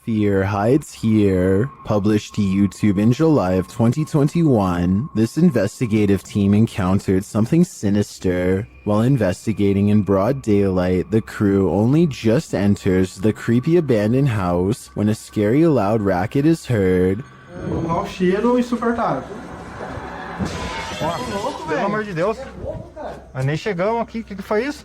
Fear hides here. Published to YouTube in July of 2021, this investigative team encountered something sinister. While investigating in broad daylight, the crew only just enters the creepy abandoned house when a scary loud racket is heard. Mau cheiro insuportável. Pelo amor de Deus. Mas nem chegamos aqui, o que foi isso?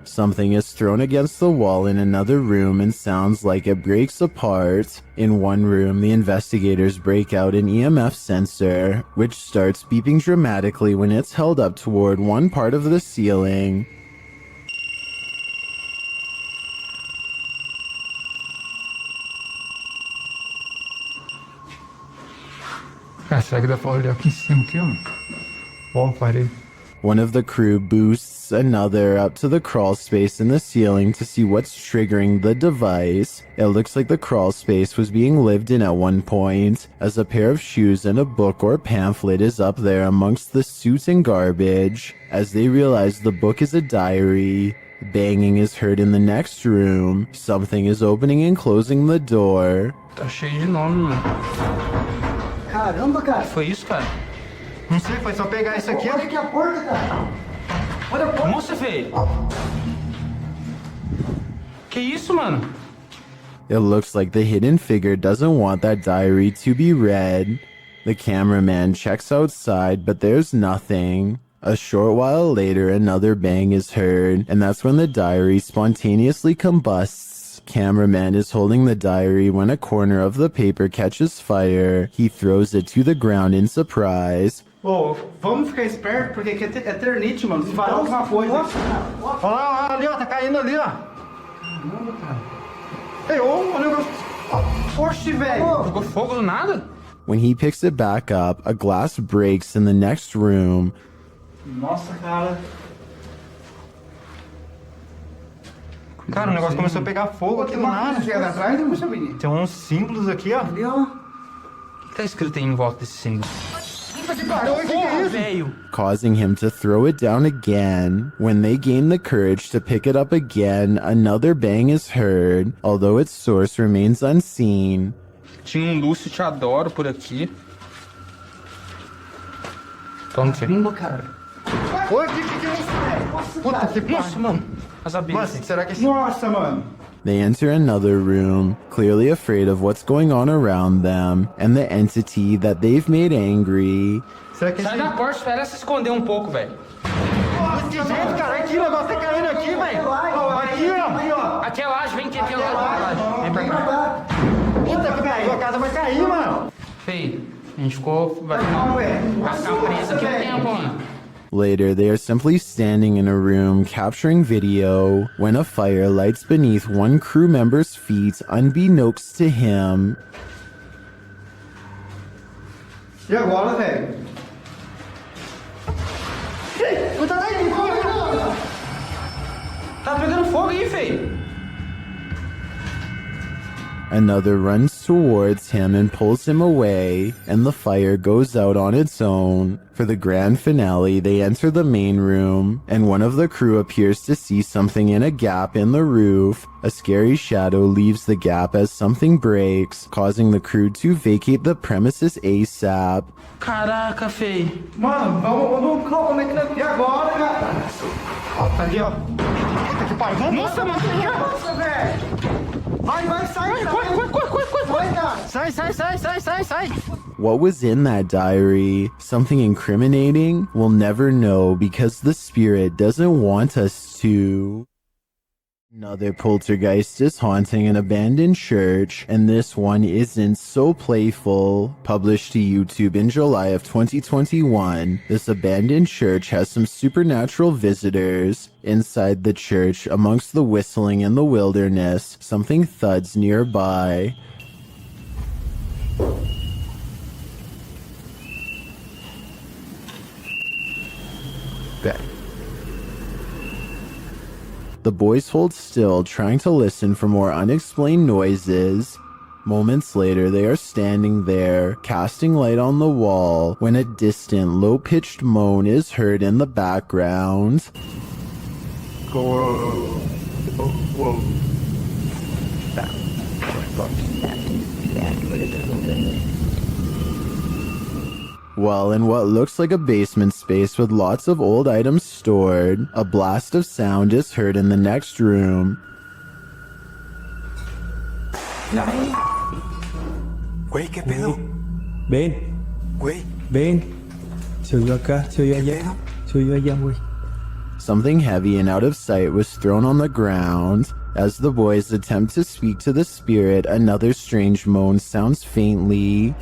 Something is thrown against the wall in another room and sounds like it breaks apart. In one room, the investigators break out an EMF sensor, which starts beeping dramatically when it's held up toward one part of the ceiling. Cara, será que dá pra olhar aqui em cima aqui, ó? Bom, parei. One of the crew boosts another up to the crawl space in the ceiling to see what's triggering the device. It looks like the crawl space was being lived in at one point, as a pair of shoes and a book or pamphlet is up there amongst the suit and garbage. As they realize the book is a diary, banging is heard in the next room. Something is opening and closing the door. Tá cheio de nome, mano. Caramba, cara. Que foi isso, cara? Não sei, foi só pegar isso aqui. Olha aqui a porta, cara. Olha a porta. Nossa, velho. Que isso, mano? It looks like the hidden figure doesn't want that diary to be read. The cameraman checks outside, but there's nothing. A short while later, another bang is heard, and that's when the diary spontaneously combusts. Cameraman is holding the diary when a corner of the paper catches fire. He throws it to the ground in surprise. Ô, vamos ficar esperto, porque aqui é eternite, mano. Se falar alguma coisa. Olha lá, ali, ó, tá caindo ali, ó. Caramba, cara. Ei, ô, o negócio. Oxi, velho. Pegou fogo do nada? When he picks it back up, a glass breaks in the next room. Nossa, cara. Cara, o negócio começou a pegar fogo aqui do nada. Chega atrás, não sabe nem. Tem uns símbolos aqui, ó. Ali, ó. O que tá escrito aí em volta desse símbolo? Porra, velho! Causing him to throw it down again. When they gain the courage to pick it up again, another bang is heard, although its source remains unseen. Tinha um Lúcio Te Adoro por aqui. Toma, filho. Caramba, cara. Oi, que é isso, velho? Puta que pariu. Nossa, mano. As abelhas. Nossa, será que... Nossa, mano. They enter another room, clearly afraid of what's going on around them, and the entity that they've made angry. Será que Sai da porta, espera se esconder um pouco, velho. Que jeito, cara? Aqui, o negócio tá caindo aqui, velho. Aqui, ó. Aqui é laje, vem aqui, aqui é laje. Vem pra cá. Puta que pariu, a casa vai cair, mano. Feio, a gente ficou... Vai ficar preso aqui um tempo, mano. Later, they are simply standing in a room capturing video when a fire lights beneath one crew member's feet unbeknownst to him. E agora, velho? Tá pegando fogo aí, feio. Another runs towards him and pulls him away, and the fire goes out on its own. For the grand finale, they enter the main room, and one of the crew appears to see something in a gap in the roof. A scary shadow leaves the gap as something breaks, causing the crew to vacate the premises ASAP. Caraca, feio. Mano, vamos, como é que nós... E agora, cara? Ali, ó. Puta que pariu. Nossa, mano. Nossa, velho. Vai, sai, sai. What was in that diary? Something incriminating? We'll never know because the spirit doesn't want us to. Another poltergeist is haunting an abandoned church, and this one isn't so playful. Published to YouTube in July of 2021, this abandoned church has some supernatural visitors. Inside the church, amongst the whistling in the wilderness, something thuds nearby. Back. The boys hold still, trying to listen for more unexplained noises. Moments later, they are standing there, casting light on the wall, when a distant, low-pitched moan is heard in the background. Whoa. Well, in what looks like a basement space with lots of old items stored, a blast of sound is heard in the next room. Güey, ¿qué pedo? Ven, Güey, ven. Se oyó acá, se oyó allá. Se oyó allá, güey. Something heavy and out of sight was thrown on the ground. As the boys attempt to speak to the spirit, another strange moan sounds faintly.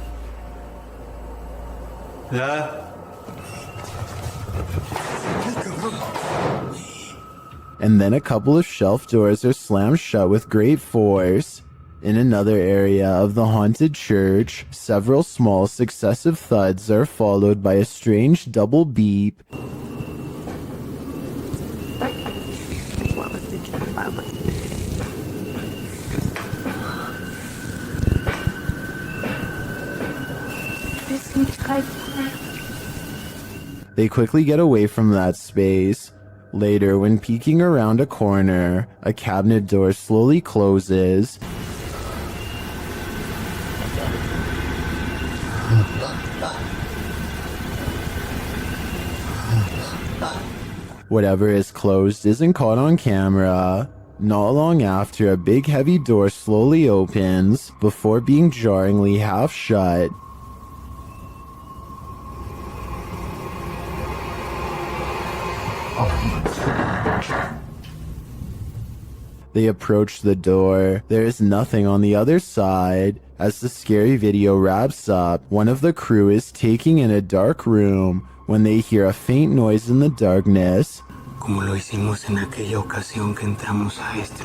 And then a couple of shelf doors are slammed shut with great force. In another area of the haunted church, several small successive thuds are followed by a strange double beep. They quickly get away from that space. Later, when peeking around a corner, a cabinet door slowly closes. Whatever is closed isn't caught on camera. Not long after, a big heavy door slowly opens before being jarringly half shut. They approach the door. There is nothing on the other side. As the scary video wraps up, one of the crew is taking in a dark room when they hear a faint noise in the darkness. como lo hicimos en aquella ocasión que entramos a este.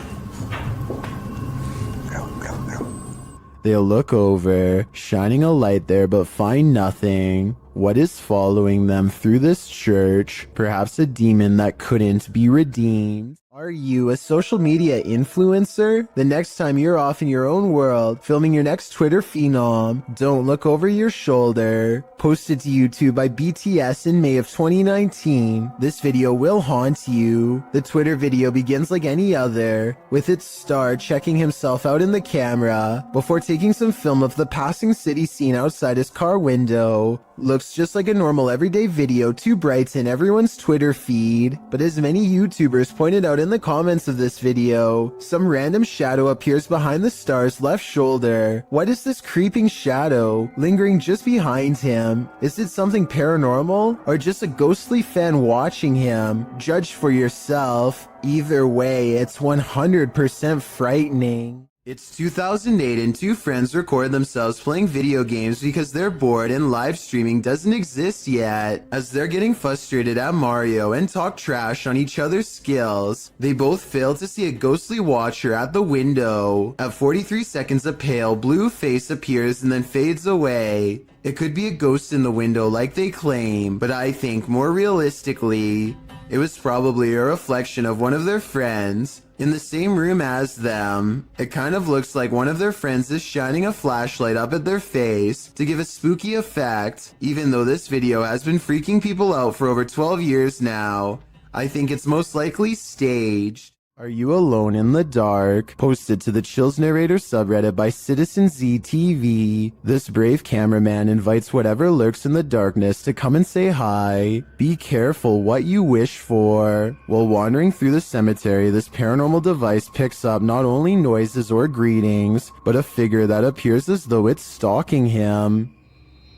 They'll look over, shining a light there, but find nothing. What is following them through this church? Perhaps a demon that couldn't be redeemed. Are you a social media influencer? The next time you're off in your own world, filming your next Twitter phenom, don't look over your shoulder. Posted to YouTube by BTS in May of 2019, this video will haunt you. The Twitter video begins like any other, with its star checking himself out in the camera, before taking some film of the passing city scene outside his car window. Looks just like a normal everyday video to brighten everyone's Twitter feed, but as many YouTubers pointed out in the comments of this video, some random shadow appears behind the star's left shoulder. What is this creeping shadow lingering just behind him? Is it something paranormal or just a ghostly fan watching him? Judge for yourself. Either way, it's 100% frightening. It's 2008 and two friends record themselves playing video games because they're bored and live streaming doesn't exist yet. As they're getting frustrated at Mario and talk trash on each other's skills, they both fail to see a ghostly watcher at the window. At 43 seconds, a pale blue face appears and then fades away. It could be a ghost in the window like they claim, but I think more realistically, it was probably a reflection of one of their friends in the same room as them. It kind of looks like one of their friends is shining a flashlight up at their face to give a spooky effect. Even though this video has been freaking people out for over 12 years now, I think it's most likely staged. Are you alone in the dark? Posted to the Chills Narrator subreddit by Citizen ZTV. This brave cameraman invites whatever lurks in the darkness to come and say hi. Be careful what you wish for. While wandering through the cemetery, this paranormal device picks up not only noises or greetings, but a figure that appears as though it's stalking him.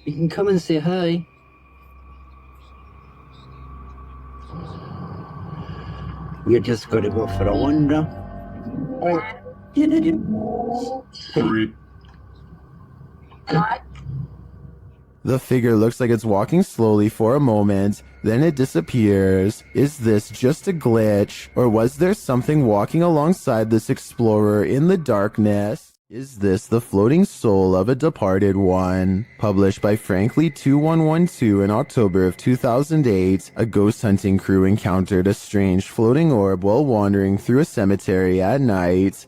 You can come and say hi. You're just gonna go for a wander. Or The figure looks like it's walking slowly for a moment, then it disappears. Is this just a glitch, or was there something walking alongside this explorer in the darkness? Is this the floating soul of a departed one? Published by Frankly2112 in October of 2008, a ghost hunting crew encountered a strange floating orb while wandering through a cemetery at night.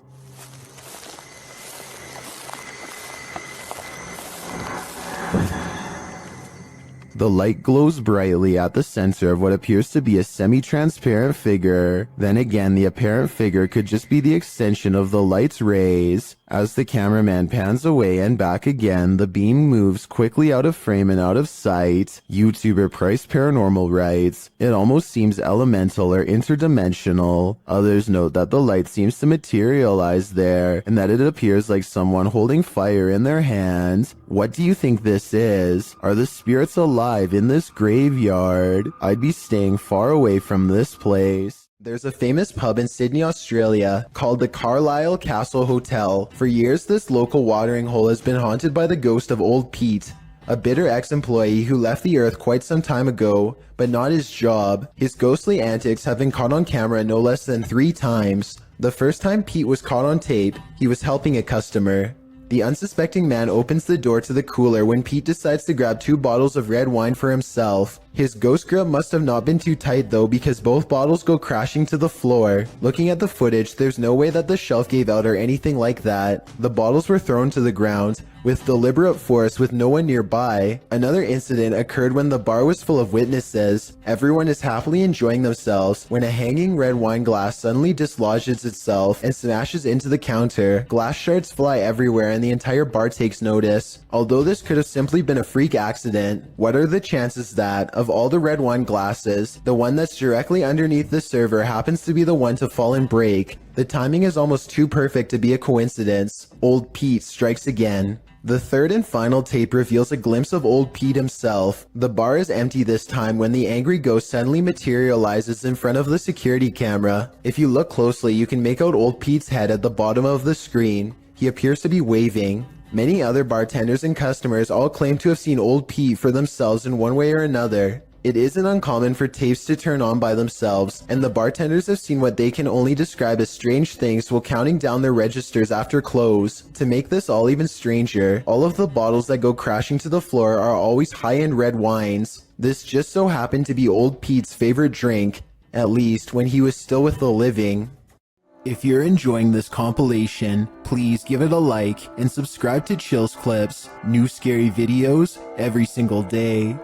The light glows brightly at the center of what appears to be a semi-transparent figure. Then again, the apparent figure could just be the extension of the light's rays. As the cameraman pans away and back again, the beam moves quickly out of frame and out of sight. YouTuber Price Paranormal writes, "It almost seems elemental or interdimensional." Others note that the light seems to materialize there and that it appears like someone holding fire in their hand. What do you think this is? Are the spirits alive in this graveyard? I'd be staying far away from this place. There's a famous pub in Sydney, Australia called the Carlisle Castle Hotel. For years, this local watering hole has been haunted by the ghost of Old Pete, a bitter ex-employee who left the earth quite some time ago, but not his job. His ghostly antics have been caught on camera no less than 3 times. The first time Pete was caught on tape, he was helping a customer. The unsuspecting man opens the door to the cooler when Pete decides to grab 2 bottles of red wine for himself. His ghost grip must have not been too tight though, because both bottles go crashing to the floor. Looking at the footage, there's no way that the shelf gave out or anything like that. The bottles were thrown to the ground with deliberate force with no one nearby. Another incident occurred when the bar was full of witnesses. Everyone is happily enjoying themselves when a hanging red wine glass suddenly dislodges itself and smashes into the counter. Glass shards fly everywhere and the entire bar takes notice. Although this could have simply been a freak accident, what are the chances that, of all the red wine glasses, the one that's directly underneath the server happens to be the one to fall and break? The timing is almost too perfect to be a coincidence. Old Pete strikes again. The third and final tape reveals a glimpse of Old Pete himself. The bar is empty this time when the angry ghost suddenly materializes in front of the security camera. If you look closely, you can make out Old Pete's head at the bottom of the screen. He appears to be waving. Many other bartenders and customers all claim to have seen Old Pete for themselves in one way or another. It isn't uncommon for tapes to turn on by themselves, and the bartenders have seen what they can only describe as strange things while counting down their registers after close. To make this all even stranger, all of the bottles that go crashing to the floor are always high-end red wines. This just so happened to be Old Pete's favorite drink, at least when he was still with the living. If you're enjoying this compilation, please give it a like and subscribe to Chills Clips, new scary videos every single day.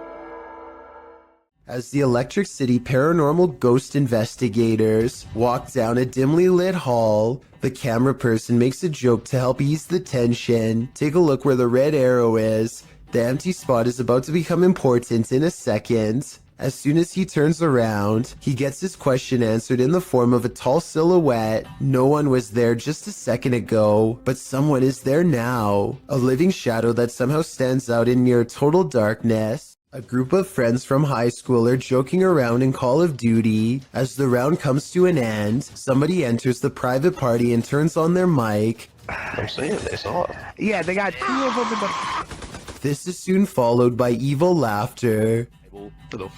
As the Electric City paranormal ghost investigators walk down a dimly lit hall, the camera person makes a joke to help ease the tension. Take a look where the red arrow is. The empty spot is about to become important in a second. As soon as he turns around, he gets his question answered in the form of a tall silhouette. No one was there just a second ago, but someone is there now. A living shadow that somehow stands out in near total darkness. A group of friends from high school are joking around in Call of Duty. As the round comes to an end, somebody enters the private party and turns on their mic. I'm saying they saw it. Yeah, they got 2 of them in the... This is soon followed by evil laughter.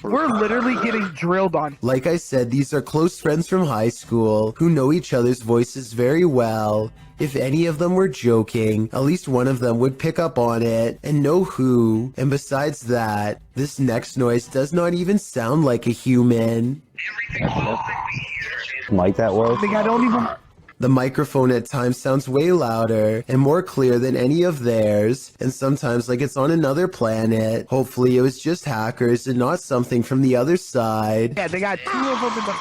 We're literally getting drilled on. Like I said, these are close friends from high school who know each other's voices very well. If any of them were joking, at least one of them would pick up on it and know who. And besides that, this next noise does not even sound like a human. Like that was? I think I don't even... The microphone at times sounds way louder and more clear than any of theirs, and sometimes like it's on another planet. Hopefully it was just hackers and not something from the other side. Yeah, they got 2 of them in the...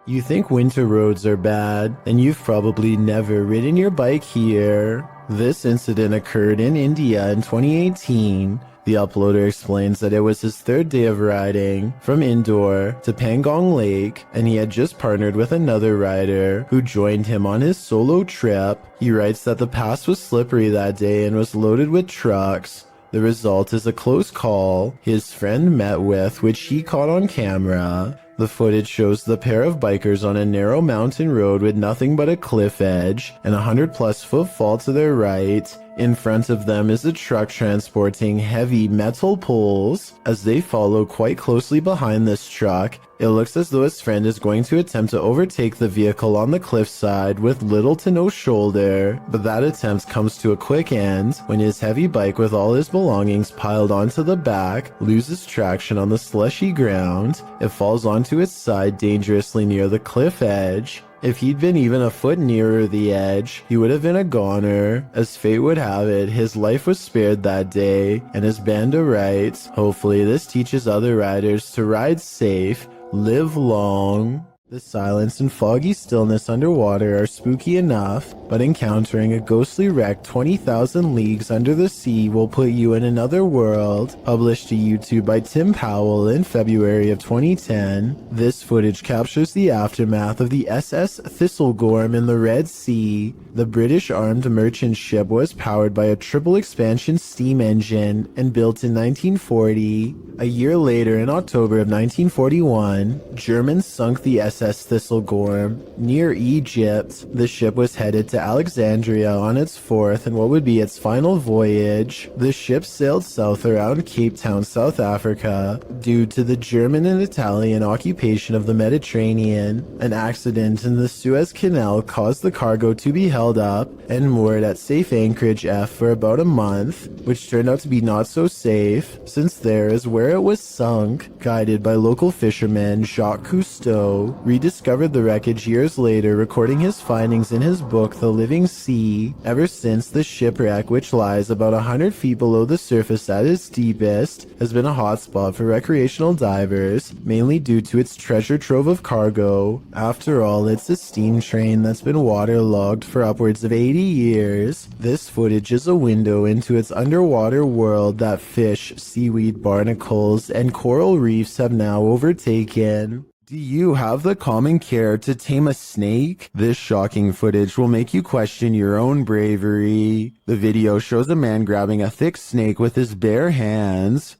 You think winter roads are bad, and you've probably never ridden your bike here. This incident occurred in India in 2018. The uploader explains that it was his 3rd day of riding from Indore to Pangong Lake, and he had just partnered with another rider who joined him on his solo trip. He writes that the pass was slippery that day and was loaded with trucks. The result is a close call his friend met with, which he caught on camera. The footage shows the pair of bikers on a narrow mountain road with nothing but a cliff edge and a 100+ foot fall to their right. In front of them is a truck transporting heavy metal poles. As they follow quite closely behind this truck, it looks as though his friend is going to attempt to overtake the vehicle on the cliffside with little to no shoulder, but that attempt comes to a quick end when his heavy bike with all his belongings piled onto the back loses traction on the slushy ground. It falls onto its side dangerously near the cliff edge. If he'd been even a foot nearer the edge, he would have been a goner. As fate would have it, his life was spared that day, and as Banda writes, hopefully this teaches other riders to ride safe, live long. The silence and foggy stillness underwater are spooky enough, but encountering a ghostly wreck 20,000 leagues under the sea will put you in another world. Published to YouTube by Tim Powell in February of 2010, this footage captures the aftermath of the SS Thistlegorm in the Red Sea. The British armed merchant ship was powered by a triple expansion steam engine and built in 1940. A year later, in October of 1941, Germans sunk the SS Thistlegorm near Egypt. The ship was headed to Alexandria on its fourth and what would be its final voyage. The ship sailed south around Cape Town, South Africa. Due to the German and Italian occupation of the Mediterranean, an accident in the Suez Canal caused the cargo to be held up and moored at safe anchorage F for about a month, which turned out to be not so safe, since there is where it was sunk. Guided by local fisherman Jacques Cousteau, rediscovered the wreckage years later, recording his findings in his book The Living Sea. Ever since, the shipwreck, which lies about 100 feet below the surface at its deepest, has been a hotspot for recreational divers, mainly due to its treasure trove of cargo. After all, it's a steam train that's been waterlogged for upwards of 80 years. This footage is a window into its underwater world that fish, seaweed, barnacles, and coral reefs have now overtaken. Do you have the common care to tame a snake? This shocking footage will make you question your own bravery. The video shows a man grabbing a thick snake with his bare hands.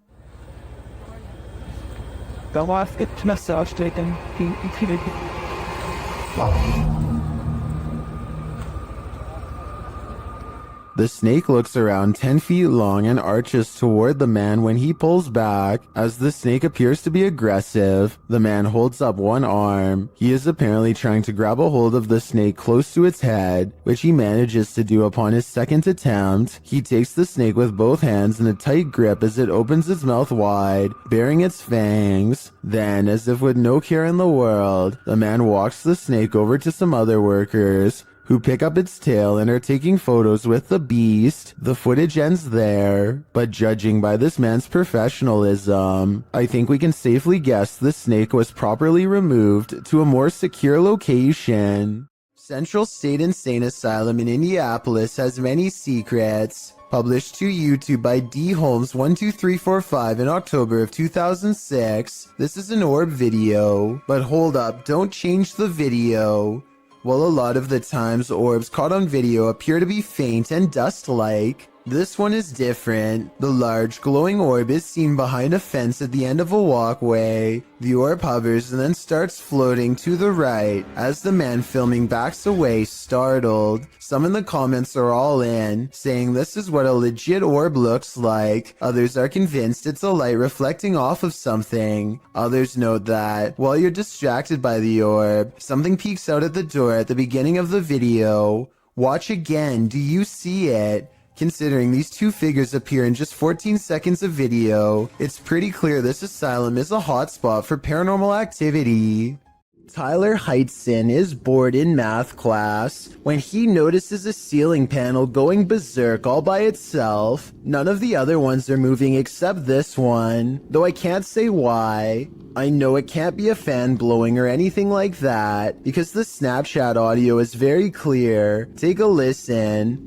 The snake looks around 10 feet long and arches toward the man when he pulls back. As the snake appears to be aggressive, the man holds up one arm. He is apparently trying to grab a hold of the snake close to its head, which he manages to do upon his second attempt. He takes the snake with both hands in a tight grip as it opens its mouth wide, baring its fangs. Then, as if with no care in the world, the man walks the snake over to some other workers, who pick up its tail and are taking photos with the beast. The footage ends there, but judging by this man's professionalism, I think we can safely guess the snake was properly removed to a more secure location. Central State Insane Asylum in Indianapolis has many secrets. Published to YouTube by D. Holmes 12345 in October of 2006. This is an orb video, but hold up, don't change the video. Well, a lot of the times orbs caught on video appear to be faint and dust-like. This one is different. The large glowing orb is seen behind a fence at the end of a walkway. The orb hovers and then starts floating to the right as the man filming backs away, startled. Some in the comments are all in, saying this is what a legit orb looks like. Others are convinced it's a light reflecting off of something. Others note that, while you're distracted by the orb, something peeks out at the door at the beginning of the video. Watch again, do you see it? Considering these two figures appear in just 14 seconds of video, it's pretty clear this asylum is a hotspot for paranormal activity. Tyler Heitzson is bored in math class when he notices a ceiling panel going berserk all by itself. None of the other ones are moving except this one, though I can't say why. I know it can't be a fan blowing or anything like that, because the Snapchat audio is very clear. Take a listen.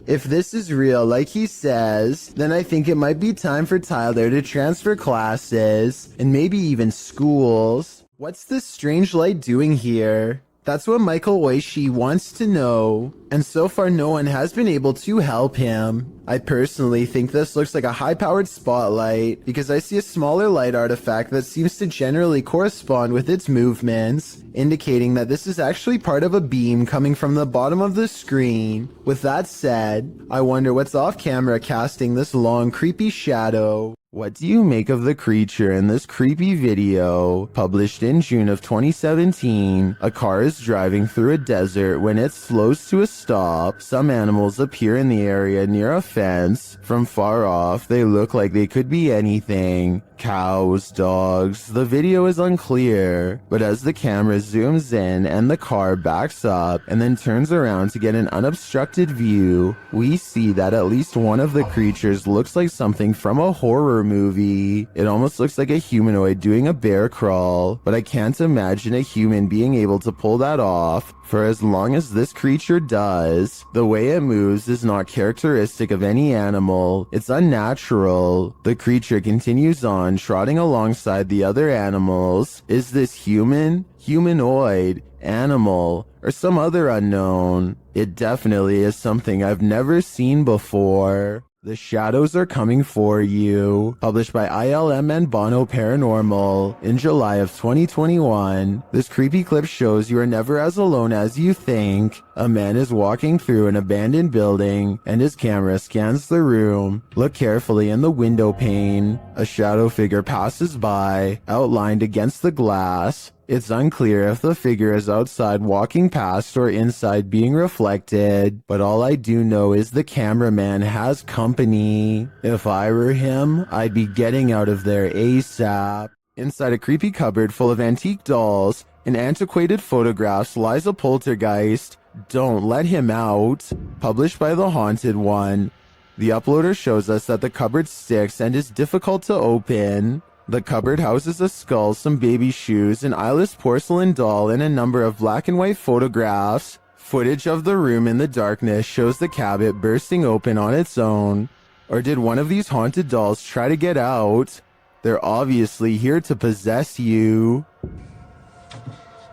If this is real, like he says, then I think it might be time for Tyler to transfer classes, and maybe even schools. What's this strange light doing here? That's what Michael Oishi wants to know, and so far no one has been able to help him. I personally think this looks like a high-powered spotlight, because I see a smaller light artifact that seems to generally correspond with its movements, indicating that this is actually part of a beam coming from the bottom of the screen. With that said, I wonder what's off-camera casting this long, creepy shadow. What do you make of the creature in this creepy video? Published in June of 2017, a car is driving through a desert when it slows to a stop. Some animals appear in the area near a fence. From far off, they look like they could be anything. Cows, dogs, the video is unclear, but as the camera zooms in and the car backs up and then turns around to get an unobstructed view, we see that at least one of the creatures looks like something from a horror movie. It almost looks like a humanoid doing a bear crawl, but I can't imagine a human being able to pull that off for as long as this creature does. The way it moves is not characteristic of any animal. It's unnatural. The creature continues on, trotting alongside the other animals. Is this human, humanoid, animal, or some other unknown? It definitely is something I've never seen before. The Shadows Are Coming For You, published by ILM and Bono Paranormal in July of 2021. This creepy clip shows you are never as alone as you think. A man is walking through an abandoned building and his camera scans the room. Look carefully in the window pane. A shadow figure passes by, outlined against the glass. It's unclear if the figure is outside walking past or inside being reflected, but all I do know is the cameraman has company. If I were him, I'd be getting out of there ASAP. Inside a creepy cupboard full of antique dolls and antiquated photographs lies a poltergeist. Don't let him out. Published by The Haunted One. The uploader shows us that the cupboard sticks and is difficult to open. The cupboard houses a skull, some baby shoes, an eyeless porcelain doll, and a number of black and white photographs. Footage of the room in the darkness shows the cabinet bursting open on its own. Or did one of these haunted dolls try to get out? They're obviously here to possess you.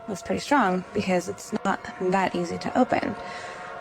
It's pretty strong because it's not that easy to open.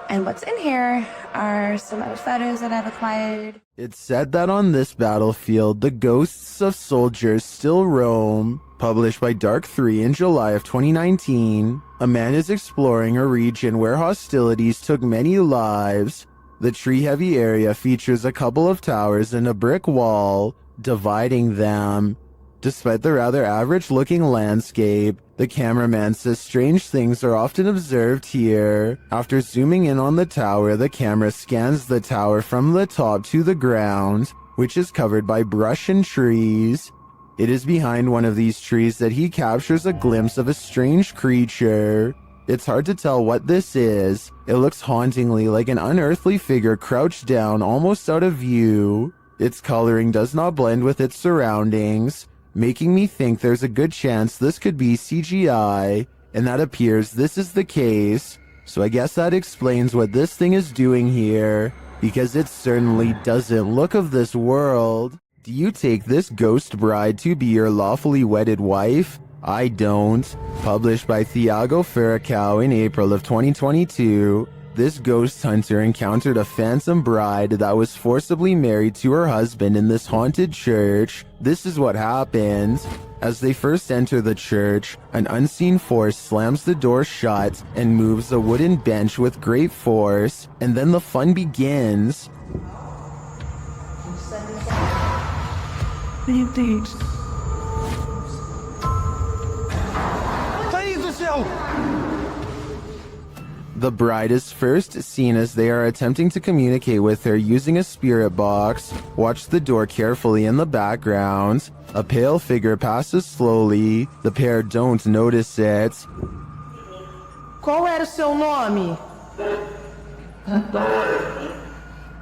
And what's in here are some other photos that I've acquired. It's said that on this battlefield, the ghosts of soldiers still roam. Published by Dark 3 in July of 2019, a man is exploring a region where hostilities took many lives. The tree-heavy area features a couple of towers and a brick wall dividing them. Despite the rather average-looking landscape, the cameraman says strange things are often observed here. After zooming in on the tower, the camera scans the tower from the top to the ground, which is covered by brush and trees. It is behind one of these trees that he captures a glimpse of a strange creature. It's hard to tell what this is. It looks hauntingly like an unearthly figure crouched down, almost out of view. Its coloring does not blend with its surroundings, making me think there's a good chance this could be CGI, and that appears this is the case. So I guess that explains what this thing is doing here, because it certainly doesn't look of this world. Do you take this ghost bride to be your lawfully wedded wife? I don't. Published by Thiago Ferracao in April of 2022. This ghost hunter encountered a phantom bride that was forcibly married to her husband in this haunted church. This is what happened. As they first enter the church, an unseen force slams the door shut and moves a wooden bench with great force, and then the fun begins. What do you think? Sair do céu! The bride is first seen as they are attempting to communicate with her using a spirit box. Watch the door carefully in the background. A pale figure passes slowly. The pair don't notice it. Qual era o seu nome?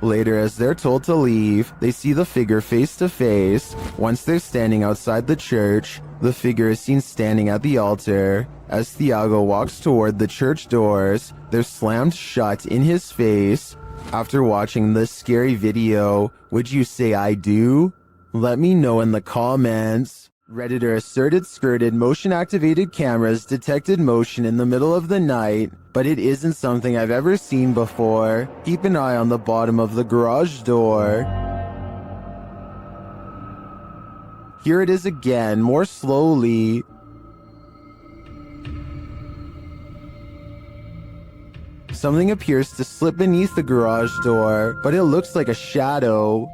Later, as they're told to leave, they see the figure face to face. Once they're standing outside the church, the figure is seen standing at the altar. As Thiago walks toward the church doors, they're slammed shut in his face. After watching this scary video, would you say I do? Let me know in the comments. Redditor asserted skirted motion-activated cameras detected motion in the middle of the night, but it isn't something I've ever seen before. Keep an eye on the bottom of the garage door. Here it is again, more slowly. Something appears to slip beneath the garage door, but it looks like a shadow.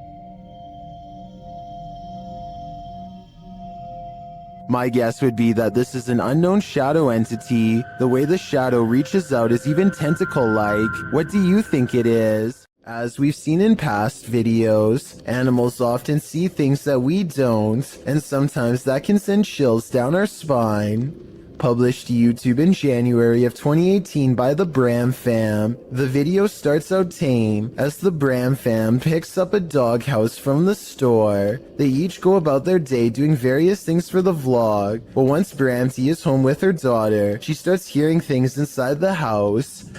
My guess would be that this is an unknown shadow entity. The way the shadow reaches out is even tentacle-like. What do you think it is? As we've seen in past videos, animals often see things that we don't, and sometimes that can send chills down our spine. Published to YouTube in January of 2018 by the Bram fam, the video starts out tame as the Bram fam picks up a doghouse from the store. They each go about their day doing various things for the vlog, but once Bramty is home with her daughter, she starts hearing things inside the house.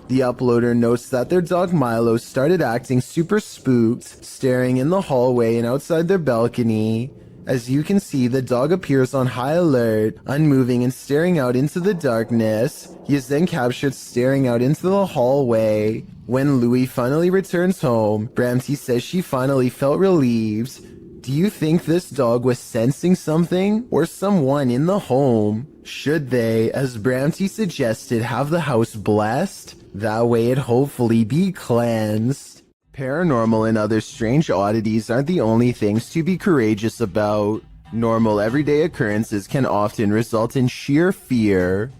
The uploader notes that their dog Milo started acting super spooked, staring in the hallway and outside their balcony. As you can see, the dog appears on high alert, unmoving and staring out into the darkness. He is then captured staring out into the hallway. When Louie finally returns home, Bramty says she finally felt relieved. Do you think this dog was sensing something or someone in the home? Should they, as Bramty suggested, have the house blessed? That way it'd hopefully be cleansed. Paranormal and other strange oddities aren't the only things to be courageous about. Normal everyday occurrences can often result in sheer fear.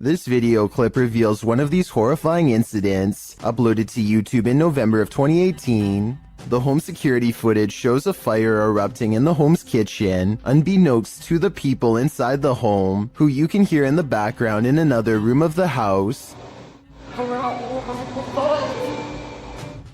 This video clip reveals one of these horrifying incidents, uploaded to YouTube in November of 2018. The home security footage shows a fire erupting in the home's kitchen, unbeknownst to the people inside the home, who you can hear in the background in another room of the house.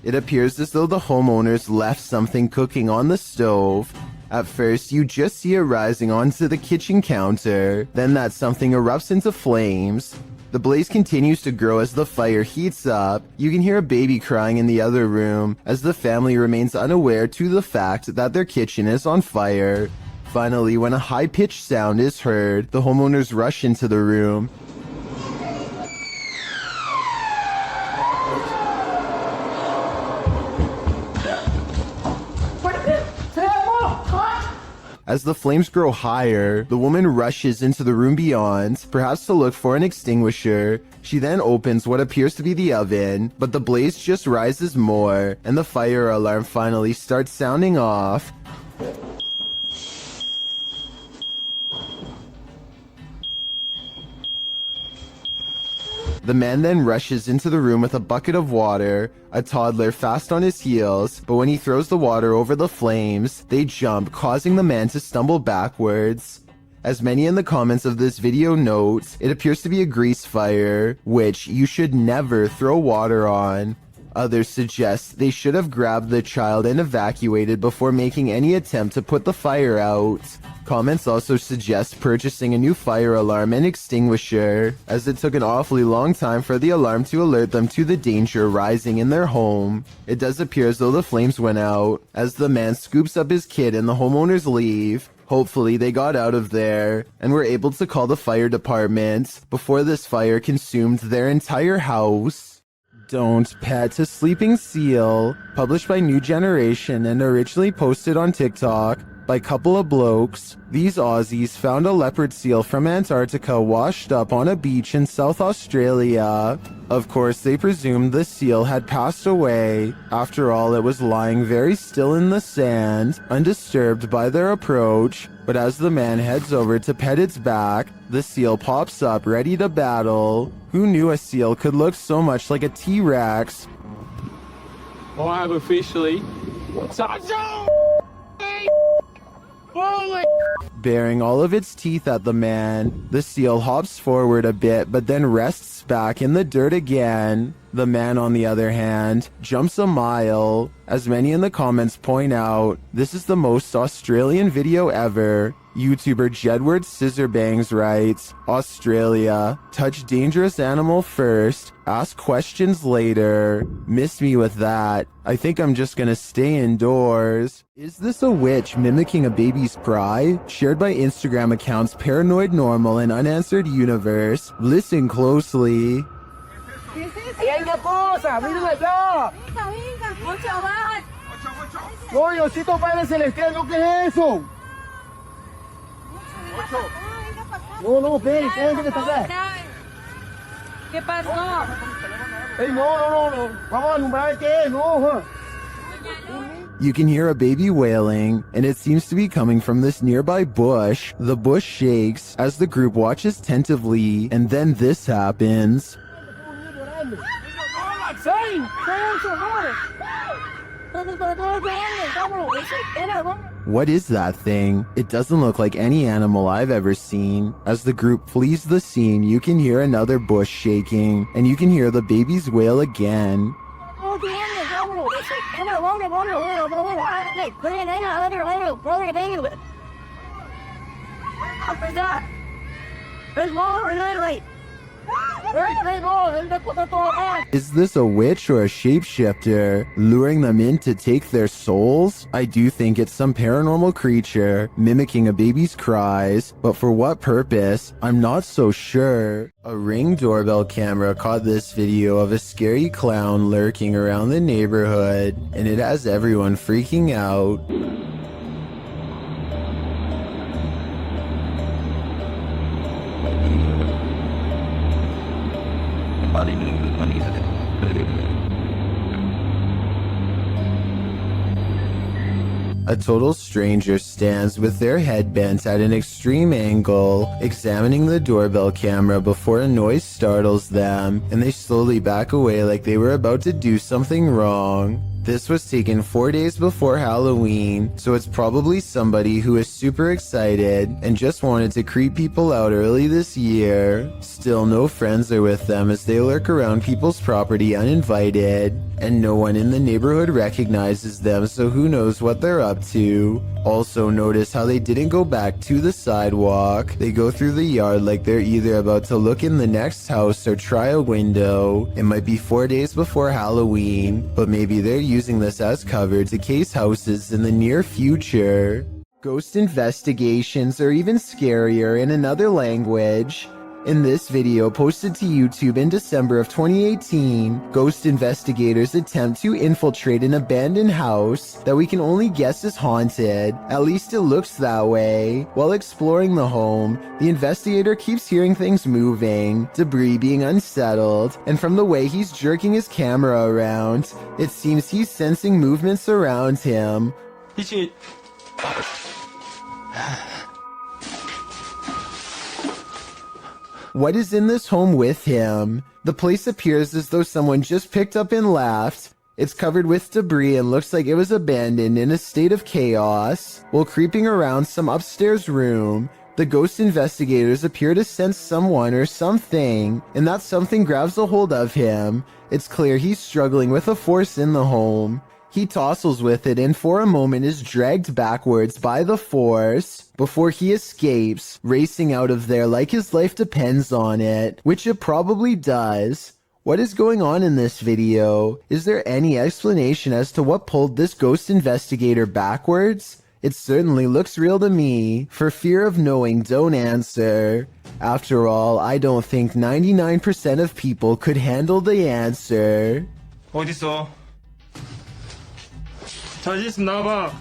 It appears as though the homeowners left something cooking on the stove. At first, you just see it rising onto the kitchen counter, then that something erupts into flames. The blaze continues to grow as the fire heats up. You can hear a baby crying in the other room, as the family remains unaware to the fact that their kitchen is on fire. Finally, when a high-pitched sound is heard, the homeowners rush into the room. As the flames grow higher, the woman rushes into the room beyond, perhaps to look for an extinguisher. She then opens what appears to be the oven, but the blaze just rises more, and the fire alarm finally starts sounding off. The man then rushes into the room with a bucket of water, a toddler fast on his heels, but when he throws the water over the flames, they jump, causing the man to stumble backwards. As many in the comments of this video note, it appears to be a grease fire, which you should never throw water on. Others suggest they should have grabbed the child and evacuated before making any attempt to put the fire out. Comments also suggest purchasing a new fire alarm and extinguisher, as it took an awfully long time for the alarm to alert them to the danger rising in their home. It does appear as though the flames went out, as the man scoops up his kid and the homeowners leave. Hopefully they got out of there, and were able to call the fire department before this fire consumed their entire house. Don't Pet a Sleeping Seal, published by New Generation and originally posted on TikTok by couple of blokes. These Aussies found a leopard seal from Antarctica washed up on a beach in South Australia. Of course, they presumed the seal had passed away. After all, it was lying very still in the sand, undisturbed by their approach. But as the man heads over to pet its back, the seal pops up ready to battle. Who knew a seal could look so much like a T-Rex? I have officially... Baring all of its teeth at the man, the seal hops forward a bit but then rests back in the dirt again. The man, on the other hand, jumps a mile. As many in the comments point out, this is the most Australian video ever. YouTuber Jedward Scissorbangs writes, Australia, touch dangerous animal first, ask questions later. Miss me with that. I think I'm just gonna stay indoors. Is this a witch mimicking a baby's cry? Shared by Instagram accounts Paranoid Normal and Unanswered Universe. Listen closely. No, Diosito Padre Celestial, ¿no? ¿Qué es eso? No, ven, que está acá. ¿Qué pasó? Ey, no. Vamos a alumbrar qué es, no. You can hear a baby wailing, and it seems to be coming from this nearby bush. The bush shakes as the group watches attentively, and then this happens. What is that thing? It doesn't look like any animal I've ever seen. As the group flees the scene, you can hear another bush shaking, and you can hear the babies wail again. Is this a witch or a shapeshifter luring them in to take their souls? I do think it's some paranormal creature mimicking a baby's cries, but for what purpose? I'm not so sure. A Ring doorbell camera caught this video of a scary clown lurking around the neighborhood, and it has everyone freaking out. A total stranger stands with their head bent at an extreme angle, examining the doorbell camera before a noise startles them, and they slowly back away like they were about to do something wrong. This was taken 4 days before Halloween, so it's probably somebody who is super excited and just wanted to creep people out early this year. Still, no friends are with them as they lurk around people's property uninvited, and no one in the neighborhood recognizes them, so who knows what they're up to. Also, notice how they didn't go back to the sidewalk. They go through the yard like they're either about to look in the next house or try a window. It might be 4 days before Halloween, but maybe they're using this as cover to case houses in the near future. Ghost investigations are even scarier in another language. In this video posted to YouTube in December of 2018, ghost investigators attempt to infiltrate an abandoned house that we can only guess is haunted. At least it looks that way. While exploring the home, the investigator keeps hearing things moving, debris being unsettled, and from the way he's jerking his camera around, it seems he's sensing movements around him. What is in this home with him? The place appears as though someone just picked up and left. It's covered with debris and looks like it was abandoned in a state of chaos. While creeping around some upstairs room, the ghost investigators appear to sense someone or something, and that something grabs a hold of him. It's clear he's struggling with a force in the home. He tussles with it and for a moment is dragged backwards by the force before he escapes, racing out of there like his life depends on it, which it probably does. What is going on in this video? Is there any explanation as to what pulled this ghost investigator backwards? It certainly looks real to me. For fear of knowing, don't answer. After all, I don't think 99% of people could handle the answer. 어딨어? 자신 있으면 나와봐.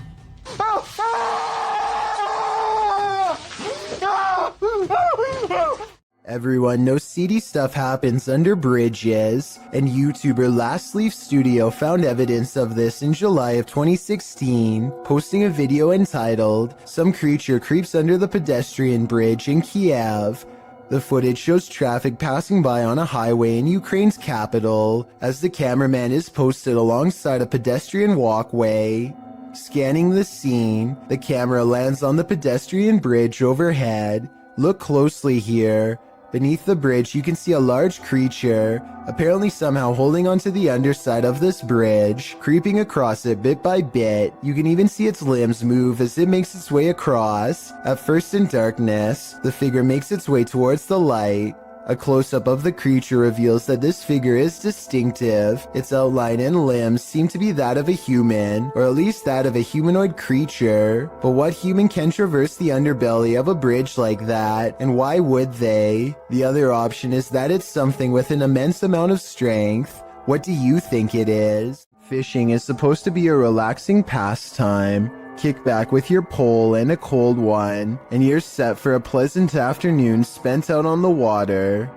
Everyone knows seedy stuff happens under bridges, and YouTuber Last Leaf Studio found evidence of this in July of 2016, posting a video entitled, "Some Creature Creeps Under the Pedestrian Bridge in Kiev." The footage shows traffic passing by on a highway in Ukraine's capital, as the cameraman is posted alongside a pedestrian walkway. Scanning the scene, the camera lands on the pedestrian bridge overhead. Look closely here. Beneath the bridge, you can see a large creature, apparently somehow holding onto the underside of this bridge, creeping across it bit by bit. You can even see its limbs move as it makes its way across. At first in darkness, the figure makes its way towards the light. A close-up of the creature reveals that this figure is distinctive. Its outline and limbs seem to be that of a human, or at least that of a humanoid creature. But what human can traverse the underbelly of a bridge like that, and why would they? The other option is that it's something with an immense amount of strength. What do you think it is? Fishing is supposed to be a relaxing pastime. Kick back with your pole and a cold one, and you're set for a pleasant afternoon spent out on the water.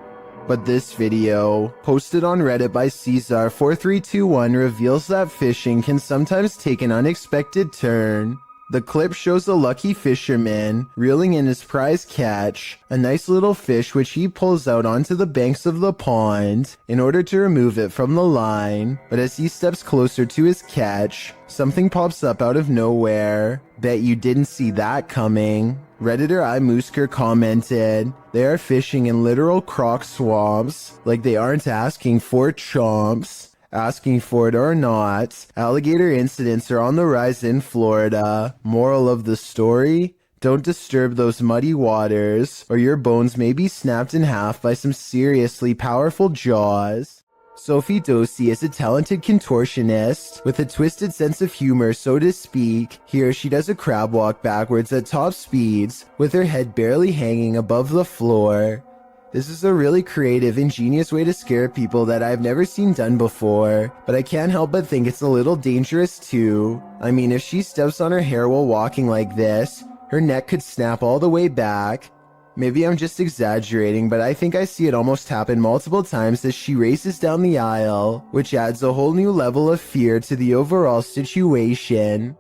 But this video, posted on Reddit by Caesar4321, reveals that fishing can sometimes take an unexpected turn. The clip shows a lucky fisherman reeling in his prize catch, a nice little fish which he pulls out onto the banks of the pond in order to remove it from the line. But as he steps closer to his catch, something pops up out of nowhere. Bet you didn't see that coming. Redditor iMoosker commented, "They are fishing in literal croc swamps, like they aren't asking for chomps. Asking for it or not, alligator incidents are on the rise in Florida. Moral of the story? Don't disturb those muddy waters, or your bones may be snapped in half by some seriously powerful jaws." Sophie Dosey is a talented contortionist with a twisted sense of humor, so to speak. Here she does a crab walk backwards at top speeds, with her head barely hanging above the floor. This is a really creative, ingenious way to scare people that I've never seen done before, but I can't help but think it's a little dangerous too. I mean, if she steps on her hair while walking like this, her neck could snap all the way back. Maybe I'm just exaggerating, but I think I see it almost happen multiple times as she races down the aisle, which adds a whole new level of fear to the overall situation.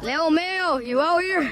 Leo Mayo, you out here?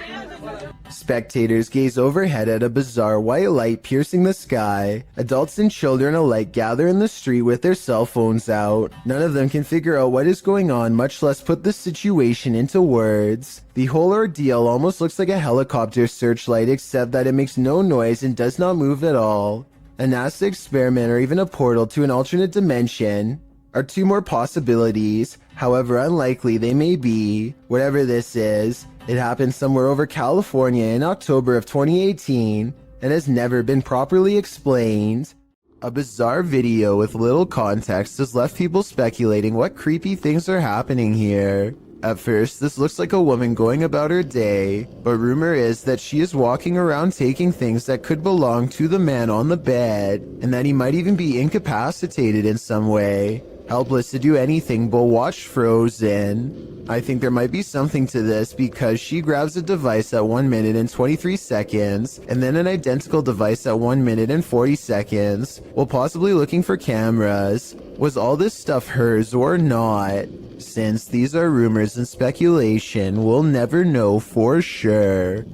Spectators gaze overhead at a bizarre white light piercing the sky. Adults and children alike gather in the street with their cell phones out. None of them can figure out what is going on, much less put the situation into words. The whole ordeal almost looks like a helicopter searchlight, except that it makes no noise and does not move at all. A NASA experiment or even a portal to an alternate dimension are two more possibilities, however unlikely they may be. Whatever this is, it happened somewhere over California in October of 2018 and has never been properly explained. A bizarre video with little context has left people speculating what creepy things are happening here. At first, this looks like a woman going about her day, but rumor is that she is walking around taking things that could belong to the man on the bed, and that he might even be incapacitated in some way, helpless to do anything but watch Frozen. I think there might be something to this because she grabs a device at 1 minute and 23 seconds, and then an identical device at 1 minute and 40 seconds, while possibly looking for cameras. Was all this stuff hers or not? Since these are rumors and speculation, we'll never know for sure.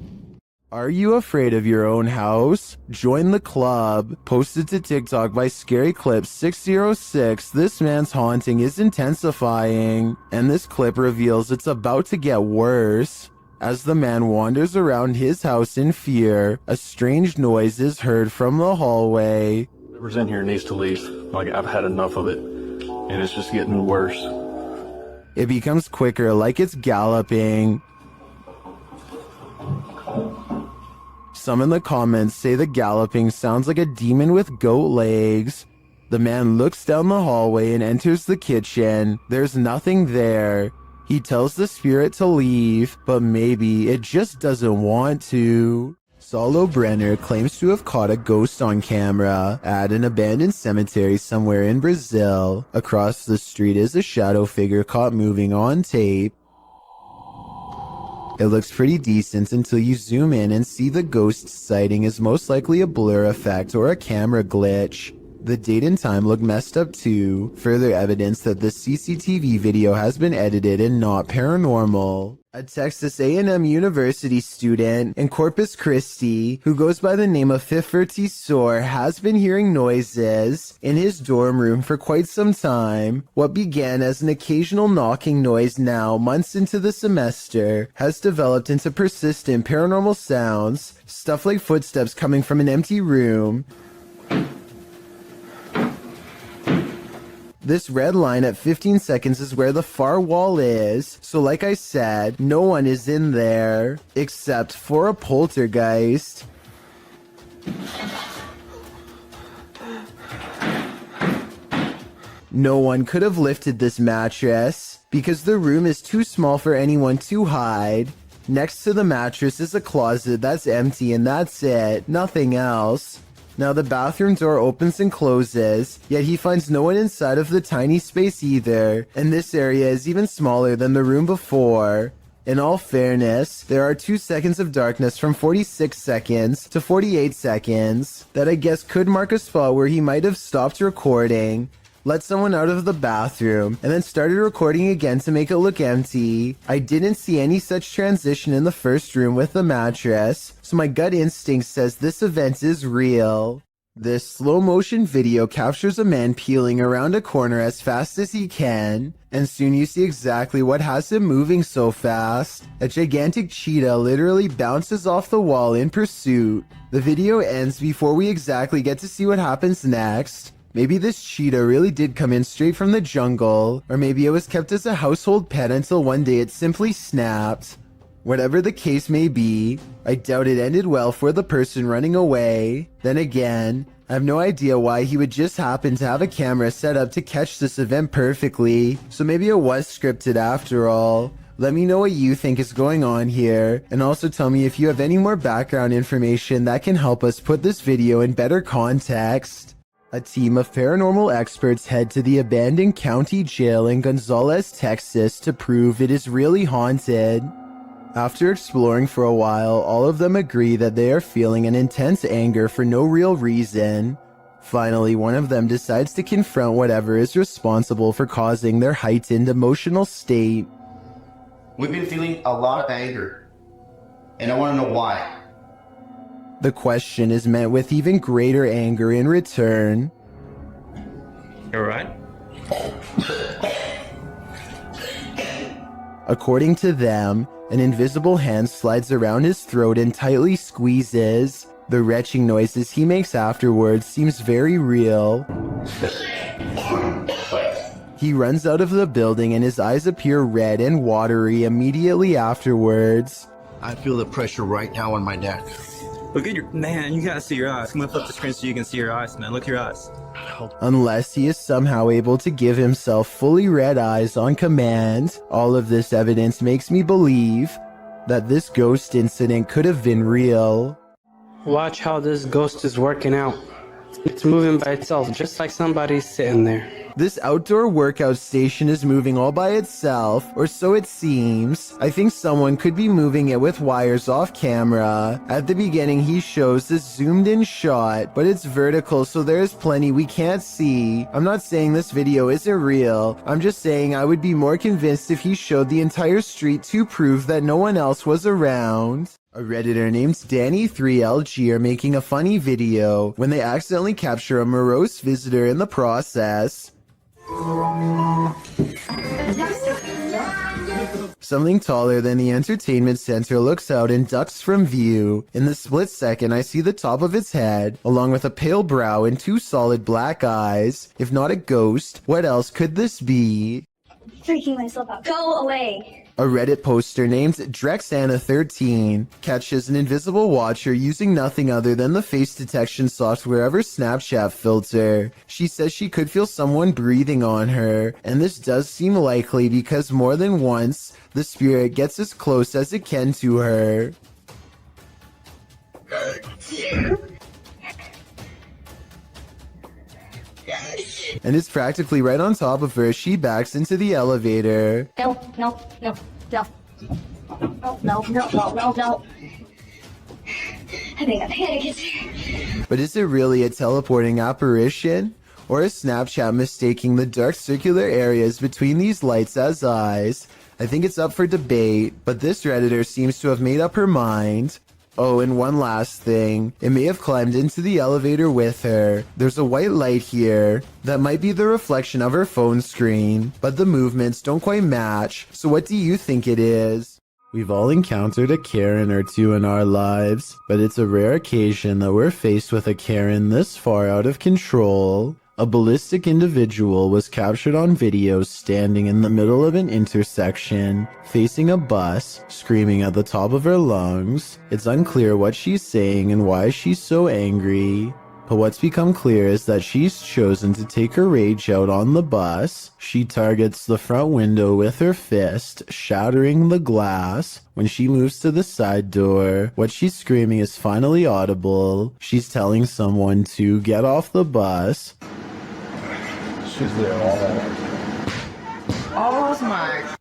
Are you afraid of your own house? Join the club. Posted to TikTok by Scary Clip 606, this man's haunting is intensifying, and this clip reveals it's about to get worse. As the man wanders around his house in fear, a strange noise is heard from the hallway. Whoever's in here needs to leave. Like, I've had enough of it, and it's just getting worse. It becomes quicker, like it's galloping. Some in the comments say the galloping sounds like a demon with goat legs. The man looks down the hallway and enters the kitchen. There's nothing there. He tells the spirit to leave, but maybe it just doesn't want to. Saulo Brenner claims to have caught a ghost on camera at an abandoned cemetery somewhere in Brazil. Across the street is a shadow figure caught moving on tape. It looks pretty decent until you zoom in and see the ghost sighting is most likely a blur effect or a camera glitch. The date and time look messed up too, further evidence that the CCTV video has been edited and not paranormal. A Texas A&M University student in Corpus Christi, who goes by the name of Fifferty Soar, has been hearing noises in his dorm room for quite some time. What began as an occasional knocking noise now, months into the semester, has developed into persistent paranormal sounds, stuff like footsteps coming from an empty room. This red line at 15 seconds is where the far wall is, so like I said, no one is in there, except for a poltergeist. No one could have lifted this mattress, because the room is too small for anyone to hide. Next to the mattress is a closet that's empty and that's it, nothing else. Now the bathroom door opens and closes, yet he finds no one inside of the tiny space either, and this area is even smaller than the room before. In all fairness, there are 2 seconds of darkness from 46 seconds to 48 seconds that I guess could mark a spot where he might have stopped recording, let someone out of the bathroom, and then started recording again to make it look empty. I didn't see any such transition in the first room with the mattress, so my gut instinct says this event is real. This slow motion video captures a man peeling around a corner as fast as he can, and soon you see exactly what has him moving so fast. A gigantic cheetah literally bounces off the wall in pursuit. The video ends before we exactly get to see what happens next. Maybe this cheetah really did come in straight from the jungle, or maybe it was kept as a household pet until one day it simply snapped. Whatever the case may be, I doubt it ended well for the person running away. Then again, I have no idea why he would just happen to have a camera set up to catch this event perfectly, so maybe it was scripted after all. Let me know what you think is going on here, and also tell me if you have any more background information that can help us put this video in better context. A team of paranormal experts head to the abandoned county jail in Gonzales, Texas to prove it is really haunted. After exploring for a while, all of them agree that they are feeling an intense anger for no real reason. Finally, one of them decides to confront whatever is responsible for causing their heightened emotional state. We've been feeling a lot of anger, and I want to know why. The question is met with even greater anger in return. You alright? According to them, an invisible hand slides around his throat and tightly squeezes. The retching noises he makes afterwards seems very real. He runs out of the building and his eyes appear red and watery immediately afterwards. I feel the pressure right now on my neck. Look at your man, you gotta see your eyes. I'm gonna flip the screen so you can see your eyes, man. Look at your eyes. Unless he is somehow able to give himself fully red eyes on command, all of this evidence makes me believe that this ghost incident could have been real. Watch how this ghost is working out. It's moving by itself, just like somebody's sitting there. This outdoor workout station is moving all by itself, or so it seems. I think someone could be moving it with wires off camera. At the beginning, he shows this zoomed in shot, but it's vertical, so there's plenty we can't see. I'm not saying this video isn't real. I'm just saying I would be more convinced if he showed the entire street to prove that no one else was around. A Redditor named Danny3LG are making a funny video when they accidentally capture a morose visitor in the process. Something taller than the entertainment center looks out and ducks from view. In the split second, I see the top of its head, along with a pale brow and 2 solid black eyes. If not a ghost, what else could this be? Freaking myself out. Go away. A Reddit poster named Drexana13 catches an invisible watcher using nothing other than the face detection software of her Snapchat filter. She says she could feel someone breathing on her, and this does seem likely because more than once, the spirit gets as close as it can to her. And it's practically right on top of her as she backs into the elevator. No, no, no, no. No, no, no, no, no, no. I think a panic is here. But is it really a teleporting apparition? Or is Snapchat mistaking the dark circular areas between these lights as eyes? I think it's up for debate, but this Redditor seems to have made up her mind. Oh, and one last thing. It may have climbed into the elevator with her. There's a white light here that might be the reflection of her phone screen, but the movements don't quite match. So what do you think it is? We've all encountered a Karen or two in our lives, but it's a rare occasion that we're faced with a Karen this far out of control. A ballistic individual was captured on video standing in the middle of an intersection, facing a bus, screaming at the top of her lungs. It's unclear what she's saying and why she's so angry. But what's become clear is that she's chosen to take her rage out on the bus. She targets the front window with her fist, shattering the glass. When she moves to the side door, what she's screaming is finally audible. She's telling someone to get off the bus. She's there all that. Oh my.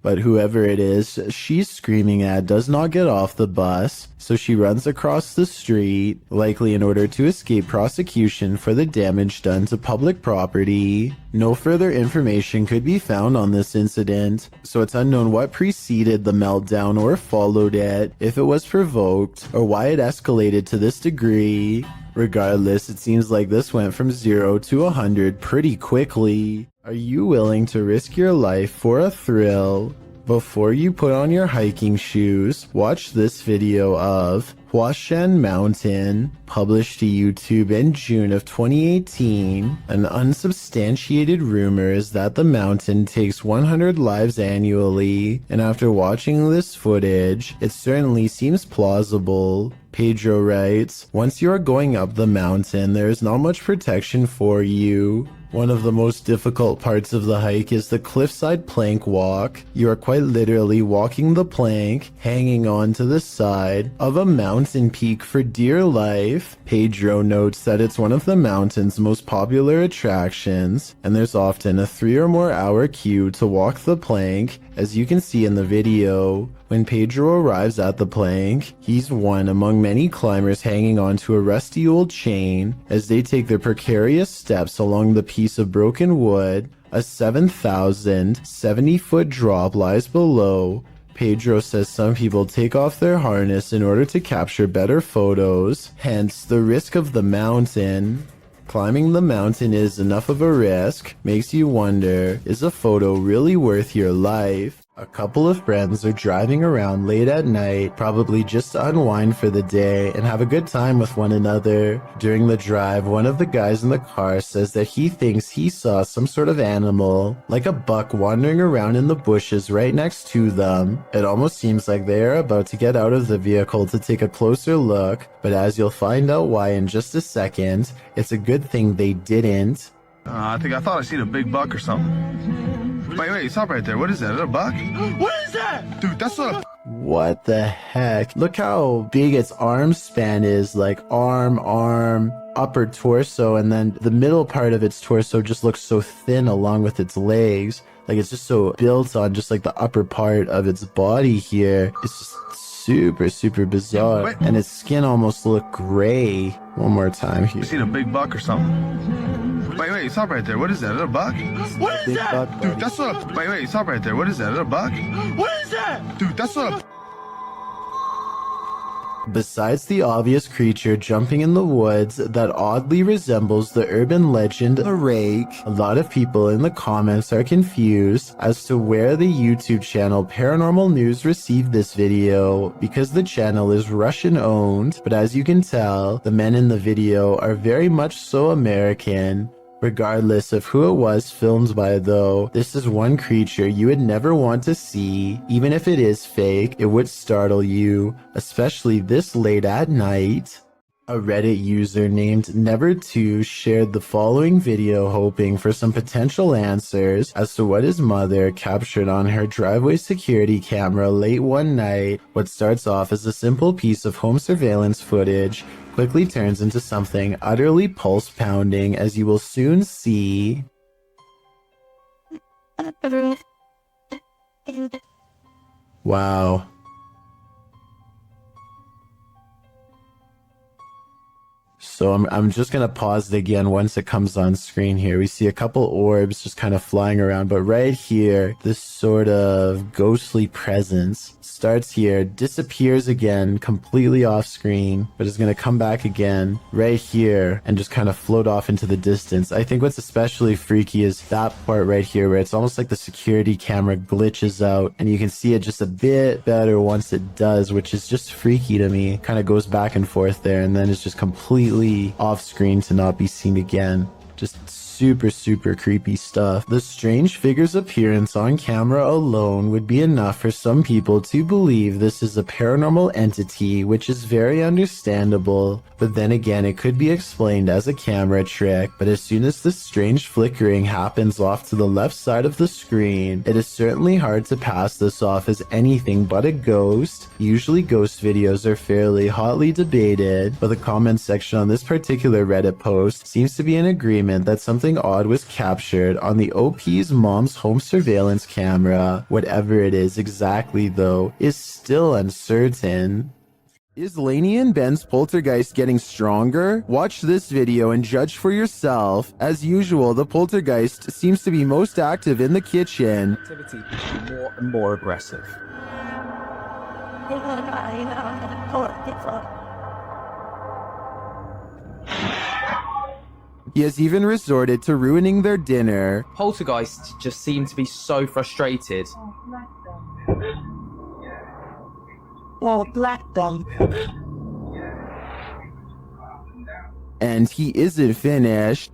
But whoever it is she's screaming at does not get off the bus, so she runs across the street, likely in order to escape prosecution for the damage done to public property. No further information could be found on this incident, so it's unknown what preceded the meltdown or followed it, if it was provoked, or why it escalated to this degree. Regardless, it seems like this went from 0 to 100 pretty quickly. Are you willing to risk your life for a thrill? Before you put on your hiking shoes, watch this video of Huashan Mountain, published to YouTube in June of 2018. An unsubstantiated rumor is that the mountain takes 100 lives annually, and after watching this footage, it certainly seems plausible. Pedro writes, once you are going up the mountain, there is not much protection for you. One of the most difficult parts of the hike is the cliffside plank walk. You are quite literally walking the plank, hanging on to the side of a mountain peak for dear life. Pedro notes that it's one of the mountain's most popular attractions, and there's often a 3 or more hour queue to walk the plank, as you can see in the video. When Pedro arrives at the plank, he's one among many climbers hanging onto a rusty old chain as they take their precarious steps along the piece of broken wood. A 7,070-foot drop lies below. Pedro says some people take off their harness in order to capture better photos, hence the risk of the mountain. Climbing the mountain is enough of a risk, makes you wonder, is a photo really worth your life? A couple of friends are driving around late at night, probably just to unwind for the day and have a good time with one another. During the drive, one of the guys in the car says that he thinks he saw some sort of animal, like a buck wandering around in the bushes right next to them. It almost seems like they are about to get out of the vehicle to take a closer look, but as you'll find out why in just a second, it's a good thing they didn't. I thought I seen a big buck or something. Wait, stop right there. What is that? Is that a buck? What is that? Dude, that's not a... What the heck? Look how big its arm span is, like arm, upper torso, and then the middle part of its torso just looks so thin along with its legs. Like it's just so built on just like the upper part of its body here. It's just super bizarre. And its skin almost look gray. One more time here. You seen a big buck or something? Wait, stop right there. What is that? Is that a buck? What is Big that? buck, Dude, that's not a... Wait, stop right there. What is that? Is that a buck? What is that? Dude, that's not a... Besides the obvious creature jumping in the woods that oddly resembles the urban legend a rake, a lot of people in the comments are confused as to where the YouTube channel Paranormal News received this video, because the channel is Russian owned, but as you can tell, the men in the video are very much so American. Regardless of who it was filmed by though, this is one creature you would never want to see. Even if it is fake, it would startle you, especially this late at night. A Reddit user named Never2 shared the following video hoping for some potential answers as to what his mother captured on her driveway security camera late one night. What starts off as a simple piece of home surveillance footage quickly turns into something utterly pulse-pounding, as you will soon see. Wow. So I'm just going to pause it again once it comes on screen here. We see a couple orbs just kind of flying around, but right here, this sort of ghostly presence starts here, disappears again, completely off screen, but is going to come back again right here and just kind of float off into the distance. I think what's especially freaky is that part right here where it's almost like the security camera glitches out and you can see it just a bit better once it does, which is just freaky to me. Kind of goes back and forth there and then it's just completely off screen to not be seen again. Just super creepy stuff. The strange figure's appearance on camera alone would be enough for some people to believe this is a paranormal entity, which is very understandable, but then again it could be explained as a camera trick. But as soon as this strange flickering happens off to the left side of the screen, it is certainly hard to pass this off as anything but a ghost. Usually ghost videos are fairly hotly debated, but the comment section on this particular Reddit post seems to be in agreement that something something odd was captured on the OP's mom's home surveillance camera. Whatever it is exactly, though, is still uncertain. Is Lainey and Ben's poltergeist getting stronger? Watch this video and judge for yourself. As usual, the poltergeist seems to be most active in the kitchen. Activity more and more aggressive. He has even resorted to ruining their dinner. Poltergeists just seem to be so frustrated. And he isn't finished.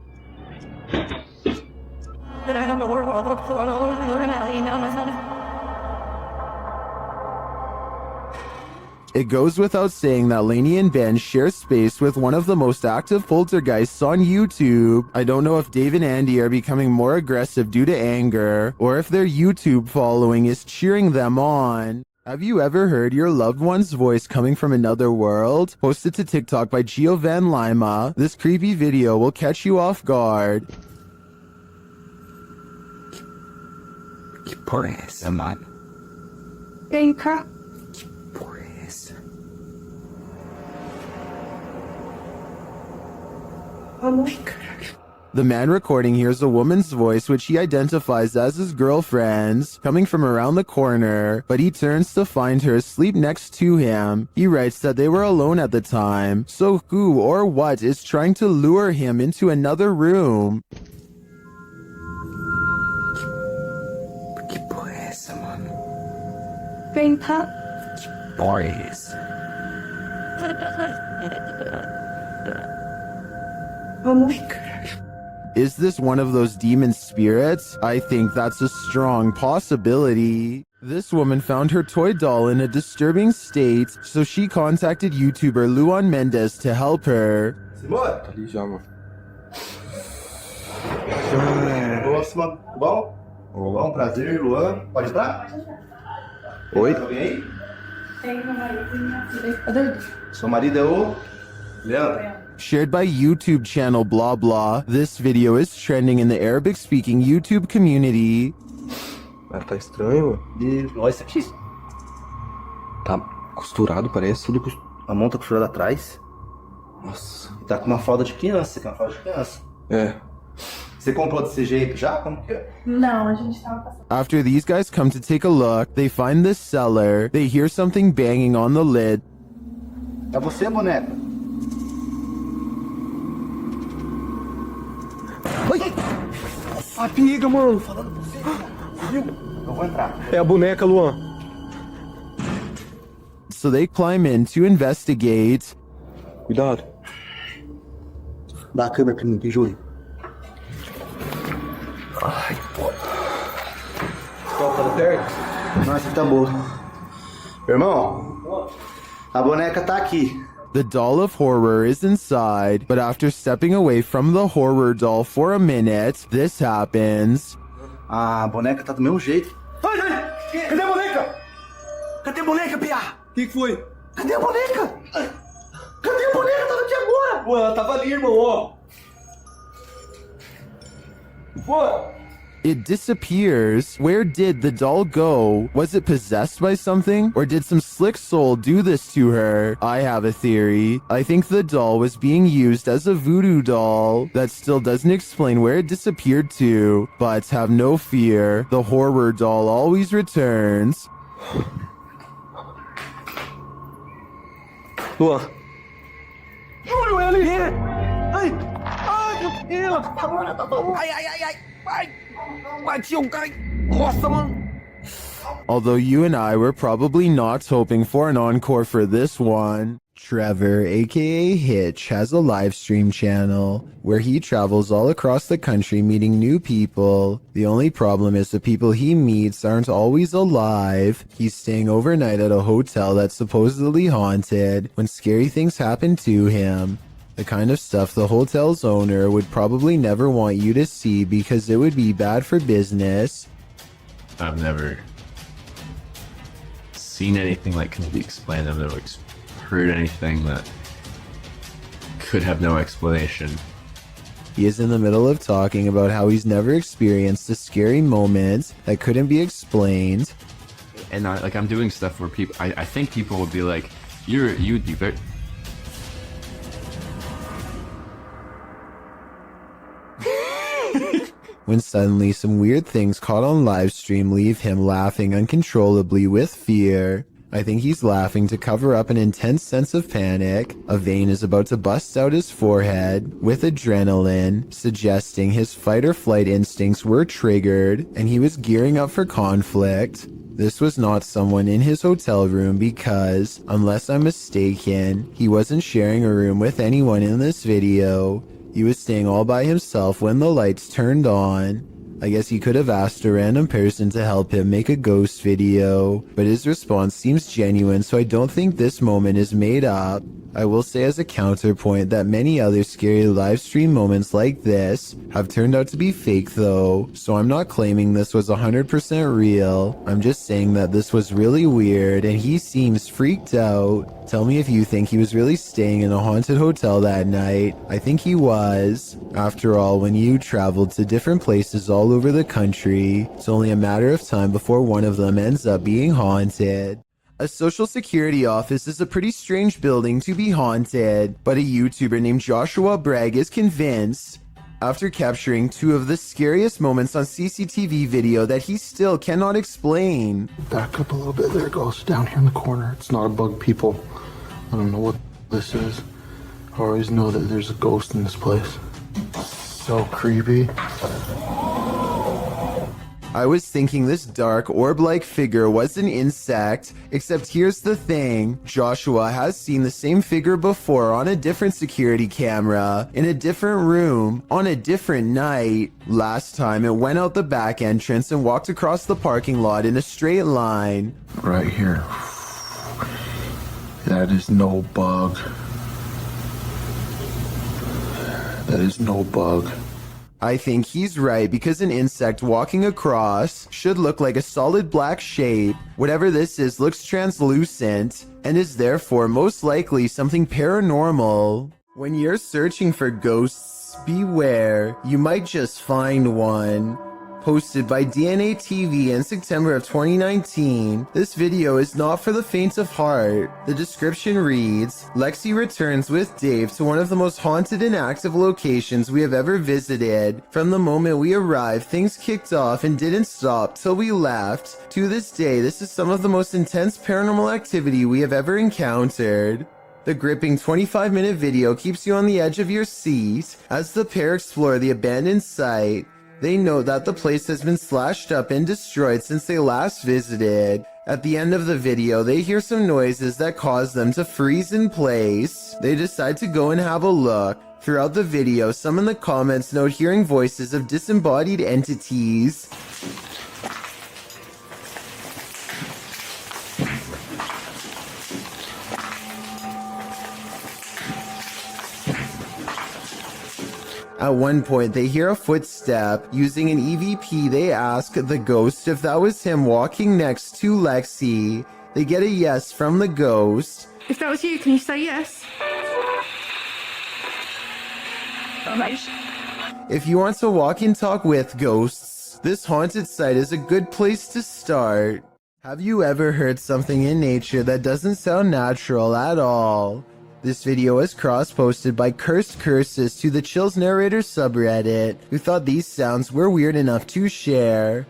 It goes without saying that Lainey and Ben share space with one of the most active poltergeists on YouTube. I don't know if Dave and Andy are becoming more aggressive due to anger, or if their YouTube following is cheering them on. Have you ever heard your loved one's voice coming from another world? Posted to TikTok by Gio Van Lima, this creepy video will catch you off guard. Que porra é essa, mano? Vem cá. The man recording hears a woman's voice which he identifies as his girlfriend's coming from around the corner, but he turns to find her asleep next to him. He writes that they were alone at the time, so who or what is trying to lure him into another room? Que porra é essa, mano? Vem cá. Que porra é essa? Is this one of those demon spirits? I think that's a strong possibility. This woman found her toy doll in a disturbing state, so she contacted YouTuber Luan Mendes to help her. Simone? Tá ali já, mano. Boa, Simone. Tudo bom? Bom, prazer, Luan. Pode entrar? Oi? Alguém aí? Tem meu marido. Seu marido é o Leandro. Shared by YouTube channel blah blah, this video is trending in the Arabic-speaking YouTube community. Mas tá estranho, mano. E olha isso aqui. Tá costurado, parece. Tudo A mão tá costurada atrás. Nossa. E tá com uma fralda de criança. Você tem uma fralda de criança. É. Você comprou desse jeito já? Como que é? Não, a gente tava passando. After these guys come to take a look, they find the cellar. They hear something banging on the lid. É você, boneca? Oi! A piga, mano! Falando pra você, viu? Eu vou entrar. É a boneca, Luan. So they climb in to investigate. Cuidado. Dá a câmera pra mim, Júlio. Ai, pô. Tá perto? Nossa, tá boa. Irmão, a boneca tá aqui. The doll of horror is inside, but after stepping away from the horror doll for a minute, this happens. A boneca tá do mesmo jeito. Ai, ai! Cadê a boneca? Cadê a boneca, Pia? O que foi? Cadê a boneca? Cadê a boneca? Tava aqui agora! Ué, ela tava ali, irmão, ó. Pô! It disappears. Where did the doll go? Was it possessed by something? Or did some slick soul do this to her? I have a theory. I think the doll was being used as a voodoo doll. That still doesn't explain where it disappeared to. But have no fear. The horror doll always returns. Luan. Júlio, é ali! Ai! Ai, meu Deus! Ai, ai, ai, ai! Ai! Bati um cara! Nossa, mano! Although you and I were probably not hoping for an encore for this one. Trevor, aka Hitch, has a live stream channel where he travels all across the country meeting new people. The only problem is the people he meets aren't always alive. He's staying overnight at a hotel that's supposedly haunted when scary things happen to him. The kind of stuff the hotel's owner would probably never want you to see because it would be bad for business. I've never seen anything that can be explained. I've never heard anything that could have no explanation. He is in the middle of talking about how he's never experienced a scary moment that couldn't be explained. And I'm doing stuff where people, I think people would be like, you'd be very... When suddenly some weird things caught on live stream leave him laughing uncontrollably with fear. I think he's laughing to cover up an intense sense of panic. A vein is about to bust out his forehead with adrenaline, suggesting his fight or flight instincts were triggered and he was gearing up for conflict. This was not someone in his hotel room because, unless I'm mistaken, he wasn't sharing a room with anyone in this video. He was staying all by himself when the lights turned on. I guess he could have asked a random person to help him make a ghost video, but his response seems genuine, so I don't think this moment is made up. I will say as a counterpoint that many other scary livestream moments like this have turned out to be fake though, so I'm not claiming this was 100% real. I'm just saying that this was really weird and he seems freaked out. Tell me if you think he was really staying in a haunted hotel that night. I think he was. After all, when you traveled to different places all over the country, it's only a matter of time before one of them ends up being haunted. A social security office is a pretty strange building to be haunted, but a YouTuber named Joshua Bragg is convinced, after capturing 2 of the scariest moments on CCTV video, that he still cannot explain. Back up a little bit. There it goes. Down here in the corner. It's not a bug, people. I don't know what this is. I always know that there's a ghost in this place. So creepy. I was thinking this dark orb-like figure was an insect, except here's the thing. Joshua has seen the same figure before on a different security camera, in a different room, on a different night. Last time it went out the back entrance and walked across the parking lot in a straight line. Right here. That is no bug. That is no bug. I think he's right because an insect walking across should look like a solid black shape. Whatever this is looks translucent and is therefore most likely something paranormal. When you're searching for ghosts, beware, you might just find one. Posted by DNA TV in September of 2019, this video is not for the faint of heart. The description reads, Lexi returns with Dave to one of the most haunted and active locations we have ever visited. From the moment we arrived, things kicked off and didn't stop till we left. To this day, this is some of the most intense paranormal activity we have ever encountered. The gripping 25-minute video keeps you on the edge of your seat as the pair explore the abandoned site. They note that the place has been slashed up and destroyed since they last visited. At the end of the video, they hear some noises that cause them to freeze in place. They decide to go and have a look. Throughout the video, some in the comments note hearing voices of disembodied entities. At one point, they hear a footstep. Using an EVP, they ask the ghost if that was him walking next to Lexi. They get a yes from the ghost. If that was you, can you say yes? Alright. If you want to walk and talk with ghosts, this haunted site is a good place to start. Have you ever heard something in nature that doesn't sound natural at all? This video was cross-posted by Cursed Curses to the Chills Narrator subreddit, who thought these sounds were weird enough to share.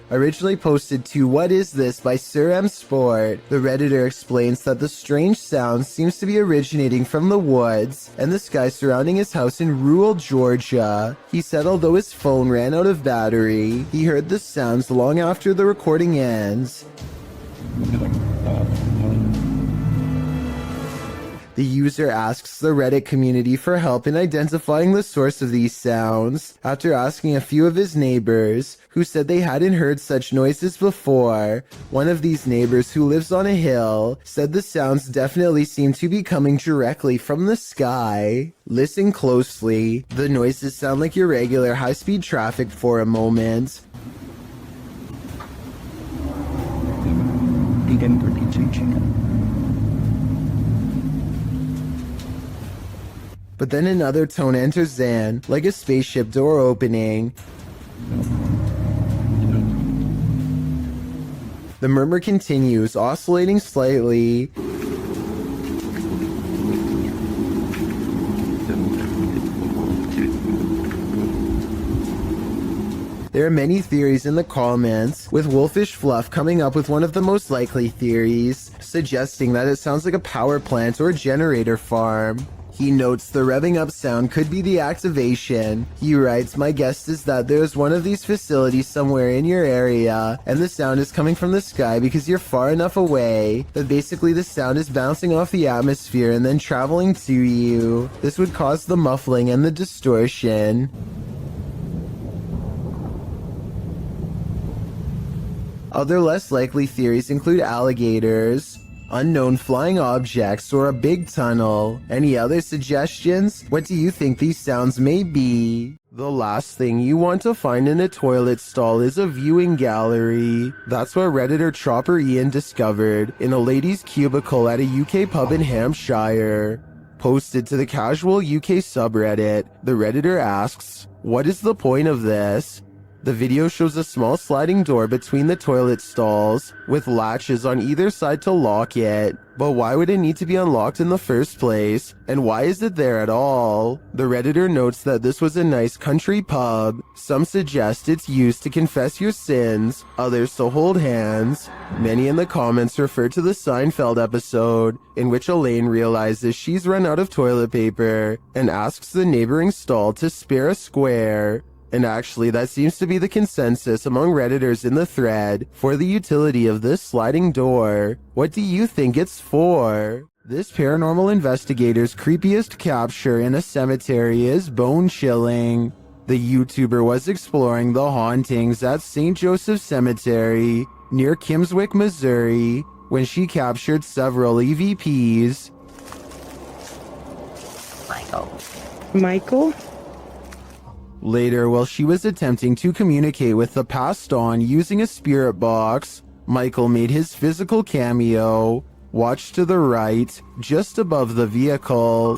Originally posted to What Is This by Sir M Sport, the Redditor explains that the strange sound seems to be originating from the woods and the sky surrounding his house in rural Georgia. He said although his phone ran out of battery, he heard the sounds long after the recording ends. The user asks the Reddit community for help in identifying the source of these sounds, after asking a few of his neighbors, who said they hadn't heard such noises before. One of these neighbors, who lives on a hill, said the sounds definitely seem to be coming directly from the sky. Listen closely. The noises sound like irregular high-speed traffic for a moment. But then another tone enters Zan, like a spaceship door opening. The murmur continues, oscillating slightly. There are many theories in the comments, with Wolfish Fluff coming up with one of the most likely theories, suggesting that it sounds like a power plant or generator farm. He notes the revving up sound could be the activation. He writes, "My guess is that there's one of these facilities somewhere in your area, and the sound is coming from the sky because you're far enough away that basically the sound is bouncing off the atmosphere and then traveling to you. This would cause the muffling and the distortion." Other less likely theories include alligators, unknown flying objects, or a big tunnel. Any other suggestions? What do you think these sounds may be? The last thing you want to find in a toilet stall is a viewing gallery. That's what Redditor Chopper Ian discovered in a lady's cubicle at a UK pub in Hampshire. Posted to the casual UK subreddit, the Redditor asks, "What is the point of this?" The video shows a small sliding door between the toilet stalls, with latches on either side to lock it. But why would it need to be unlocked in the first place? And why is it there at all? The Redditor notes that this was a nice country pub. Some suggest it's used to confess your sins, others to hold hands. Many in the comments refer to the Seinfeld episode, in which Elaine realizes she's run out of toilet paper, and asks the neighboring stall to spare a square. And actually, that seems to be the consensus among Redditors in the thread for the utility of this sliding door. What do you think it's for? This paranormal investigator's creepiest capture in a cemetery is bone-chilling. The YouTuber was exploring the hauntings at St. Joseph Cemetery near Kimswick, Missouri, when she captured several EVPs. Michael? Later, while she was attempting to communicate with the passed on using a spirit box, Michael made his physical cameo. Watch to the right, just above the vehicle.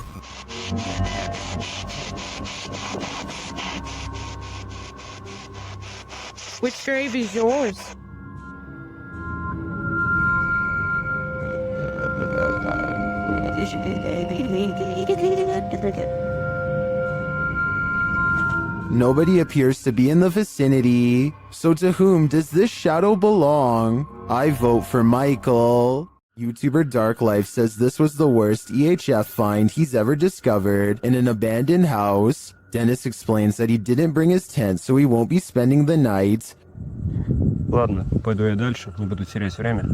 Which grave is yours? Nobody appears to be in the vicinity, so to whom does this shadow belong? I vote for Michael. YouTuber Dark Life says this was the worst EHF find he's ever discovered in an abandoned house. Dennis explains that he didn't bring his tent, so he won't be spending the night. Ладно, пойду я дальше, не буду терять время.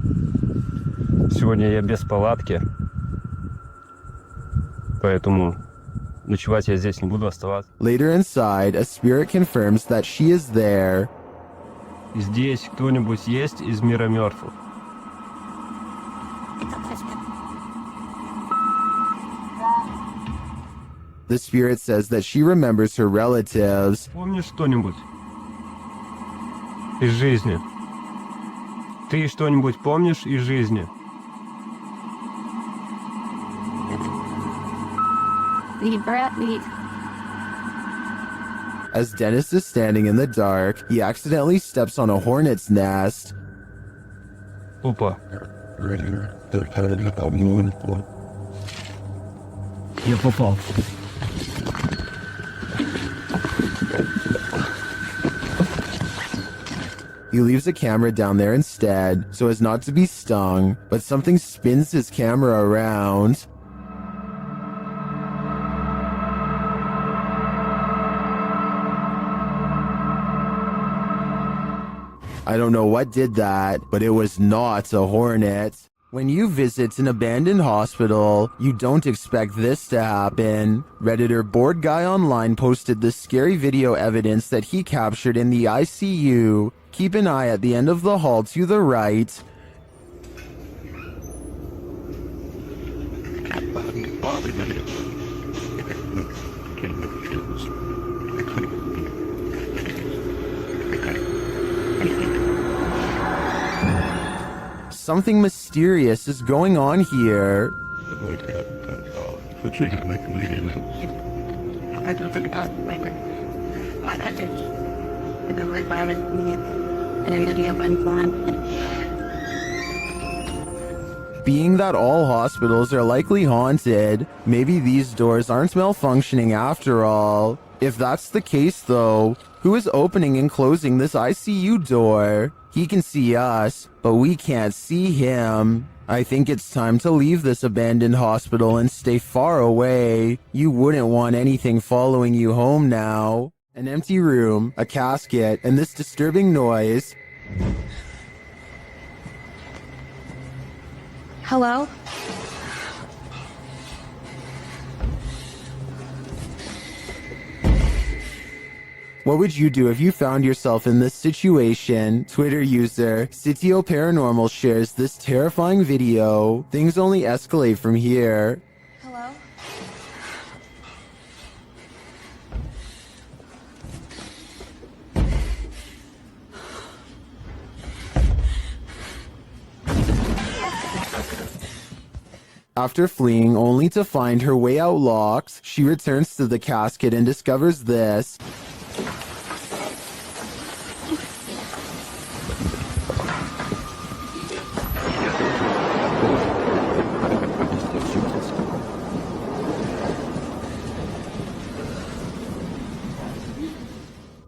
Сегодня я без палатки, поэтому ночевать я здесь не буду оставаться. Later inside, a spirit confirms that she is there. Здесь кто-нибудь есть из мира мертвых? The spirit says that she remembers her relatives. Помнишь что-нибудь из жизни? Ты что-нибудь помнишь из жизни? As Dennis is standing in the dark, he accidentally steps on a hornet's nest. Опа. Я попал. He leaves a camera down there instead, so as not to be stung, but something spins his camera around. I don't know what did that, but it was not a hornet. When you visit an abandoned hospital, you don't expect this to happen. Redditor Bored Guy Online posted this scary video evidence that he captured in the ICU. Keep an eye at the end of the hall to the right. Something mysterious is going on here. Being that all hospitals are likely haunted, maybe these doors aren't malfunctioning after all. If that's the case though, who is opening and closing this ICU door? He can see us, but we can't see him. I think it's time to leave this abandoned hospital and stay far away. You wouldn't want anything following you home now. An empty room, a casket, and this disturbing noise. Hello? What would you do if you found yourself in this situation? Twitter user Sitio Paranormal shares this terrifying video. Things only escalate from here. Hello? After fleeing only to find her way out locked, she returns to the casket and discovers this.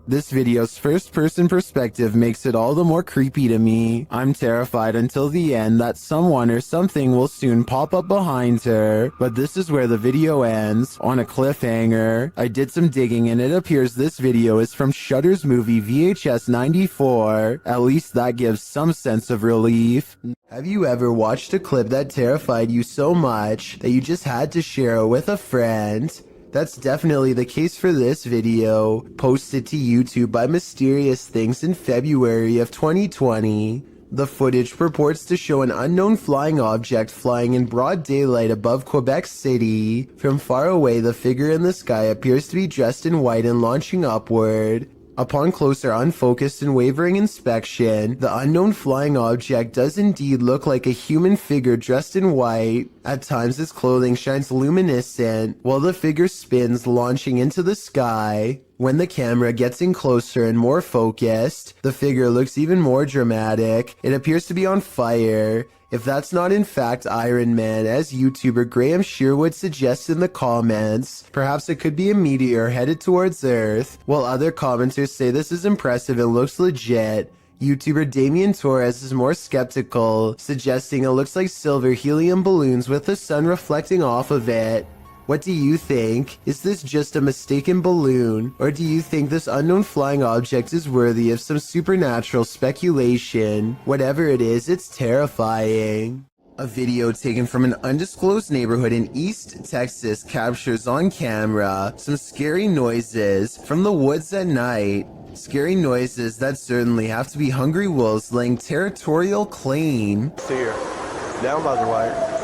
This video's first-person perspective makes it all the more creepy to me. I'm terrified until the end that someone or something will soon pop up behind her. But this is where the video ends, on a cliffhanger. I did some digging and it appears this video is from Shudder's movie VHS 94. At least that gives some sense of relief. Have you ever watched a clip that terrified you so much that you just had to share it with a friend? That's definitely the case for this video, posted to YouTube by Mysterious Things in February of 2020. The footage purports to show an unknown flying object flying in broad daylight above Quebec City. From far away, the figure in the sky appears to be dressed in white and launching upward. Upon closer, unfocused, and wavering inspection, the unknown flying object does indeed look like a human figure dressed in white. At times, its clothing shines luminescent, while the figure spins, launching into the sky. When the camera gets in closer and more focused, the figure looks even more dramatic. It appears to be on fire. If that's not in fact Iron Man, as YouTuber Graham Sherwood suggests in the comments, perhaps it could be a meteor headed towards Earth, while other commenters say this is impressive and looks legit. YouTuber Damien Torres is more skeptical, suggesting it looks like silver helium balloons with the sun reflecting off of it. What do you think? Is this just a mistaken balloon? Or do you think this unknown flying object is worthy of some supernatural speculation? Whatever it is, it's terrifying. A video taken from an undisclosed neighborhood in East Texas captures on camera some scary noises from the woods at night. Scary noises that certainly have to be hungry wolves laying territorial claim. See her. Down by the wire.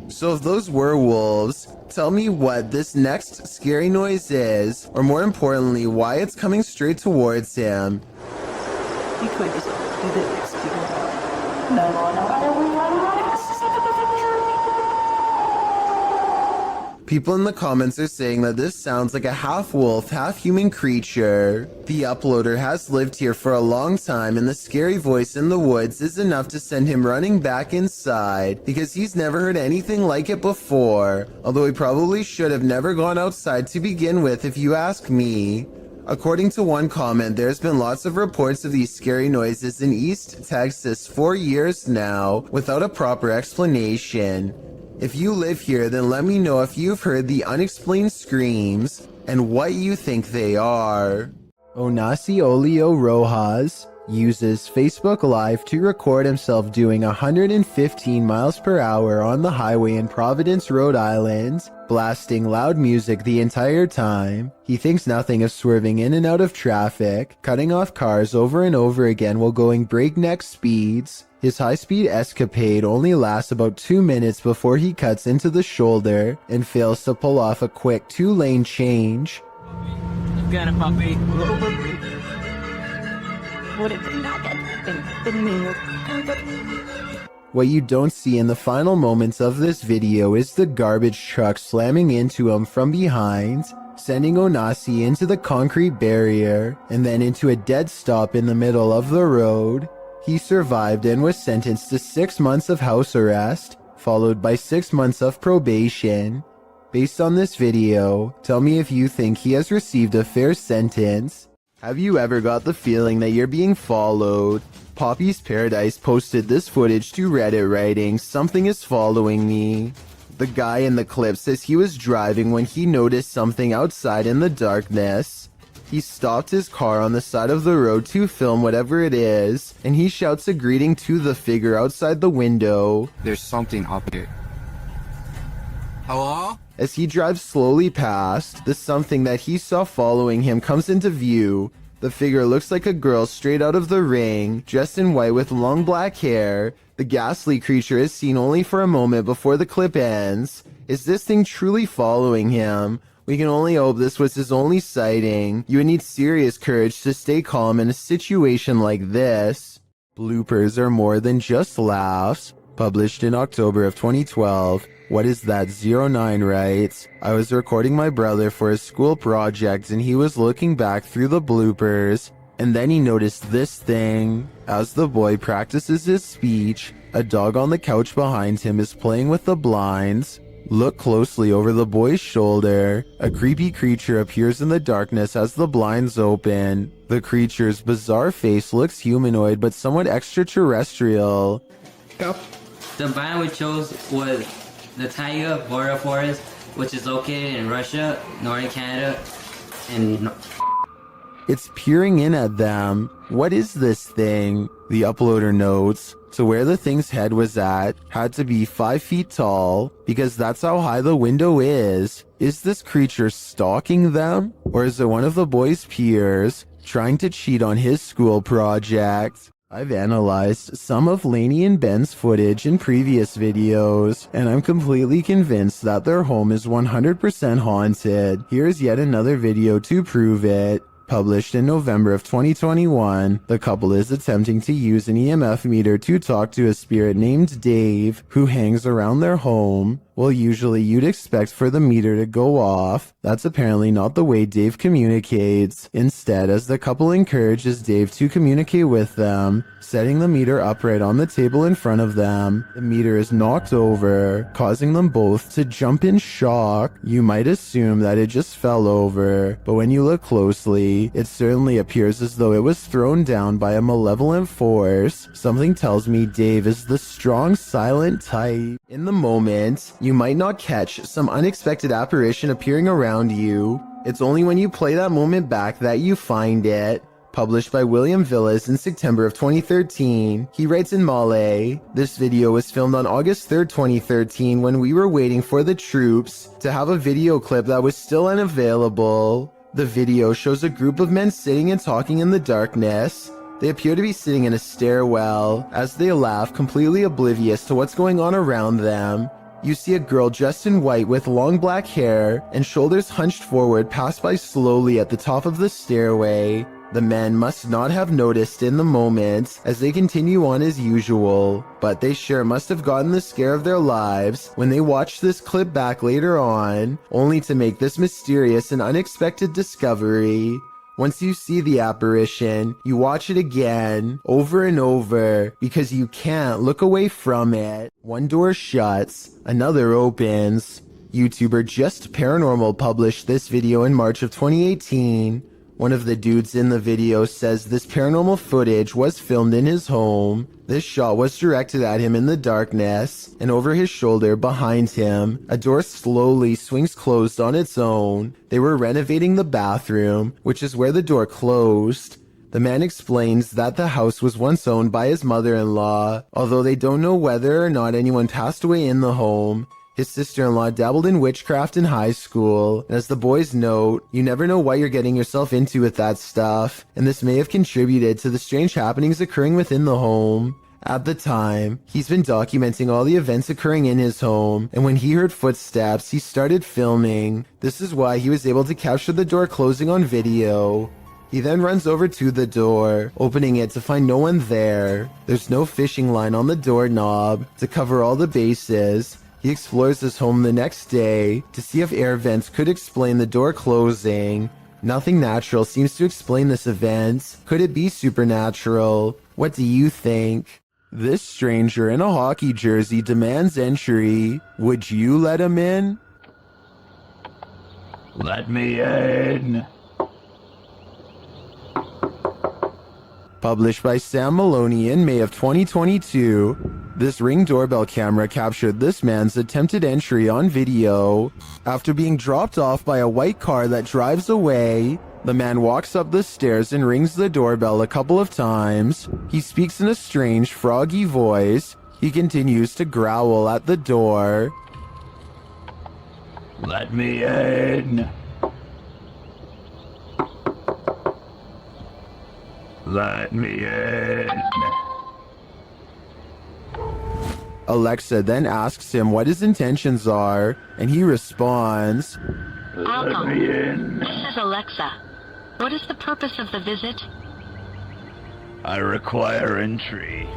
So if those were wolves, tell me what this next scary noise is, or more importantly, why it's coming straight towards him. You could just do the next people. No. People in the comments are saying that this sounds like a half-wolf, half-human creature. The uploader has lived here for a long time, and the scary voice in the woods is enough to send him running back inside, because he's never heard anything like it before, although he probably should have never gone outside to begin with if you ask me. According to one comment, there's been lots of reports of these scary noises in East Texas for years now, without a proper explanation. If you live here, then let me know if you've heard the unexplained screams and what you think they are. Onasio Rojas uses Facebook Live to record himself doing 115 miles per hour on the highway in Providence, Rhode Island, blasting loud music the entire time. He thinks nothing of swerving in and out of traffic, cutting off cars over and over again while going breakneck speeds. His high-speed escapade only lasts about 2 minutes before he cuts into the shoulder and fails to pull off a quick 2-lane change. get it, puppy. Would have been not been me. What you don't see in the final moments of this video is the garbage truck slamming into him from behind, sending Onasi into the concrete barrier, and then into a dead stop in the middle of the road. He survived and was sentenced to 6 months of house arrest, followed by 6 months of probation. Based on this video, tell me if you think he has received a fair sentence. Have you ever got the feeling that you're being followed? Poppy's Paradise posted this footage to Reddit writing, "Something is following me." The guy in the clip says he was driving when he noticed something outside in the darkness. He stopped his car on the side of the road to film whatever it is, and he shouts a greeting to the figure outside the window. There's something up here. Hello? As he drives slowly past, the something that he saw following him comes into view. The figure looks like a girl straight out of The Ring, dressed in white with long black hair. The ghastly creature is seen only for a moment before the clip ends. Is this thing truly following him? We can only hope this was his only sighting. You would need serious courage to stay calm in a situation like this. Bloopers are more than just laughs. Published in October of 2012. What is that? 09 writes, I was recording my brother for a school project and he was looking back through the bloopers, and then he noticed this thing. As the boy practices his speech, a dog on the couch behind him is playing with the blinds. Look closely over the boy's shoulder. A creepy creature appears in the darkness as the blinds open. The creature's bizarre face looks humanoid but somewhat extraterrestrial. Go. The biome we chose was the taiga boreal forest, which is located in Russia, northern Canada, and it's peering in at them. What is this thing? The uploader notes, so where the thing's head was at had to be 5 feet tall, because that's how high the window is. Is this creature stalking them? Or is it one of the boy's peers trying to cheat on his school project? I've analyzed some of Lainey and Ben's footage in previous videos, and I'm completely convinced that their home is 100% haunted. Here's yet another video to prove it. Published in November of 2021, the couple is attempting to use an EMF meter to talk to a spirit named Dave, who hangs around their home. Well, usually you'd expect for the meter to go off. That's apparently not the way Dave communicates. Instead, as the couple encourages Dave to communicate with them, setting the meter upright on the table in front of them, the meter is knocked over, causing them both to jump in shock. You might assume that it just fell over, but when you look closely, it certainly appears as though it was thrown down by a malevolent force. Something tells me Dave is the strong, silent type. In the moment, you might not catch some unexpected apparition appearing around you. It's only when you play that moment back that you find it. Published by William Villas in September of 2013. He writes in Malay, this video was filmed on August 3rd, 2013 when we were waiting for the troops to have a video clip that was still unavailable. The video shows a group of men sitting and talking in the darkness. They appear to be sitting in a stairwell as they laugh, completely oblivious to what's going on around them. You see a girl dressed in white with long black hair and shoulders hunched forward pass by slowly at the top of the stairway. The men must not have noticed in the moment as they continue on as usual, but they sure must have gotten the scare of their lives when they watched this clip back later on, only to make this mysterious and unexpected discovery. Once you see the apparition, you watch it again, over and over, because you can't look away from it. One door shuts, another opens. YouTuber Just Paranormal published this video in March of 2018. One of the dudes in the video says this paranormal footage was filmed in his home. This shot was directed at him in the darkness, and over his shoulder behind him, a door slowly swings closed on its own. They were renovating the bathroom, which is where the door closed. The man explains that the house was once owned by his mother-in-law, although they don't know whether or not anyone passed away in the home. His sister-in-law dabbled in witchcraft in high school, and as the boys note, you never know what you're getting yourself into with that stuff, and this may have contributed to the strange happenings occurring within the home. At the time, he's been documenting all the events occurring in his home, and when he heard footsteps, he started filming. This is why he was able to capture the door closing on video. He then runs over to the door, opening it to find no one there. There's no fishing line on the doorknob to cover all the bases. He explores his home the next day to see if air vents could explain the door closing. Nothing natural seems to explain this event. Could it be supernatural? What do you think? This stranger in a hockey jersey demands entry. Would you let him in? Let me in. Published by Sam Maloney in May of 2022, this Ring doorbell camera captured this man's attempted entry on video. After being dropped off by a white car that drives away, the man walks up the stairs and rings the doorbell a couple of times. He speaks in a strange, froggy voice. He continues to growl at the door. Let me in. Let me in. Alexa then asks him what his intentions are, and he responds, Let me in. This is Alexa. What is the purpose of the visit? I require entry.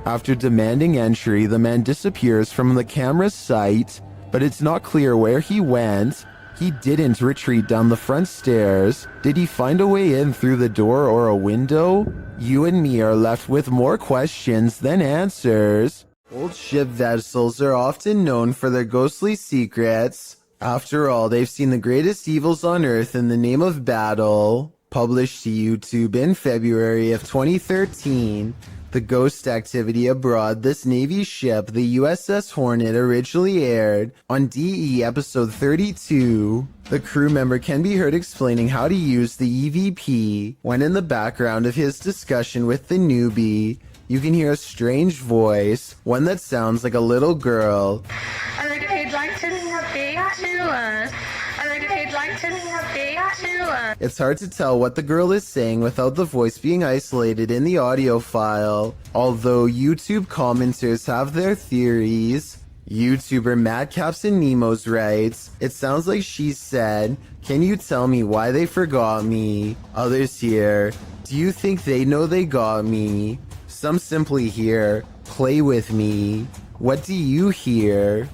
After demanding entry, the man disappears from the camera's sight, but it's not clear where he went. He didn't retreat down the front stairs. Did he find a way in through the door or a window? You and me are left with more questions than answers. Old ship vessels are often known for their ghostly secrets. After all, they've seen the greatest evils on Earth in the name of battle. Published to YouTube in February of 2013, the ghost activity aboard this Navy ship, the USS Hornet, originally aired on DE episode 32. The crew member can be heard explaining how to use the EVP. When in the background of his discussion with the newbie, you can hear a strange voice, one that sounds like a little girl. It's hard to tell what the girl is saying without the voice being isolated in the audio file, although YouTube commenters have their theories. YouTuber Madcaps and Nemos writes, it sounds like she said, can you tell me why they forgot me? Others here, do you think they know they got me? Some simply hear, play with me. What do you hear?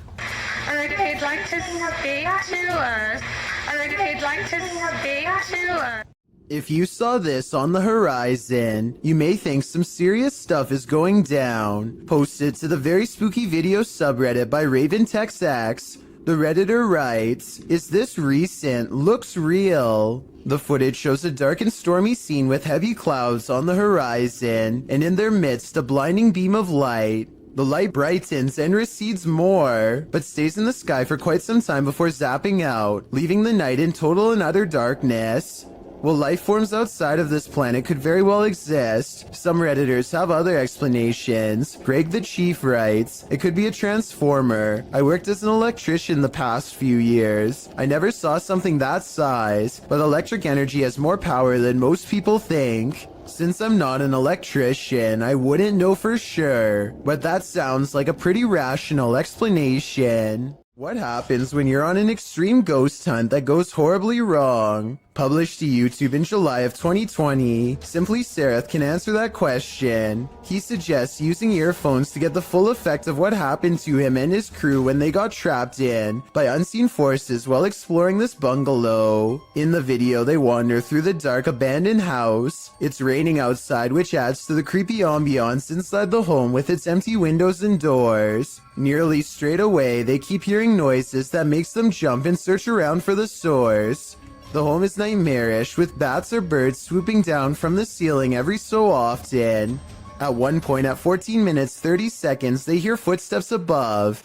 If you saw this on the horizon, you may think some serious stuff is going down. Posted to the Very Spooky Video subreddit by RavenTexX, the Redditor writes, is this recent? Looks real. The footage shows a dark and stormy scene with heavy clouds on the horizon, and in their midst a blinding beam of light. The light brightens and recedes more, but stays in the sky for quite some time before zapping out, leaving the night in total and utter darkness. While life forms outside of this planet could very well exist, some Redditors have other explanations. Greg the Chief writes, it could be a transformer. I worked as an electrician the past few years. I never saw something that size, but electric energy has more power than most people think. Since I'm not an electrician, I wouldn't know for sure, but that sounds like a pretty rational explanation. What happens when you're on an extreme ghost hunt that goes horribly wrong? Published to YouTube in July of 2020, Simply Sereth can answer that question. He suggests using earphones to get the full effect of what happened to him and his crew when they got trapped in by unseen forces while exploring this bungalow. In the video, they wander through the dark abandoned house. It's raining outside, which adds to the creepy ambiance inside the home with its empty windows and doors. Nearly straight away, they keep hearing noises that makes them jump and search around for the source. The home is nightmarish, with bats or birds swooping down from the ceiling every so often. At one point, at 14 minutes 30 seconds, they hear footsteps above.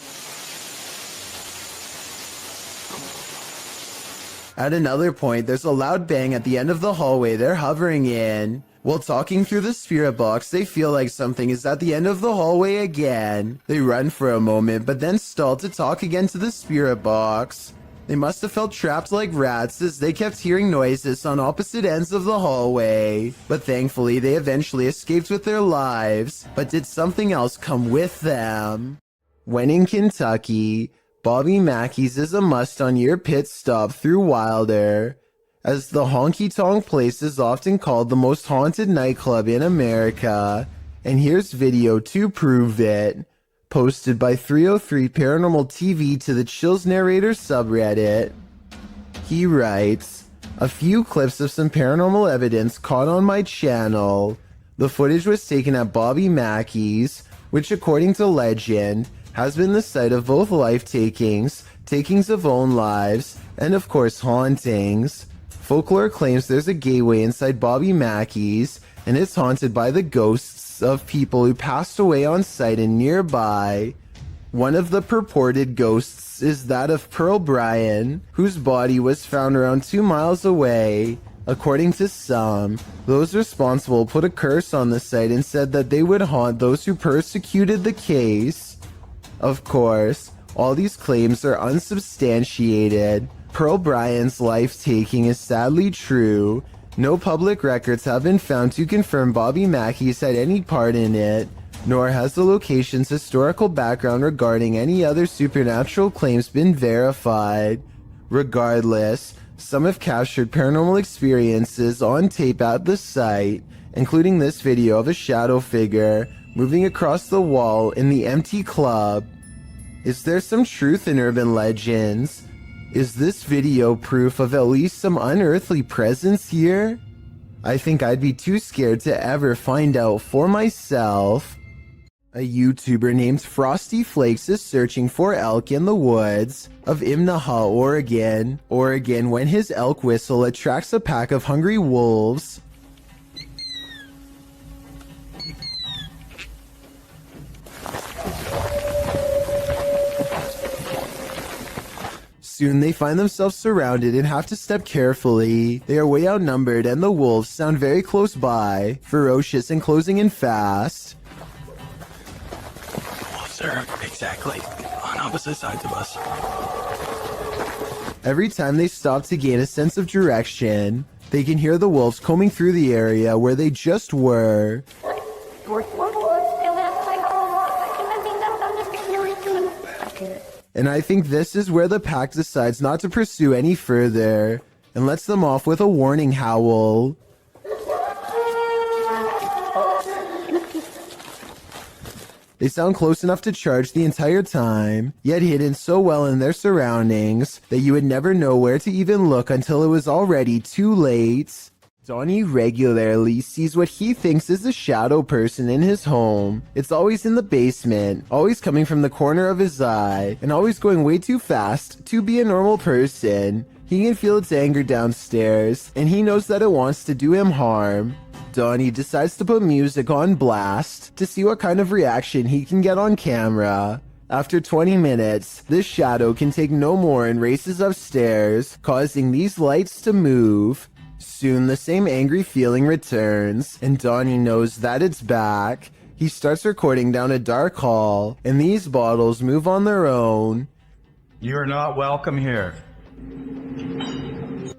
At another point, there's a loud bang at the end of the hallway they're hovering in. While talking through the spirit box, they feel like something is at the end of the hallway again. They run for a moment, but then stall to talk again to the spirit box. They must have felt trapped like rats as they kept hearing noises on opposite ends of the hallway. But thankfully, they eventually escaped with their lives. But did something else come with them? When in Kentucky, Bobby Mackey's is a must on your pit stop through Wilder, as the honky tonk place is often called the most haunted nightclub in America. And here's video to prove it, posted by 303 Paranormal TV to the Chills Narrator subreddit. He writes, a few clips of some paranormal evidence caught on my channel. The footage was taken at Bobby Mackey's, which according to legend, has been the site of both life-takings, takings of own lives, and of course hauntings. Folklore claims there's a gateway inside Bobby Mackey's, and it's haunted by the ghosts of people who passed away on site and nearby. One of the purported ghosts is that of Pearl Bryan, whose body was found around 2 miles away. According to some, those responsible put a curse on the site and said that they would haunt those who persecuted the case. Of course, all these claims are unsubstantiated. Pearl Bryan's life-taking is sadly true. No public records have been found to confirm Bobby Mackey's had any part in it, nor has the location's historical background regarding any other supernatural claims been verified. Regardless, some have captured paranormal experiences on tape at the site, including this video of a shadow figure moving across the wall in the empty club. Is there some truth in urban legends? Is this video proof of at least some unearthly presence here? I think I'd be too scared to ever find out for myself. A YouTuber named Frosty Flakes is searching for elk in the woods of Imnaha, Oregon, when his elk whistle attracts a pack of hungry wolves. Soon they find themselves surrounded and have to step carefully. They are way outnumbered and the wolves sound very close by, ferocious and closing in fast. Wolves are exactly on opposite sides of us. Every time they stop to gain a sense of direction, they can hear the wolves combing through the area where they just were. And I think this is where the pack decides not to pursue any further, and lets them off with a warning howl. They sound close enough to charge the entire time, yet hidden so well in their surroundings that you would never know where to even look until it was already too late. Donnie regularly sees what he thinks is a shadow person in his home. It's always in the basement, always coming from the corner of his eye, and always going way too fast to be a normal person. He can feel its anger downstairs, and he knows that it wants to do him harm. Donnie decides to put music on blast to see what kind of reaction he can get on camera. After 20 minutes, this shadow can take no more and races upstairs, causing these lights to move. Soon the same angry feeling returns, and Donnie knows that it's back. He starts recording down a dark hall, and these bottles move on their own. You're not welcome here.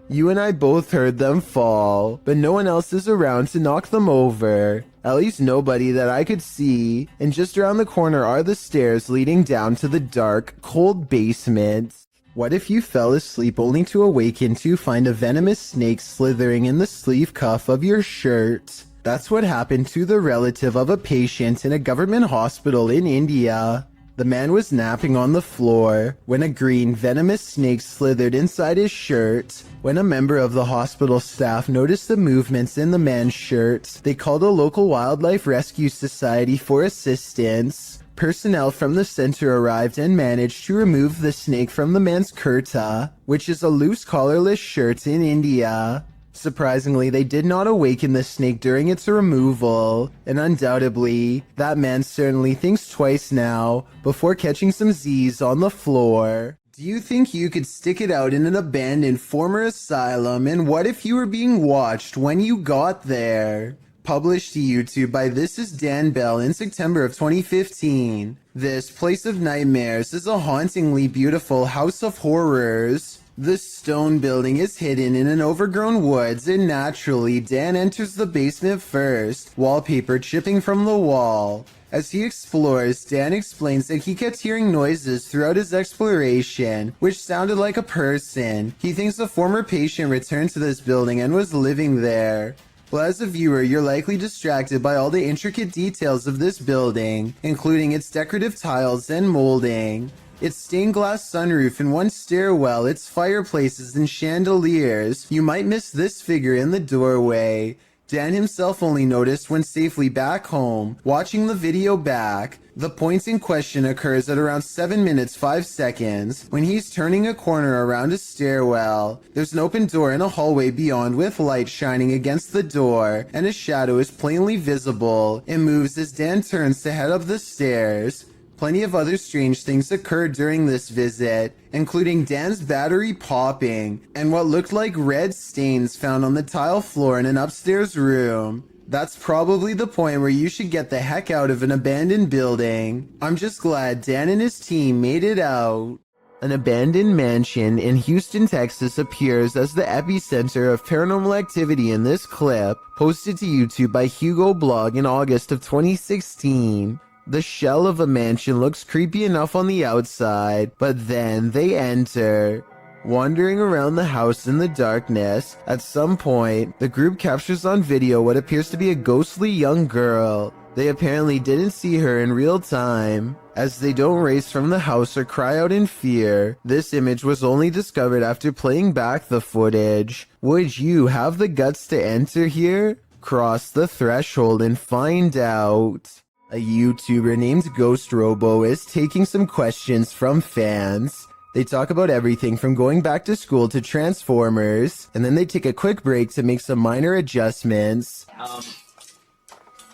You and I both heard them fall, but no one else is around to knock them over. At least nobody that I could see, and just around the corner are the stairs leading down to the dark, cold basement. What if you fell asleep only to awaken to find a venomous snake slithering in the sleeve cuff of your shirt? That's what happened to the relative of a patient in a government hospital in India. The man was napping on the floor when a green venomous snake slithered inside his shirt. When a member of the hospital staff noticed the movements in the man's shirt, they called a local wildlife rescue society for assistance. Personnel from the center arrived and managed to remove the snake from the man's kurta, which is a loose collarless shirt in India. Surprisingly, they did not awaken the snake during its removal, and undoubtedly, that man certainly thinks twice now before catching some Z's on the floor. Do you think you could stick it out in an abandoned former asylum, and what if you were being watched when you got there? Published to YouTube by This Is Dan Bell in September of 2015. This Place of Nightmares is a hauntingly beautiful house of horrors. The stone building is hidden in an overgrown woods, and naturally, Dan enters the basement first, wallpaper chipping from the wall. As he explores, Dan explains that he kept hearing noises throughout his exploration, which sounded like a person. He thinks a former patient returned to this building and was living there. Well, as a viewer, you're likely distracted by all the intricate details of this building, including its decorative tiles and molding, its stained glass sunroof and one stairwell, its fireplaces and chandeliers. You might miss this figure in the doorway. Dan himself only noticed when safely back home. Watching the video back, the point in question occurs at around 7 minutes 5 seconds when he's turning a corner around a stairwell. There's an open door in a hallway beyond with light shining against the door, and a shadow is plainly visible. It moves as Dan turns to head up the stairs. Plenty of other strange things occurred during this visit, including Dan's battery popping and what looked like red stains found on the tile floor in an upstairs room. That's probably the point where you should get the heck out of an abandoned building. I'm just glad Dan and his team made it out. An abandoned mansion in Houston, Texas appears as the epicenter of paranormal activity in this clip, posted to YouTube by Hugo Blog in August of 2016. The shell of a mansion looks creepy enough on the outside, but then they enter. Wandering around the house in the darkness, at some point, the group captures on video what appears to be a ghostly young girl. They apparently didn't see her in real time, as they don't race from the house or cry out in fear. This image was only discovered after playing back the footage. Would you have the guts to enter here? Cross the threshold and find out. A YouTuber named Ghost Robo is taking some questions from fans. They talk about everything from going back to school to Transformers, and then they take a quick break to make some minor adjustments.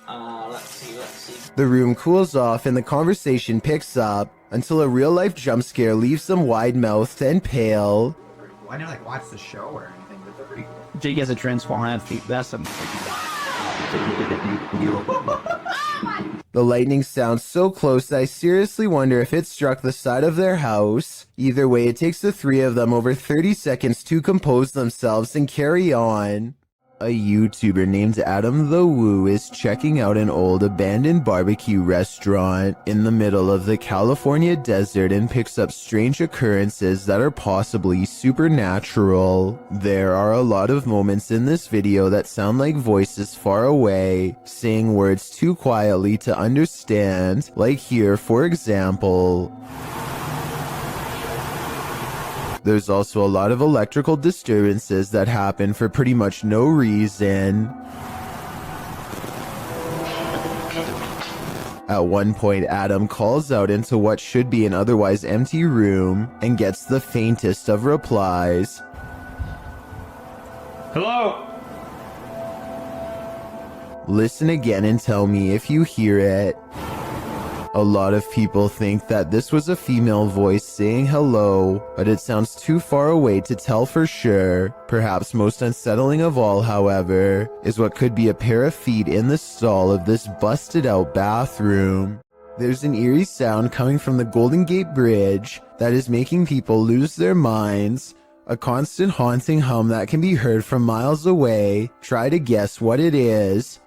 Let's see. The room cools off and the conversation picks up until a real-life jump scare leaves them wide-mouthed and pale. Why not like watch the show or anything? That's pretty cool. Jake has a transformer. That's a... The lightning sounds so close that I seriously wonder if it struck the side of their house. Either way, it takes the three of them over 30 seconds to compose themselves and carry on. A YouTuber named Adam the Woo is checking out an old abandoned barbecue restaurant in the middle of the California desert and picks up strange occurrences that are possibly supernatural. There are a lot of moments in this video that sound like voices far away, saying words too quietly to understand, like here for example. There's also a lot of electrical disturbances that happen for pretty much no reason. At one point, Adam calls out into what should be an otherwise empty room and gets the faintest of replies. Hello? Listen again and tell me if you hear it. A lot of people think that this was a female voice saying hello, but it sounds too far away to tell for sure. Perhaps most unsettling of all, however, is what could be a pair of feet in the stall of this busted out bathroom. There's an eerie sound coming from the Golden Gate Bridge that is making people lose their minds. A constant haunting hum that can be heard from miles away. Try to guess what it is.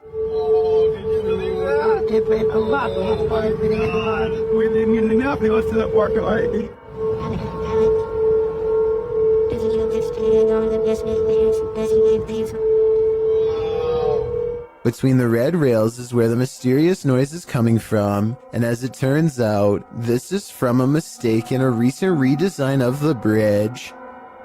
Between the red rails is where the mysterious noise is coming from, and as it turns out, this is from a mistake in a recent redesign of the bridge.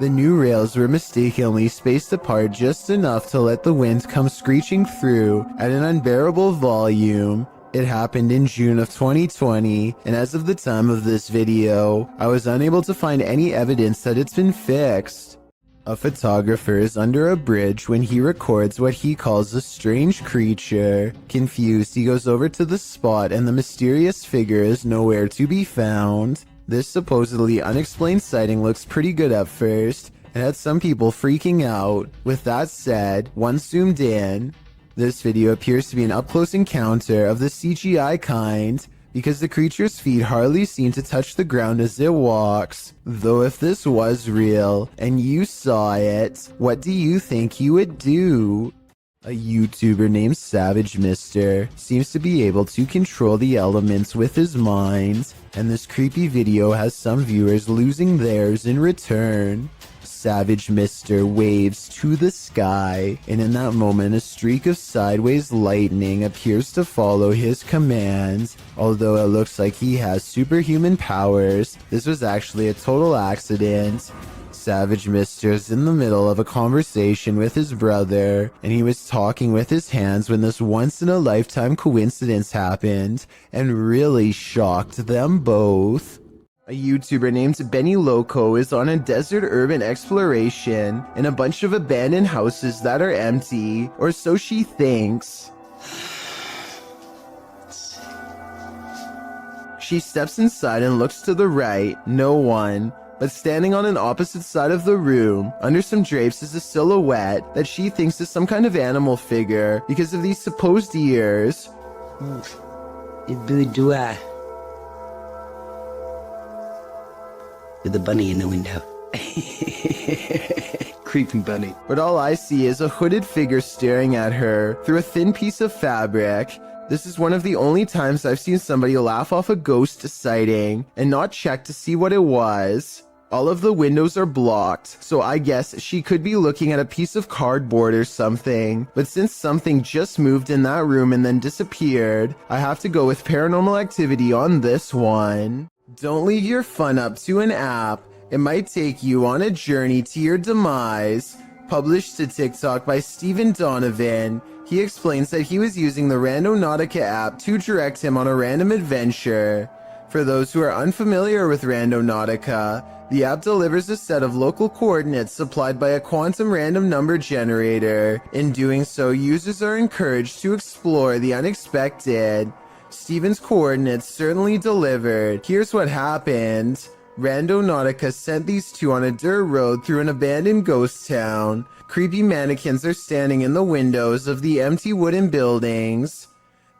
The new rails were mistakenly spaced apart just enough to let the wind come screeching through at an unbearable volume. It happened in June of 2020, and as of the time of this video, I was unable to find any evidence that it's been fixed. A photographer is under a bridge when he records what he calls a strange creature. Confused, he goes over to the spot and the mysterious figure is nowhere to be found. This supposedly unexplained sighting looks pretty good at first, and had some people freaking out. With that said, once zoomed in, This video appears to be an up-close encounter of the CGI kind, because the creature's feet hardly seem to touch the ground as it walks. Though if this was real, and you saw it, what do you think you would do? A YouTuber named Savage Mister seems to be able to control the elements with his mind, and this creepy video has some viewers losing theirs in return. Savage Mister waves to the sky, and in that moment a streak of sideways lightning appears to follow his commands. Although it looks like he has superhuman powers, this was actually a total accident. Savage Mister is in the middle of a conversation with his brother, and he was talking with his hands when this once-in-a-lifetime coincidence happened, and really shocked them both. A YouTuber named Benny Loco is on a desert urban exploration in a bunch of abandoned houses that are empty, or so she thinks. She steps inside and looks to the right, no one. But standing on an opposite side of the room, under some drapes, is a silhouette that she thinks is some kind of animal figure because of these supposed ears. With a bunny in the window. Creepy bunny. But all I see is a hooded figure staring at her through a thin piece of fabric. This is one of the only times I've seen somebody laugh off a ghost sighting and not check to see what it was. All of the windows are blocked, so I guess she could be looking at a piece of cardboard or something. But since something just moved in that room and then disappeared, I have to go with paranormal activity on this one. Don't leave your fun up to an app. It might take you on a journey to your demise. Published to TikTok by Stephen Donovan, he explains that he was using the Randonautica app to direct him on a random adventure. For those who are unfamiliar with Randonautica, the app delivers a set of local coordinates supplied by a quantum random number generator. In doing so, users are encouraged to explore the unexpected. Steven's coordinates certainly delivered. Here's what happened. Randonautica sent these two on a dirt road through an abandoned ghost town. Creepy mannequins are standing in the windows of the empty wooden buildings.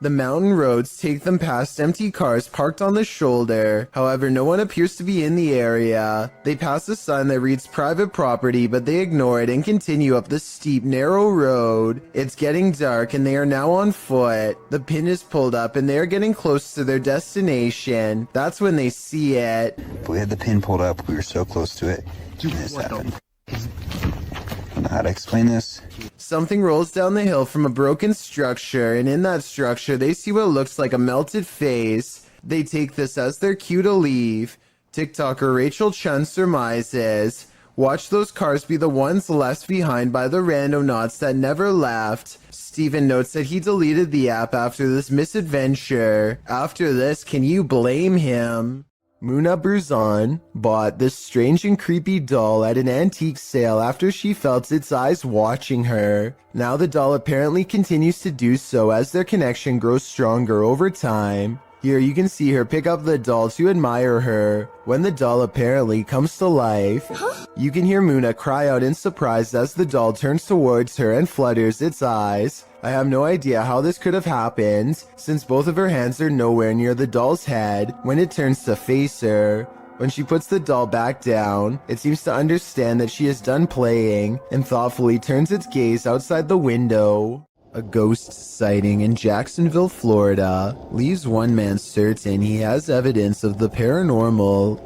The mountain roads take them past empty cars parked on the shoulder. However, no one appears to be in the area. They pass a sign that reads private property, but they ignore it and continue up the steep, narrow road. It's getting dark and they are now on foot. The pin is pulled up and they are getting close to their destination. That's when they see it. If we had the pin pulled up, we were so close to it. And this happened. I don't know how to explain this. Something rolls down the hill from a broken structure, and in that structure they see what looks like a melted face. They take this as their cue to leave. TikToker Rachel Chun surmises, watch those cars be the ones left behind by the randonauts that never left. Steven notes that he deleted the app after this misadventure. After this, can you blame him? Muna Bruzan bought this strange and creepy doll at an antique sale after she felt its eyes watching her. Now the doll apparently continues to do so as their connection grows stronger over time. Here you can see her pick up the doll to admire her. When the doll apparently comes to life, you can hear Muna cry out in surprise as the doll turns towards her and flutters its eyes. I have no idea how this could have happened, since both of her hands are nowhere near the doll's head when it turns to face her. When she puts the doll back down, it seems to understand that she is done playing and thoughtfully turns its gaze outside the window. A ghost sighting in Jacksonville, Florida, leaves one man certain he has evidence of the paranormal.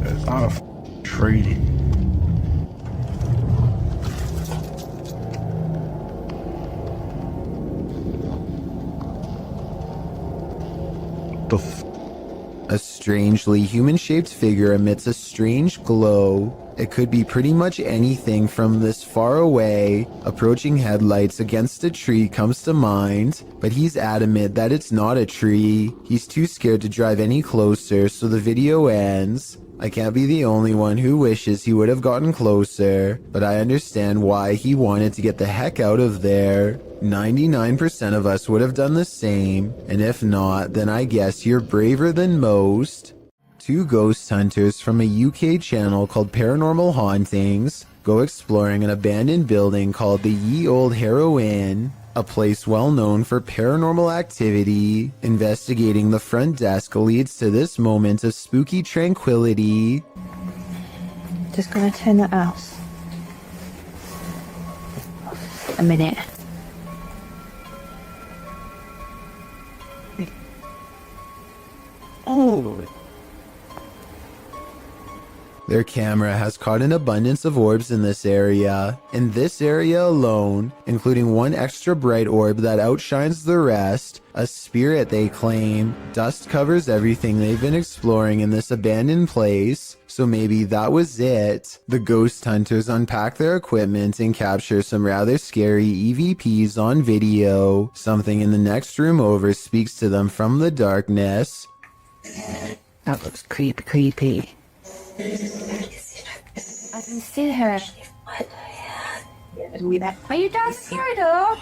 It's not a tree. A strangely human-shaped figure emits a strange glow. It could be pretty much anything from this far away. Approaching headlights against a tree comes to mind, but he's adamant that it's not a tree. He's too scared to drive any closer, so the video ends. I can't be the only one who wishes he would have gotten closer, but I understand why he wanted to get the heck out of there. 99% of us would have done the same, and if not, then I guess you're braver than most. Two ghost hunters from a UK channel called Paranormal Hauntings go exploring an abandoned building called the Ye Old Harrow Inn, a place well known for paranormal activity. Investigating the front desk leads to this moment of spooky tranquility. Just gonna turn that off. A minute. Oh. Their camera has caught an abundance of orbs in this area. In this area alone, including one extra bright orb that outshines the rest, a spirit they claim. Dust covers everything they've been exploring in this abandoned place, so maybe that was it. The ghost hunters unpack their equipment and capture some rather scary EVPs on video. Something in the next room over speaks to them from the darkness. That looks creepy. I can see her. Are you that scared of?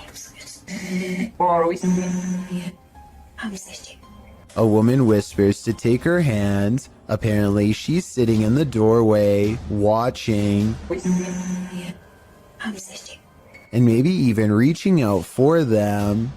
A woman whispers to take her hand. Apparently, she's sitting in the doorway, watching, and maybe even reaching out for them.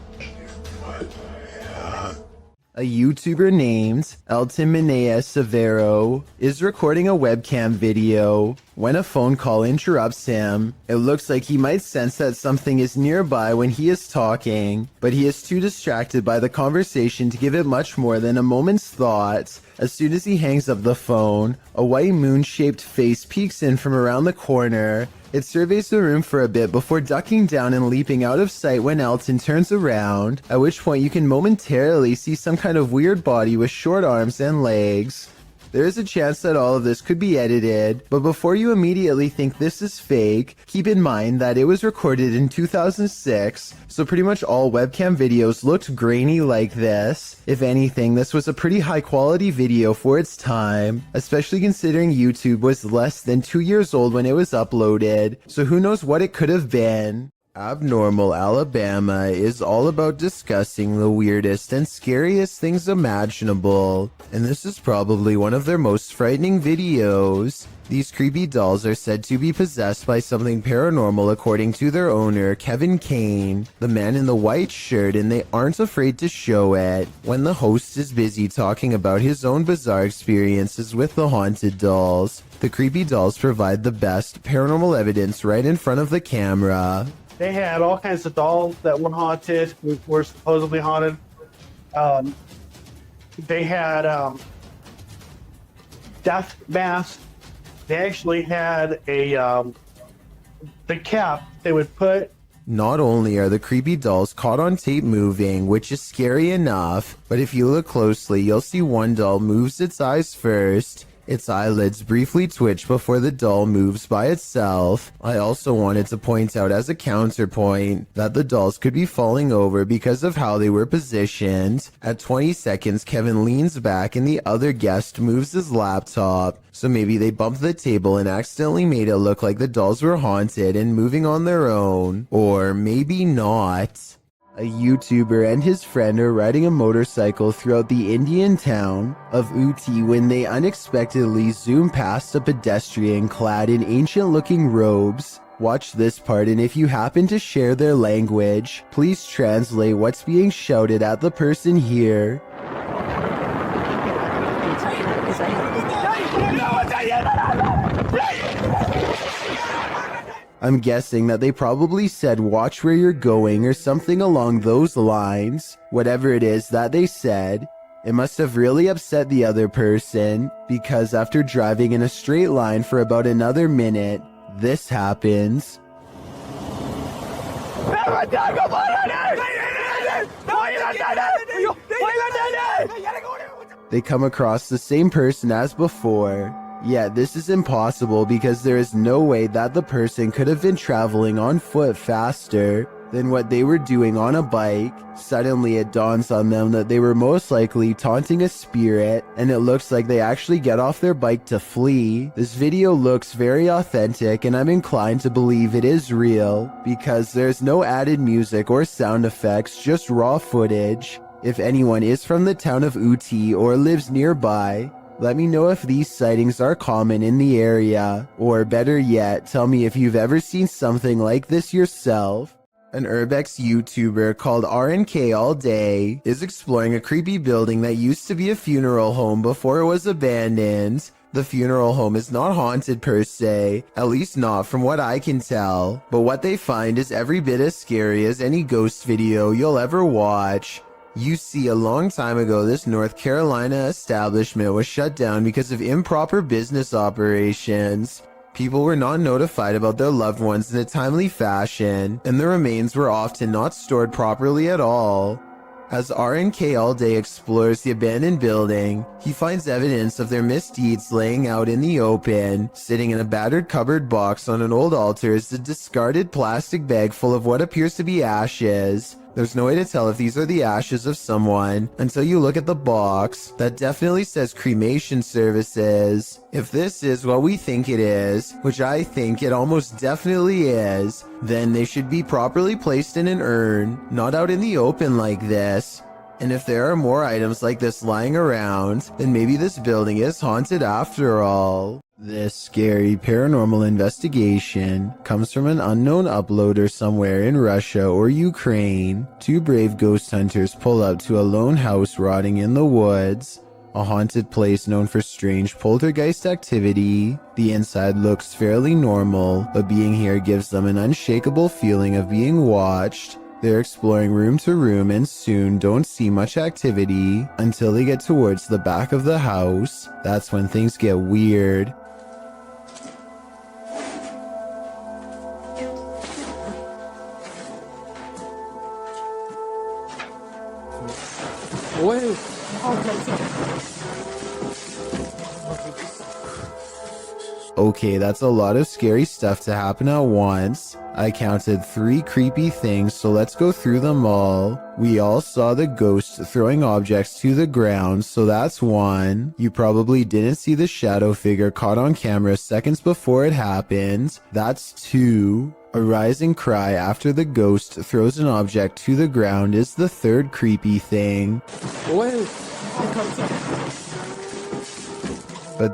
A YouTuber named Elton Minea Severo is recording a webcam video. When a phone call interrupts him, it looks like he might sense that something is nearby when he is talking, but he is too distracted by the conversation to give it much more than a moment's thought. As soon as he hangs up the phone, a white moon-shaped face peeks in from around the corner. It surveys the room for a bit before ducking down and leaping out of sight when Elton turns around, at which point you can momentarily see some kind of weird body with short arms and legs. There is a chance that all of this could be edited, but before you immediately think this is fake, keep in mind that it was recorded in 2006, so pretty much all webcam videos looked grainy like this. If anything, this was a pretty high quality video for its time, especially considering YouTube was less than 2 years old when it was uploaded, so who knows what it could have been. Abnormal Alabama is all about discussing the weirdest and scariest things imaginable, and this is probably one of their most frightening videos. These creepy dolls are said to be possessed by something paranormal according to their owner, Kevin Kane, the man in the white shirt, and they aren't afraid to show it. When the host is busy talking about his own bizarre experiences with the haunted dolls, the creepy dolls provide the best paranormal evidence right in front of the camera. They had all kinds of dolls that were haunted, were supposedly haunted. They had death masks. They actually had the cap they would put. Not only are the creepy dolls caught on tape moving, which is scary enough, but if you look closely, you'll see one doll moves its eyes first. Its eyelids briefly twitch before the doll moves by itself. I also wanted to point out as a counterpoint that the dolls could be falling over because of how they were positioned. At 20 seconds, Kevin leans back and the other guest moves his laptop. So maybe they bumped the table and accidentally made it look like the dolls were haunted and moving on their own. Or maybe not. A YouTuber and his friend are riding a motorcycle throughout the Indian town of Uti when they unexpectedly zoom past a pedestrian clad in ancient-looking robes. Watch this part, and if you happen to share their language, please translate what's being shouted at the person here. I'm guessing that they probably said watch where you're going or something along those lines. Whatever it is that they said, it must have really upset the other person, because after driving in a straight line for about another minute, this happens. They come across the same person as before. Yeah, this is impossible because there is no way that the person could have been traveling on foot faster than what they were doing on a bike. Suddenly it dawns on them that they were most likely taunting a spirit, and it looks like they actually get off their bike to flee. This video looks very authentic, and I'm inclined to believe it is real because there's no added music or sound effects, just raw footage. If anyone is from the town of Uti or lives nearby, Let me know if these sightings are common in the area, or better yet, tell me if you've ever seen something like this yourself. An Urbex YouTuber called RNK All Day is exploring a creepy building that used to be a funeral home before it was abandoned. The funeral home is not haunted per se, at least not from what I can tell, but what they find is every bit as scary as any ghost video you'll ever watch. You see, a long time ago, this North Carolina establishment was shut down because of improper business operations. People were not notified about their loved ones in a timely fashion, and the remains were often not stored properly at all. As RNK All Day explores the abandoned building, he finds evidence of their misdeeds laying out in the open. Sitting in a battered cupboard box on an old altar is a discarded plastic bag full of what appears to be ashes. There's no way to tell if these are the ashes of someone until you look at the box. That definitely says cremation services. If this is what we think it is, which I think it almost definitely is, then they should be properly placed in an urn, not out in the open like this. And if there are more items like this lying around, then maybe this building is haunted after all. This scary paranormal investigation comes from an unknown uploader somewhere in Russia or Ukraine. Two brave ghost hunters pull up to a lone house rotting in the woods, a haunted place known for strange poltergeist activity. The inside looks fairly normal, but being here gives them an unshakable feeling of being watched. They're exploring room to room and soon don't see much activity until they get towards the back of the house. That's when things get weird. Okay, that's a lot of scary stuff to happen at once. I counted 3 creepy things, so let's go through them all. We all saw the ghost throwing objects to the ground, so that's 1. You probably didn't see the shadow figure caught on camera seconds before it happened. That's 2. A rising cry after the ghost throws an object to the ground is the 3rd creepy thing. But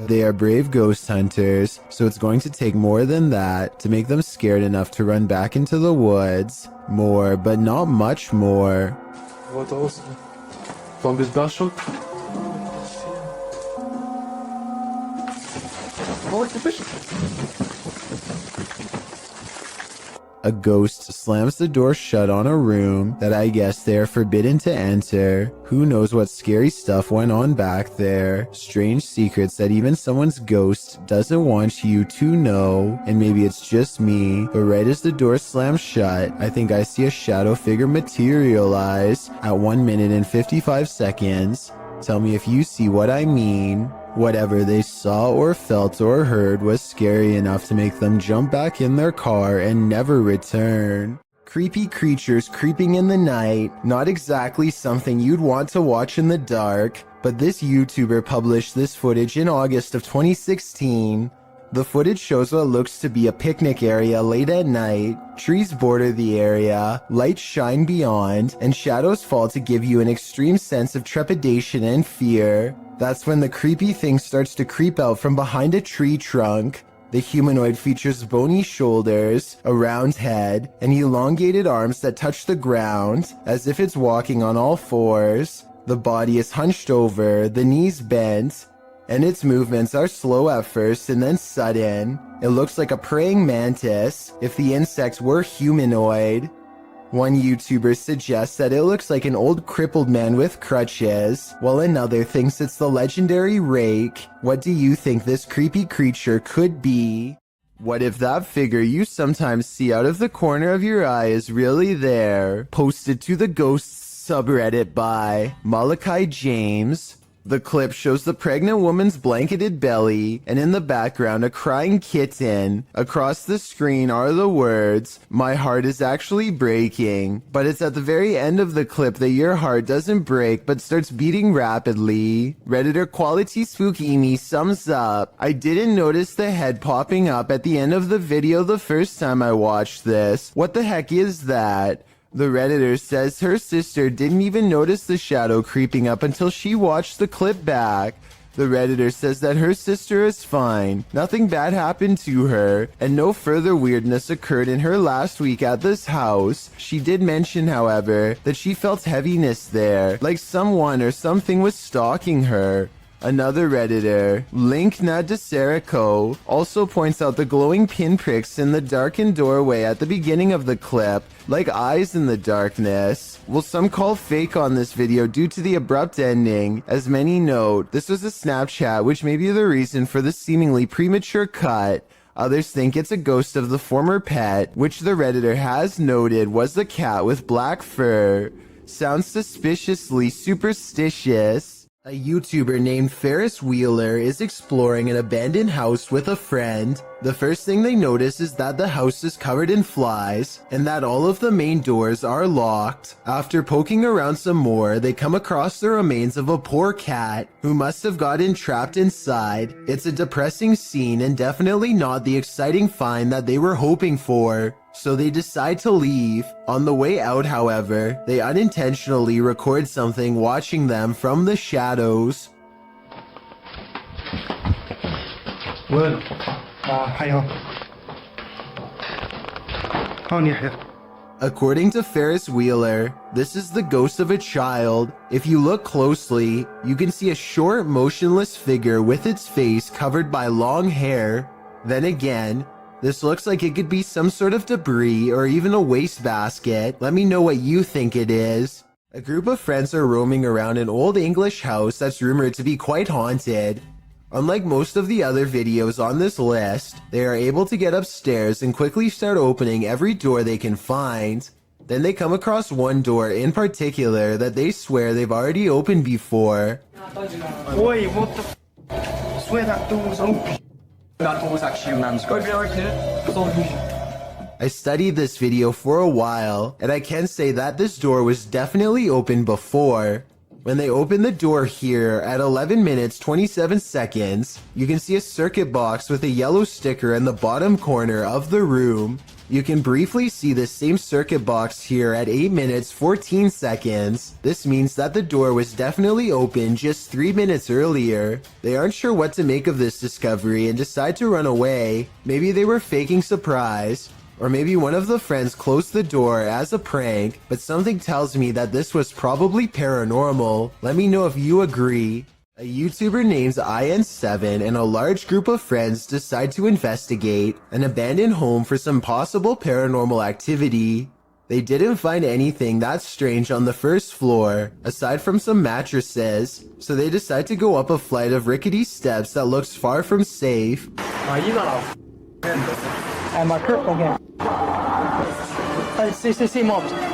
they are brave ghost hunters, so it's going to take more than that to make them scared enough to run back into the woods. More, but not much more. What else? From special? A ghost slams the door shut on a room that I guess they are forbidden to enter. Who knows what scary stuff went on back there. Strange secrets that even someone's ghost doesn't want you to know. And maybe it's just me, but right as the door slams shut, I think I see a shadow figure materialize at 1 minute and 55 seconds. Tell me if you see what I mean. Whatever they saw or felt or heard was scary enough to make them jump back in their car and never return. Creepy creatures creeping in the night, not exactly something you'd want to watch in the dark, but this YouTuber published this footage in August of 2016. The footage shows what looks to be a picnic area late at night. Trees border the area, lights shine beyond, and shadows fall to give you an extreme sense of trepidation and fear. That's when the creepy thing starts to creep out from behind a tree trunk. The humanoid features bony shoulders, a round head, and elongated arms that touch the ground, as if it's walking on all fours. The body is hunched over, the knees bent, and its movements are slow at first and then sudden. It looks like a praying mantis if the insect were humanoid. One YouTuber suggests that it looks like an old crippled man with crutches, while another thinks it's the legendary rake. What do you think this creepy creature could be? What if that figure you sometimes see out of the corner of your eye is really there? Posted to the Ghosts subreddit by Malachi James. The clip shows the pregnant woman's blanketed belly, and in the background a crying kitten. Across the screen are the words, "My heart is actually breaking." But it's at the very end of the clip that your heart doesn't break but starts beating rapidly. Redditor Quality Spooky Me sums up, "I didn't notice the head popping up at the end of the video the first time I watched this. What the heck is that? The Redditor says her sister didn't even notice the shadow creeping up until she watched the clip back. The Redditor says that her sister is fine, nothing bad happened to her, and no further weirdness occurred in her last week at this house. She did mention, however, that she felt heaviness there, like someone or something was stalking her. Another Redditor, Linkna DeSerico, also points out the glowing pinpricks in the darkened doorway at the beginning of the clip, like eyes in the darkness. Well, some call fake on this video due to the abrupt ending. As many note, this was a Snapchat, which may be the reason for the seemingly premature cut. Others think it's a ghost of the former pet, which the Redditor has noted was the cat with black fur. Sounds suspiciously superstitious. A YouTuber named Ferris Wheeler is exploring an abandoned house with a friend. The first thing they notice is that the house is covered in flies and that all of the main doors are locked. After poking around some more, they come across the remains of a poor cat who must have gotten trapped inside. It's a depressing scene and definitely not the exciting find that they were hoping for. So they decide to leave. On the way out, however, they unintentionally record something watching them from the shadows. Bueno, hayo. According to Ferris Wheeler, this is the ghost of a child. If you look closely, you can see a short, motionless figure with its face covered by long hair. Then again, this looks like it could be some sort of debris or even a wastebasket. Let me know what you think it is. A group of friends are roaming around an old English house that's rumored to be quite haunted. Unlike most of the other videos on this list, they are able to get upstairs and quickly start opening every door they can find. Then they come across one door in particular that they swear they've already opened before. Oi, what the f? Swear that door was open. That door was actually a man's ghost. I studied this video for a while, and I can say that this door was definitely open before. When they open the door here at 11 minutes 27 seconds, you can see a circuit box with a yellow sticker in the bottom corner of the room. You can briefly see the same circuit box here at 8 minutes 14 seconds. This means that the door was definitely open just 3 minutes earlier. They aren't sure what to make of this discovery and decide to run away. Maybe they were faking surprise. Or maybe one of the friends closed the door as a prank, but something tells me that this was probably paranormal. Let me know if you agree. A YouTuber named IN7 and a large group of friends decide to investigate an abandoned home for some possible paranormal activity. They didn't find anything that strange on the first floor, aside from some mattresses, so they decide to go up a flight of rickety steps that looks far from safe.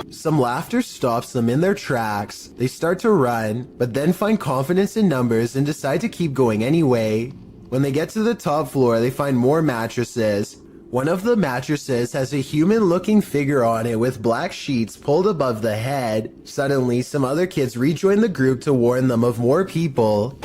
Some laughter stops them in their tracks. They start to run, but then find confidence in numbers and decide to keep going anyway. When they get to the top floor, they find more mattresses. One of the mattresses has a human-looking figure on it with black sheets pulled above the head. Suddenly, some other kids rejoin the group to warn them of more people.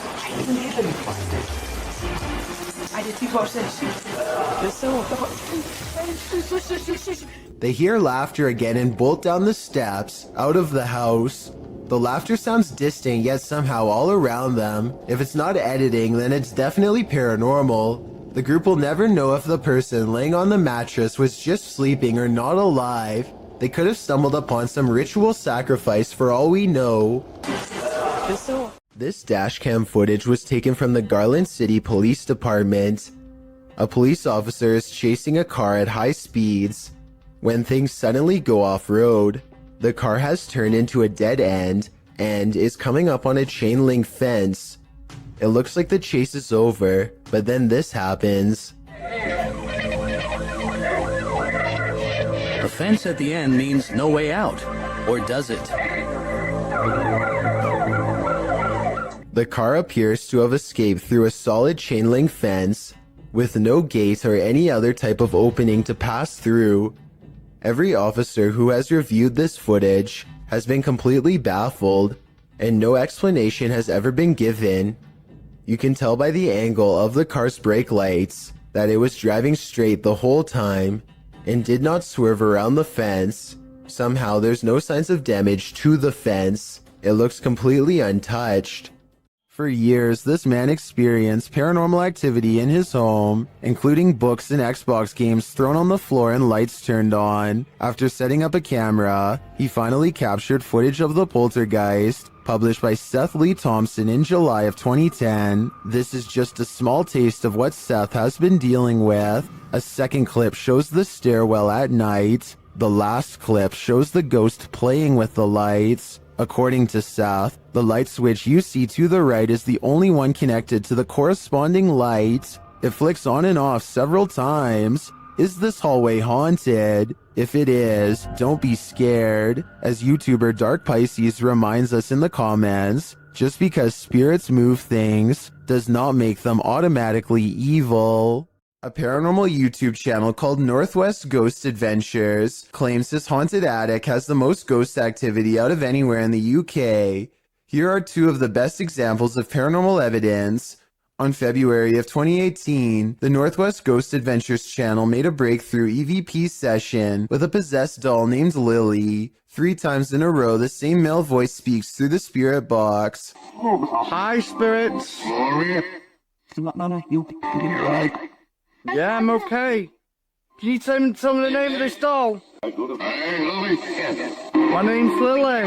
They hear laughter again and bolt down the steps, out of the house. The laughter sounds distant yet somehow all around them. If it's not editing, then it's definitely paranormal. The group will never know if the person laying on the mattress was just sleeping or not alive. They could have stumbled upon some ritual sacrifice for all we know. This dashcam footage was taken from the Garland City Police Department. A police officer is chasing a car at high speeds when things suddenly go off-road. The car has turned into a dead end and is coming up on a chain link fence. It looks like the chase is over, but then this happens. A fence at the end means no way out, or does it? The car appears to have escaped through a solid chain link fence with no gate or any other type of opening to pass through. Every officer who has reviewed this footage has been completely baffled, and no explanation has ever been given. You can tell by the angle of the car's brake lights that it was driving straight the whole time and did not swerve around the fence, Somehow there's no signs of damage to the fence. It looks completely untouched. For years, this man experienced paranormal activity in his home, including books and Xbox games thrown on the floor and lights turned on. After setting up a camera, he finally captured footage of the poltergeist, published by Seth Lee Thompson in July of 2010. This is just a small taste of what Seth has been dealing with. A second clip shows the stairwell at night. The last clip shows the ghost playing with the lights. According to Seth, the light switch you see to the right is the only one connected to the corresponding light. It flicks on and off several times. Is this hallway haunted? If it is, don't be scared. As YouTuber Dark Pisces reminds us in the comments, just because spirits move things does not make them automatically evil. A paranormal YouTube channel called Northwest Ghost Adventures claims his haunted attic has the most ghost activity out of anywhere in the UK. Here are two of the best examples of paranormal evidence. On February of 2018, the Northwest Ghost Adventures channel made a breakthrough EVP session with a possessed doll named Lily. 3 times in a row, the same male voice speaks through the spirit box. Hi, spirits. Yeah, I'm okay. Can you tell me the name of this doll? My name's Lily.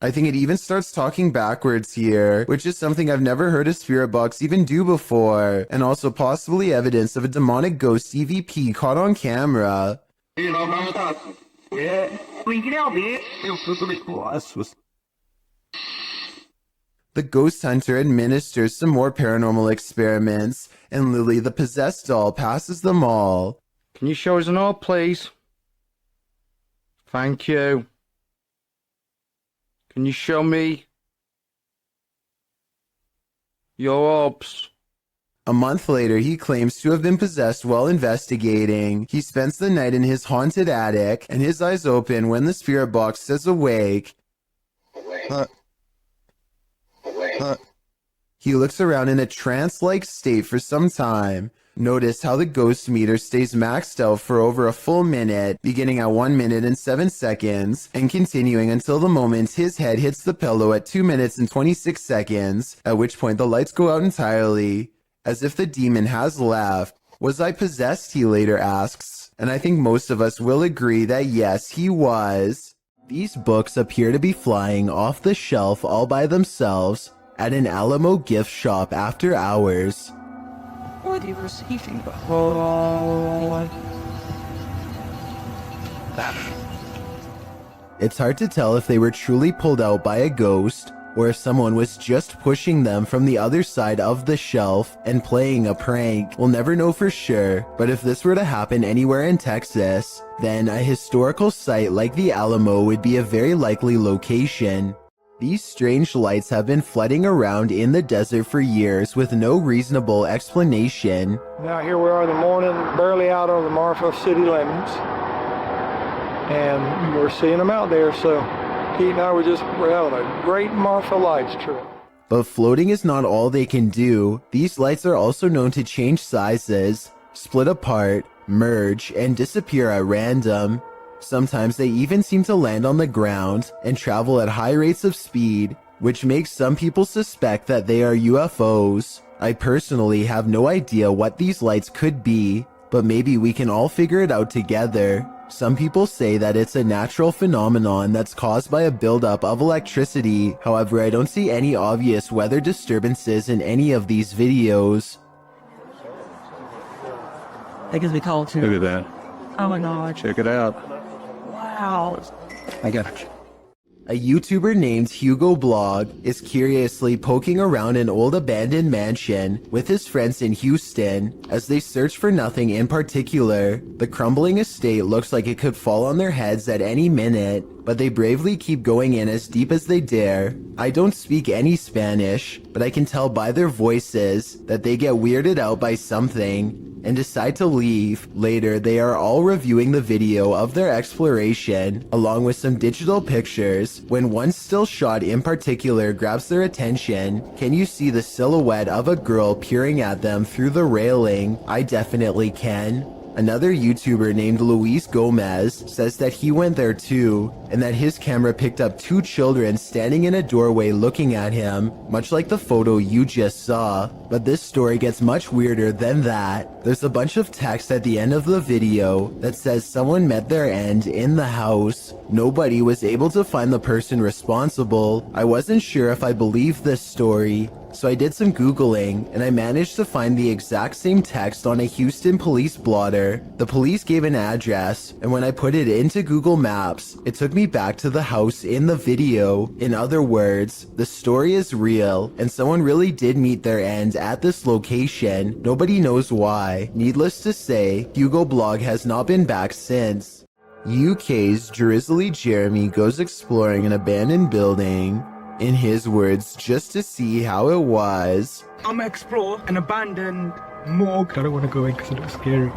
I think it even starts talking backwards here, which is something I've never heard a spirit box even do before, and also possibly evidence of a demonic ghost EVP caught on camera. The ghost hunter administers some more paranormal experiments, and Lily, the possessed doll, passes them all. Can you show us an orb, please? Thank you. Can you show me your orbs? A month later, he claims to have been possessed while investigating. He spends the night in his haunted attic, and his eyes open when the spirit box says awake. He looks around in a trance-like state for some time. Notice how the ghost meter stays maxed out for over a full minute, beginning at 1 minute and 7 seconds, and continuing until the moment his head hits the pillow at 2 minutes and 26 seconds, at which point the lights go out entirely. As if the demon has left. Was I possessed, he later asks, and I think most of us will agree that yes, he was. These books appear to be flying off the shelf all by themselves at an Alamo gift shop after hours. What are you receiving? It's hard to tell if they were truly pulled out by a ghost, or if someone was just pushing them from the other side of the shelf and playing a prank. We'll never know for sure, but if this were to happen anywhere in Texas, then a historical site like the Alamo would be a very likely location. These strange lights have been flooding around in the desert for years with no reasonable explanation. Now here we are in the morning, barely out on the Marfa city limits, and we're seeing them out there, so Pete and I we're having a great Marfa Lights trip. But floating is not all they can do. These lights are also known to change sizes, split apart, merge, and disappear at random. Sometimes they even seem to land on the ground and travel at high rates of speed, which makes some people suspect that they are UFOs. I personally have no idea what these lights could be, but maybe we can all figure it out together. Some people say that it's a natural phenomenon that's caused by a buildup of electricity. However, I don't see any obvious weather disturbances in any of these videos. That gives me call too. Look at that. Oh my god. Check it out. Wow. I got it. A YouTuber named Hugo Blog is curiously poking around an old abandoned mansion with his friends in Houston as they search for nothing in particular. The crumbling estate looks like it could fall on their heads at any minute, but they bravely keep going in as deep as they dare. I don't speak any Spanish, but I can tell by their voices that they get weirded out by something and decide to leave. Later, they are all reviewing the video of their exploration, along with some digital pictures, when one still shot in particular grabs their attention. Can you see the silhouette of a girl peering at them through the railing? I definitely can. Another YouTuber named Luis Gomez says that he went there too, and that his camera picked up 2 children standing in a doorway looking at him, much like the photo you just saw. But this story gets much weirder than that. There's a bunch of text at the end of the video that says someone met their end in the house. Nobody was able to find the person responsible. I wasn't sure if I believed this story, so I did some Googling, and I managed to find the exact same text on a Houston police blotter. The police gave an address, and when I put it into Google Maps, it took me back to the house in the video. In other words, the story is real, and someone really did meet their end at this location. Nobody knows why. Needless to say, Hugo Blog has not been back since. UK's Drizzly Jeremy goes exploring an abandoned building. In his words, just to see how it was. I'm gonna explore an abandoned morgue. I don't want to go in because it looks scary.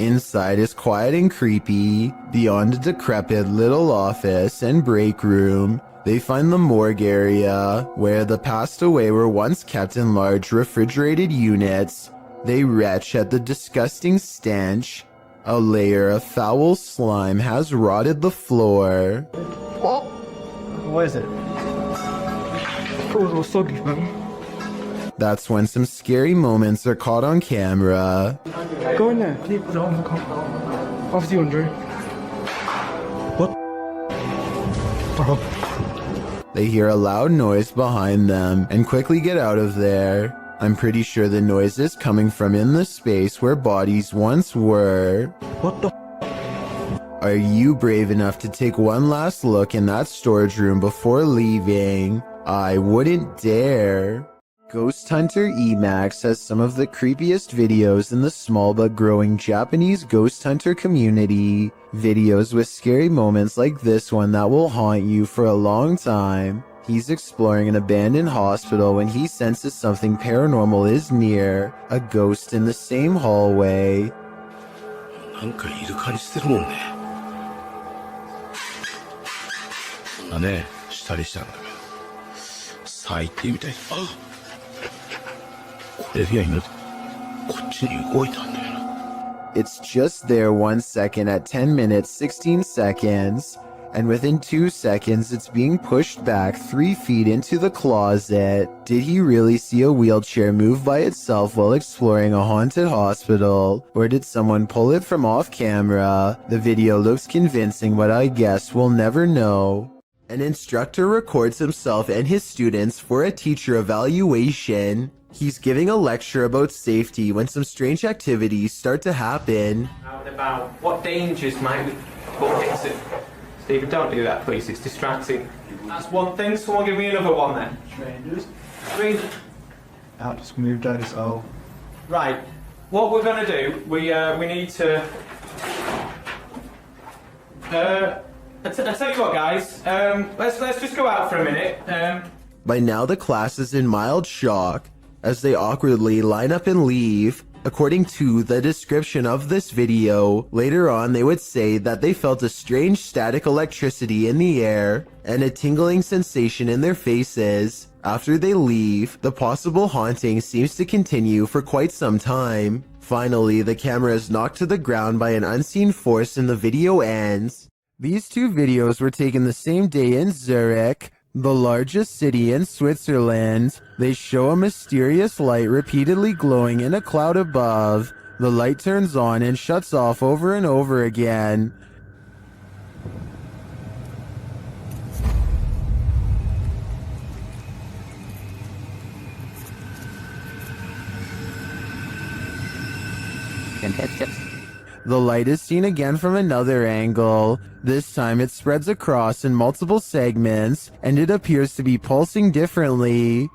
Inside is quiet and creepy. Beyond a decrepit little office and break room, they find the morgue area, where the passed away were once kept in large refrigerated units. They retch at the disgusting stench. A layer of foul slime has rotted the floor. What is it? All soggy, man. That's when some scary moments are caught on camera. Go in there. Leave the home. Obviously, Andre. What? They hear a loud noise behind them and quickly get out of there. I'm pretty sure the noise is coming from in the space where bodies once were. What the? Are you brave enough to take one last look in that storage room before leaving? I wouldn't dare. Ghost Hunter Emax has some of the creepiest videos in the small but growing Japanese ghost hunter community. Videos with scary moments like this one that will haunt you for a long time. He's exploring an abandoned hospital when he senses something paranormal is near. A ghost in the same hallway. なんかいる感じしてるもんね。そんなね、したりしたんだけど。最低みたい。あ、これで犬、こっちに動いたんだよな。 It's just there 1 second at 10 minutes 16 seconds, and within 2 seconds it's being pushed back 3 feet into the closet. Did he really see a wheelchair move by itself while exploring a haunted hospital? Or did someone pull it from off camera? The video looks convincing, but I guess we'll never know. An instructor records himself and his students for a teacher evaluation. He's giving a lecture about safety when some strange activities start to happen. Out and about. What dangers might we put into? Stephen, don't do that, please. It's distracting. That's one thing. Someone give me another one then. Strangers. Strangers. Out, just move down his hole. Right. What we're going to do, we need to... I tell you what, guys. Let's just go out for a minute. By now, the class is in mild shock as they awkwardly line up and leave. According to the description of this video, later on they would say that they felt a strange static electricity in the air and a tingling sensation in their faces. After they leave, the possible haunting seems to continue for quite some time. Finally, the camera is knocked to the ground by an unseen force and the video ends. These 2 videos were taken the same day in Zurich, the largest city in Switzerland. They show a mysterious light repeatedly glowing in a cloud above. The light turns on and shuts off over and over again. The light is seen again from another angle. This time it spreads across in multiple segments, and it appears to be pulsing differently.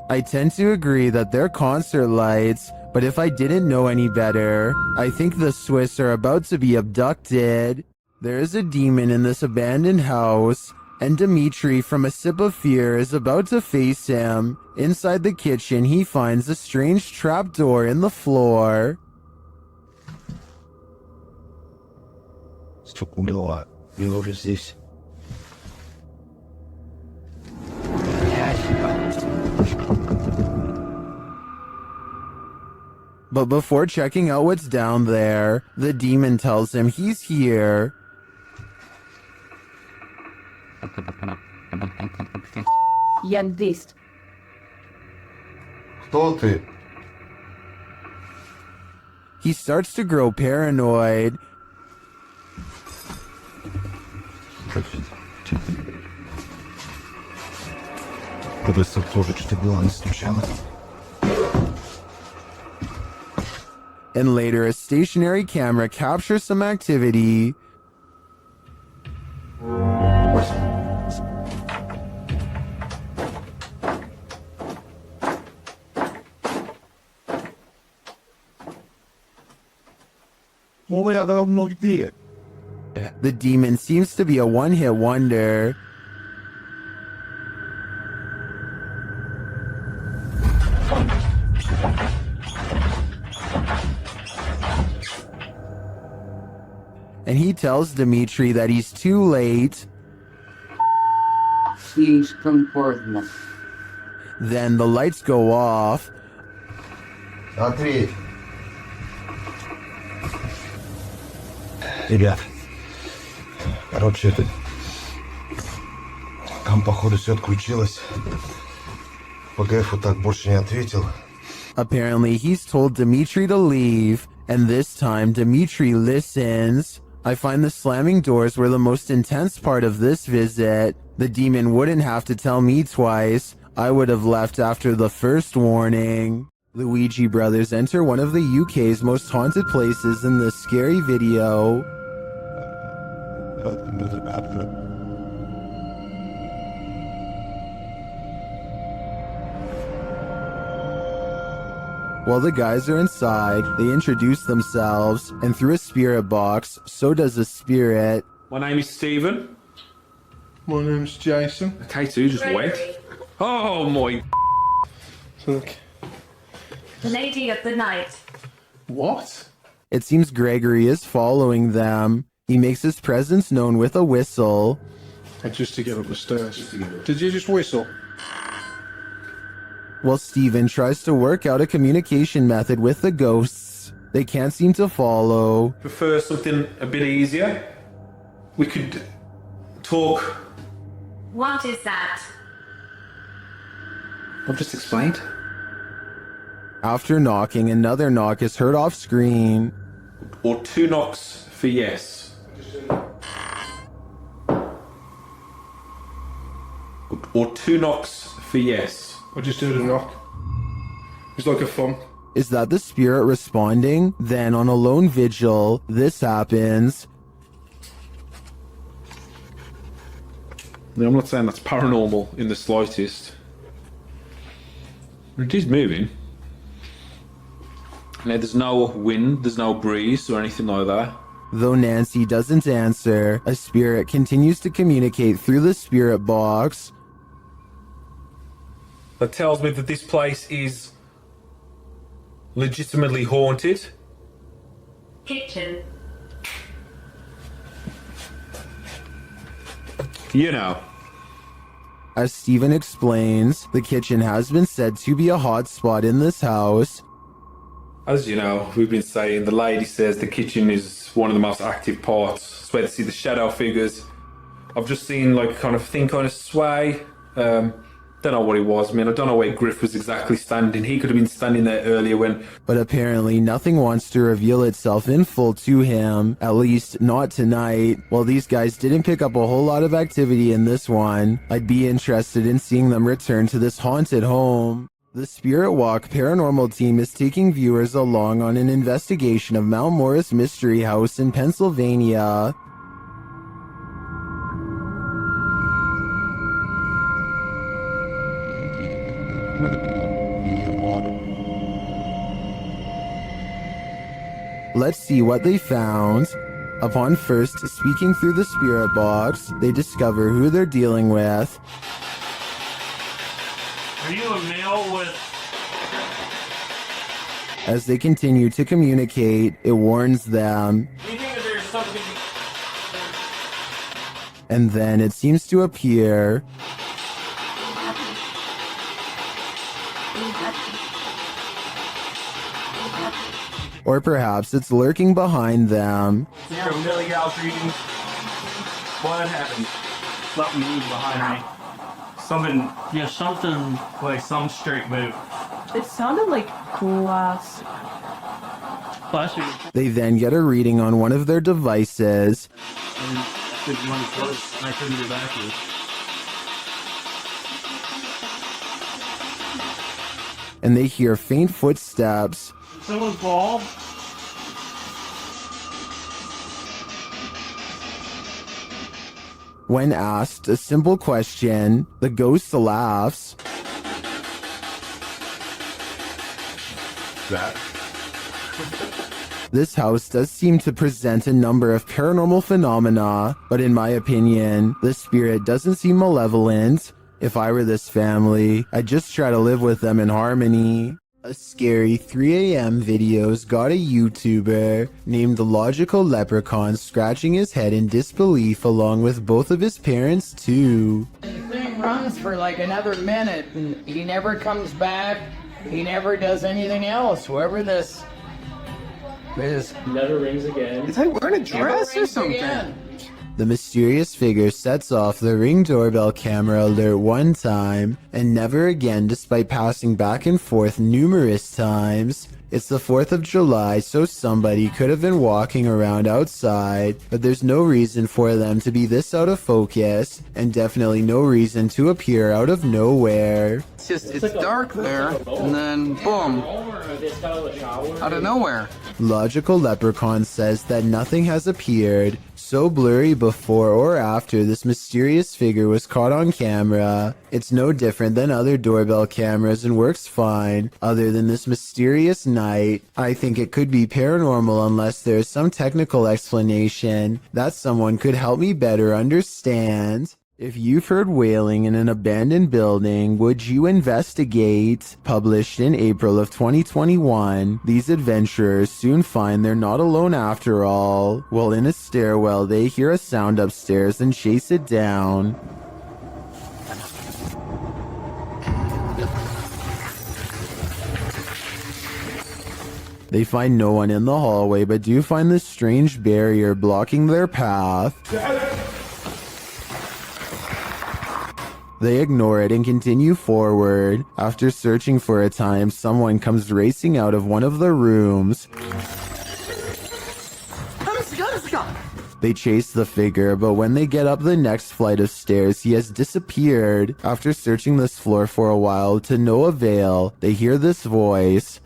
I tend to agree that they're concert lights, but if I didn't know any better, I think the Swiss are about to be abducted. There is a demon in this abandoned house, and Dimitri from A Sip of Fear is about to face him. Inside the kitchen, he finds a strange trapdoor in the floor. What is this? But before checking out what's down there, the demon tells him he's here. Я здесь. Кто ты? He starts to grow paranoid. And later, a stationary camera captures some activity. The demon seems to be a one-hit wonder. And he tells Dmitri that he's too late. Then the lights go off. Ребят, короче, это... Там, походу, все отключилось. ПГФ вот так больше не ответил. Apparently, he's told Dmitri to leave, and this time Dmitri listens. I find the slamming doors were the most intense part of this visit. The demon wouldn't have to tell me twice. I would have left after the first warning. Luigi brothers enter one of the UK's most haunted places in this scary video. While the guys are inside, they introduce themselves, and through a spirit box, so does a spirit. My name is Stephen. My name's Jason. K2 just went. Oh my. Look. The lady of the night. What? It seems Gregory is following them. He makes his presence known with a whistle. Just to get up the stairs. Did you just whistle? While Steven tries to work out a communication method with the ghosts, they can't seem to follow. Prefer something a bit easier? We could talk. What is that? I've just explained. After knocking, another knock is heard off screen. Or 2 knocks for yes. Or 2 knocks for yes. I just heard a knock. It's like a thump. Is that the spirit responding? Then on a lone vigil, this happens. Now, I'm not saying that's paranormal in the slightest. It is moving. Now, there's no wind, there's no breeze or anything like that. Though Nancy doesn't answer, a spirit continues to communicate through the spirit box. That tells me that this place is legitimately haunted. Kitchen. You know. As Steven explains, the kitchen has been said to be a hot spot in this house. As you know, we've been saying, the lady says the kitchen is one of the most active parts. It's where to see the shadow figures. I've just seen like kind of sway. Don't know what it was. I mean, I don't know where Griff was exactly standing. He could have been standing there earlier when... But apparently nothing wants to reveal itself in full to him, at least not tonight. While these guys didn't pick up a whole lot of activity in this one, I'd be interested in seeing them return to this haunted home. The Spirit Walk paranormal team is taking viewers along on an investigation of Mount Morris Mystery House in Pennsylvania. Let's see what they found. Upon first speaking through the spirit box, they discover who they're dealing with. Are you a male with... As they continue to communicate, it warns them. Do you think that there's something... And then it seems to appear. Or perhaps it's lurking behind them. Millie Gal's reading. What happened? Something moved behind me. Something like some straight move. It sounded like glass. They then get a reading on one of their devices. I couldn't do backwards. And they hear faint footsteps. Someone's ball. When asked a simple question, the ghost laughs. That. This house does seem to present a number of paranormal phenomena, but in my opinion, the spirit doesn't seem malevolent. If I were this family, I'd just try to live with them in harmony. A scary 3 a.m. video's got a YouTuber named the Logical Leprechaun scratching his head in disbelief along with both of his parents too. The thing runs for like another minute and he never comes back. He never does anything else. Whoever this is. Never rings again. It's like wearing a dress or something. Again. The mysterious figure sets off the Ring doorbell camera alert one time, and never again despite passing back and forth numerous times. It's the 4th of July, so somebody could have been walking around outside, but there's no reason for them to be this out of focus, and definitely no reason to appear out of nowhere. It's dark there, and then boom, out of nowhere. Logical Leprechaun says that nothing has appeared so blurry before or after this mysterious figure was caught on camera. It's no different than other doorbell cameras and works fine, other than this mysterious night. I think it could be paranormal unless there's some technical explanation that someone could help me better understand. If you've heard wailing in an abandoned building, would you investigate? Published in April of 2021, these adventurers soon find they're not alone after all. While in a stairwell, they hear a sound upstairs and chase it down. They find no one in the hallway, but do find this strange barrier blocking their path. They ignore it and continue forward. After searching for a time, someone comes racing out of one of the rooms. They chase the figure, but when they get up the next flight of stairs, he has disappeared. After searching this floor for a while to no avail, they hear this voice.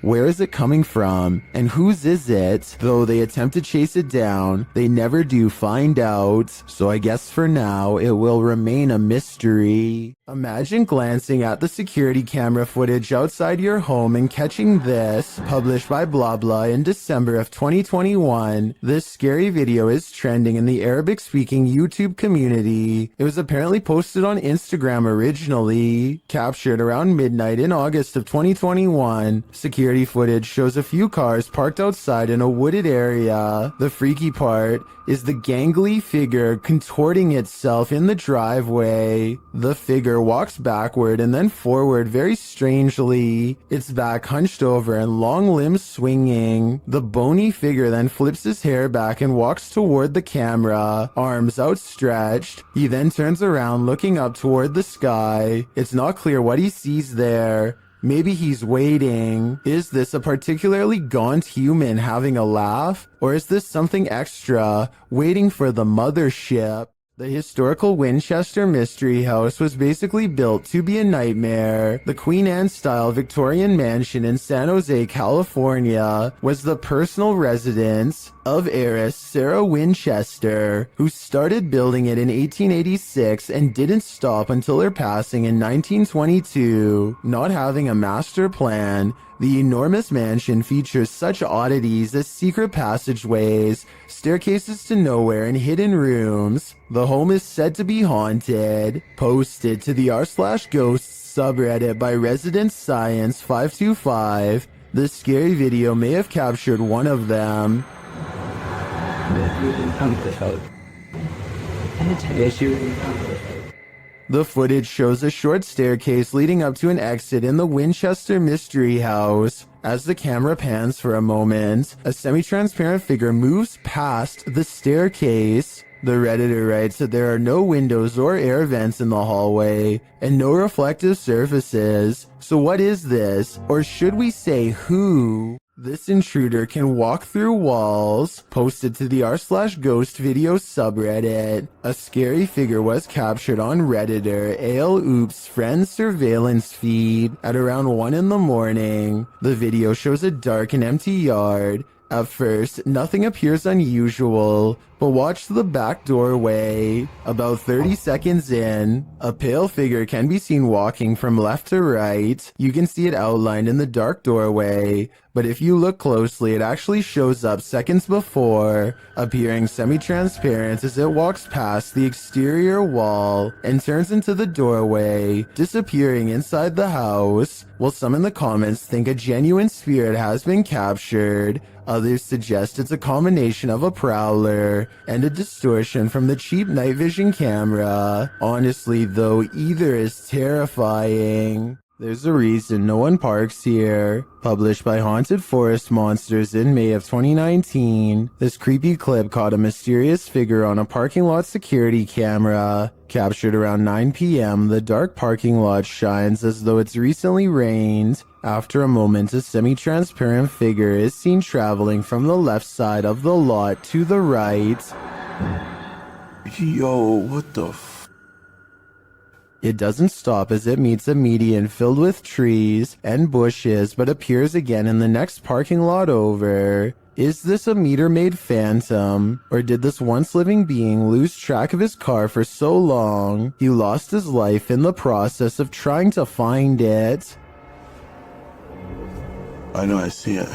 Where is it coming from? And whose is it? Though they attempt to chase it down, they never do find out. So I guess for now, it will remain a mystery. Imagine glancing at the security camera footage outside your home and catching this, published by blah blah in December of 2021. This scary video is trending in the Arabic-speaking YouTube community. It was apparently posted on Instagram originally. Captured around midnight in August of 2021. Security footage shows a few cars parked outside in a wooded area. The freaky part is the gangly figure contorting itself in the driveway. The figure walks backward and then forward very strangely, its back hunched over and long limbs swinging. The bony figure then flips his hair back and walks toward the camera, arms outstretched. He then turns around looking up toward the sky. It's not clear what he sees there. Maybe he's waiting. Is this a particularly gaunt human having a laugh? Or is this something extra, waiting for the mothership? The historical Winchester Mystery House was basically built to be a nightmare. The Queen Anne-style Victorian mansion in San Jose, California, was the personal residence of heiress Sarah Winchester, who started building it in 1886 and didn't stop until her passing in 1922. Not having a master plan, the enormous mansion features such oddities as secret passageways, staircases to nowhere, and hidden rooms. The home is said to be haunted. Posted to the r/ghosts subreddit by Resident Science 525. The scary video may have captured one of them. The footage shows a short staircase leading up to an exit in the Winchester Mystery House. As the camera pans for a moment, a semi-transparent figure moves past the staircase. The Redditor writes that there are no windows or air vents in the hallway, and no reflective surfaces. So what is this? Or should we say who? This intruder can walk through walls. Posted to the r/ghost video subreddit. A scary figure was captured on Redditor ALOOP's friend surveillance feed at around 1 in the morning. The video shows a dark and empty yard. At first, nothing appears unusual, but watch the back doorway. About 30 seconds in, a pale figure can be seen walking from left to right. You can see it outlined in the dark doorway, but if you look closely, it actually shows up seconds before, appearing semi-transparent as it walks past the exterior wall and turns into the doorway, disappearing inside the house. While some in the comments think a genuine spirit has been captured, others suggest it's a combination of a prowler and a distortion from the cheap night vision camera. Honestly though, either is terrifying. There's a reason no one parks here. Published by Haunted Forest Monsters in May of 2019, this creepy clip caught a mysterious figure on a parking lot security camera. Captured around 9 p.m., the dark parking lot shines as though it's recently rained. After a moment, a semi-transparent figure is seen traveling from the left side of the lot to the right. Yo, what the f... It doesn't stop as it meets a median filled with trees and bushes, but appears again in the next parking lot over. Is this a meter-maid phantom? Or did this once living being lose track of his car for so long, he lost his life in the process of trying to find it? I know I see it.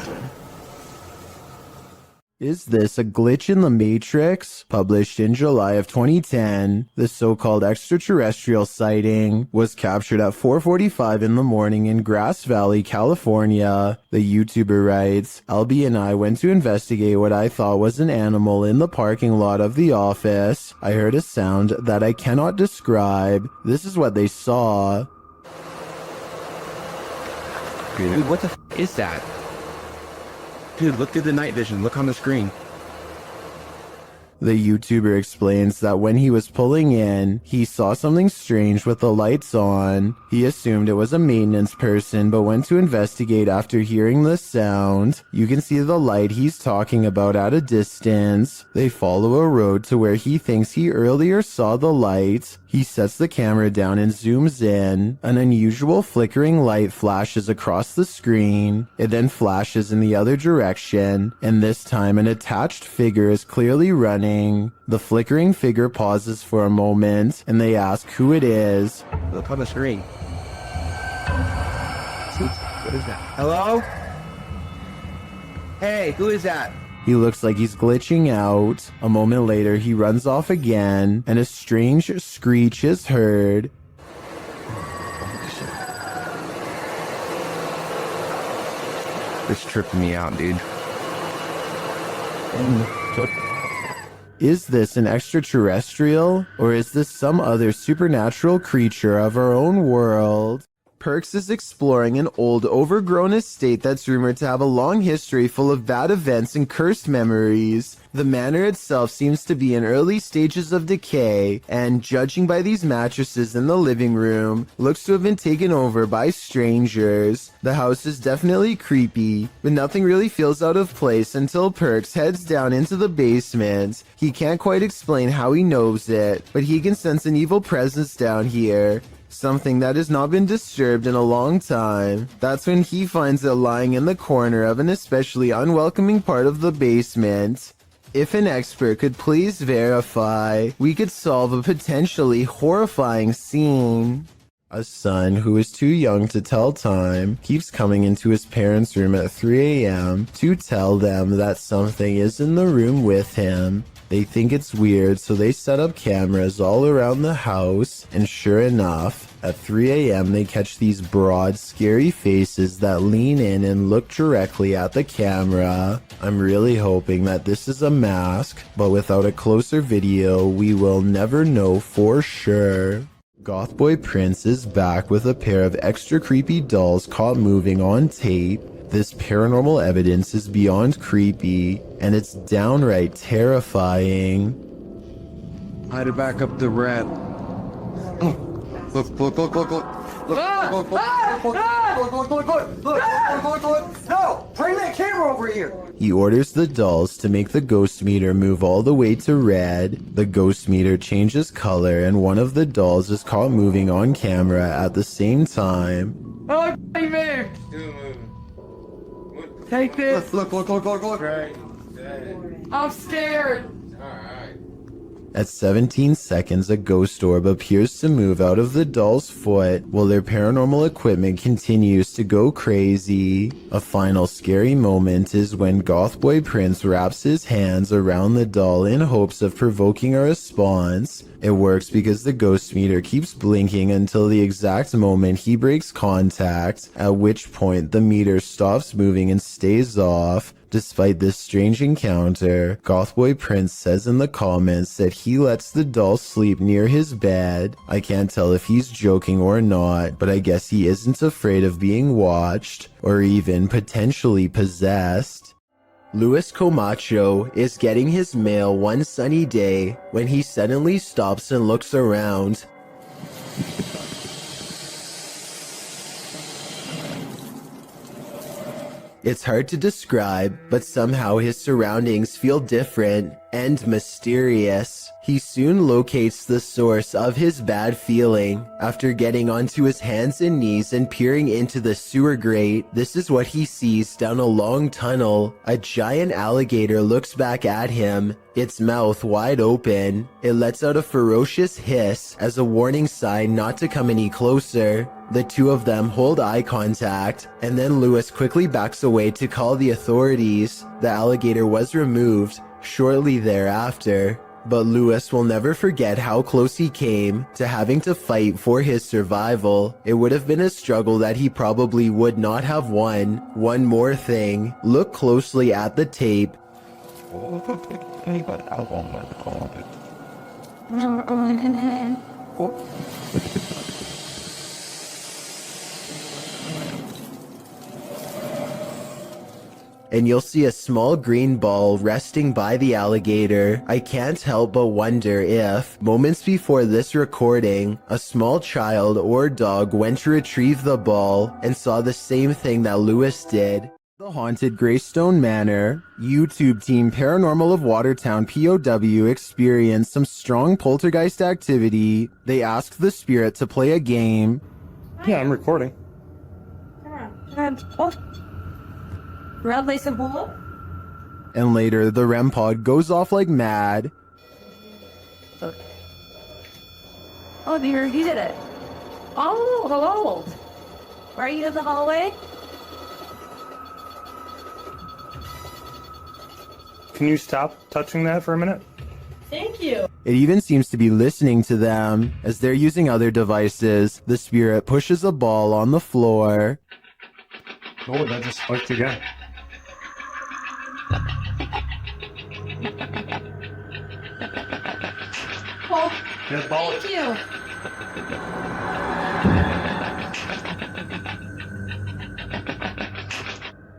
Is this a glitch in the Matrix? Published in July of 2010, the so-called extraterrestrial sighting was captured at 4:45 in the morning in Grass Valley, California. The YouTuber writes, Albie and I went to investigate what I thought was an animal in the parking lot of the office. I heard a sound that I cannot describe. This is what they saw. Dude, what the f is that? Dude, look through the night vision. Look on the screen. The YouTuber explains that when he was pulling in, he saw something strange with the lights on. He assumed it was a maintenance person, but went to investigate after hearing the sound. You can see the light he's talking about at a distance. They follow a road to where he thinks he earlier saw the light. He sets the camera down and zooms in. An unusual flickering light flashes across the screen. It then flashes in the other direction, and this time an attached figure is clearly running. The flickering figure pauses for a moment, and they ask who it is. Look on the screen. What is that? Hello? Hey, who is that? He looks like he's glitching out. A moment later, he runs off again, and a strange screech is heard. This tripping me out, dude. Is this an extraterrestrial, or is this some other supernatural creature of our own world? Perks is exploring an old, overgrown estate that's rumored to have a long history full of bad events and cursed memories. The manor itself seems to be in early stages of decay, and judging by these mattresses in the living room, looks to have been taken over by strangers. The house is definitely creepy, but nothing really feels out of place until Perks heads down into the basement. He can't quite explain how he knows it, but he can sense an evil presence down here. Something that has not been disturbed in a long time. That's when he finds it lying in the corner of an especially unwelcoming part of the basement. If an expert could please verify, we could solve a potentially horrifying scene. A son who is too young to tell time keeps coming into his parents' room at 3 a.m. to tell them that something is in the room with him. They think it's weird, so they set up cameras all around the house, and sure enough, at 3 a.m. they catch these broad, scary faces that lean in and look directly at the camera. I'm really hoping that this is a mask, but without a closer video, we will never know for sure. Gothboy Prince is back with a pair of extra creepy dolls caught moving on tape. This paranormal evidence is beyond creepy, and it's downright terrifying. I had to back up the rat. Look. No! Bring that camera over here! He orders the dolls to make the ghost meter move all the way to red. The ghost meter changes color, and one of the dolls is caught moving on camera at the same time. Oh, he moved! Take this! Look. I'm scared! At 17 seconds, a ghost orb appears to move out of the doll's foot while their paranormal equipment continues to go crazy. A final scary moment is when Gothboy Prince wraps his hands around the doll in hopes of provoking a response. It works because the ghost meter keeps blinking until the exact moment he breaks contact, at which point the meter stops moving and stays off. Despite this strange encounter, Gothboy Prince says in the comments that he lets the doll sleep near his bed. I can't tell if he's joking or not, but I guess he isn't afraid of being watched, or even potentially possessed. Luis Camacho is getting his mail one sunny day when he suddenly stops and looks around. It's hard to describe, but somehow his surroundings feel different and mysterious. He soon locates the source of his bad feeling. After getting onto his hands and knees and peering into the sewer grate, this is what he sees down a long tunnel. A giant alligator looks back at him, its mouth wide open. It lets out a ferocious hiss as a warning sign not to come any closer. The two of them hold eye contact, and then Luis quickly backs away to call the authorities. The alligator was removed shortly thereafter, but Luis will never forget how close he came to having to fight for his survival. It would have been a struggle that he probably would not have won. One more thing, look closely at the tape. And you'll see a small green ball resting by the alligator. I can't help but wonder if, moments before this recording, a small child or dog went to retrieve the ball and saw the same thing that Luis did. The haunted Greystone Manor. YouTube team Paranormal of Watertown POW experienced some strong poltergeist activity. They asked the spirit to play a game. Yeah, I'm recording. And later, the REM pod goes off like mad. Oh, dear, he did it. Oh, hello. Are you in the hallway? Can you stop touching that for a minute? Thank you. It even seems to be listening to them. As they're using other devices, the spirit pushes a ball on the floor. Oh, that just spiked again. Oh, Good ball. thank you.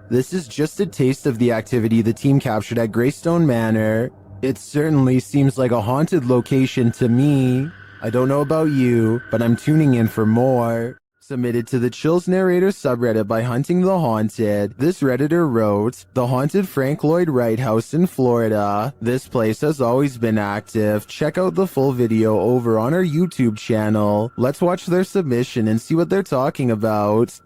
This is just a taste of the activity the team captured at Greystone Manor. It certainly seems like a haunted location to me. I don't know about you, but I'm tuning in for more. Submitted to the Chills Narrator subreddit by Hunting the Haunted, this redditor wrote, "The haunted Frank Lloyd Wright house in Florida. This place has always been active. Check out the full video over on our YouTube channel. Let's watch their submission and see what they're talking about."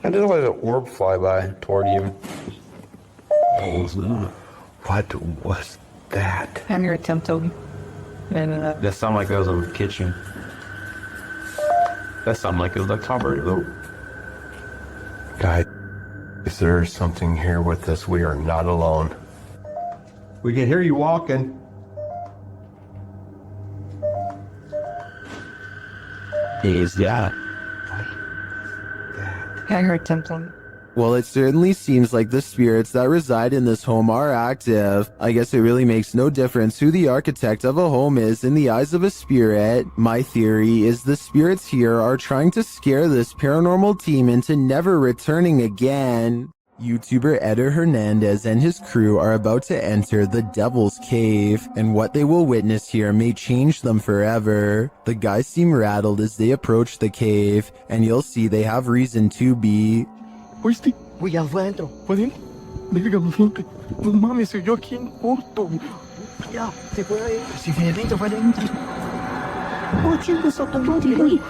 I just let an orb fly by toward you. What was that? I'm your attempt, Toby. And That sounded like that was a kitchen. That sounded like it was like Tom Brady. Guys, there's something here with us. We are not alone. We can hear you walking. Is that? I heard something. Well, it certainly seems like the spirits that reside in this home are active. I guess it really makes no difference who the architect of a home is in the eyes of a spirit. My theory is the spirits here are trying to scare this paranormal team into never returning again. YouTuber Eder Hernandez and his crew are about to enter the Devil's Cave, and what they will witness here may change them forever. The guys seem rattled as they approach the cave, and you'll see they have reason to be. ¿Oíste? Güey, ya fue adentro. ¿Fue adentro? Verga, gente. No mames, se oyó aquí en corto. Ya, se fue adentro. Si fue adentro, fue adentro. Oh, chingos, a tu madre, güey.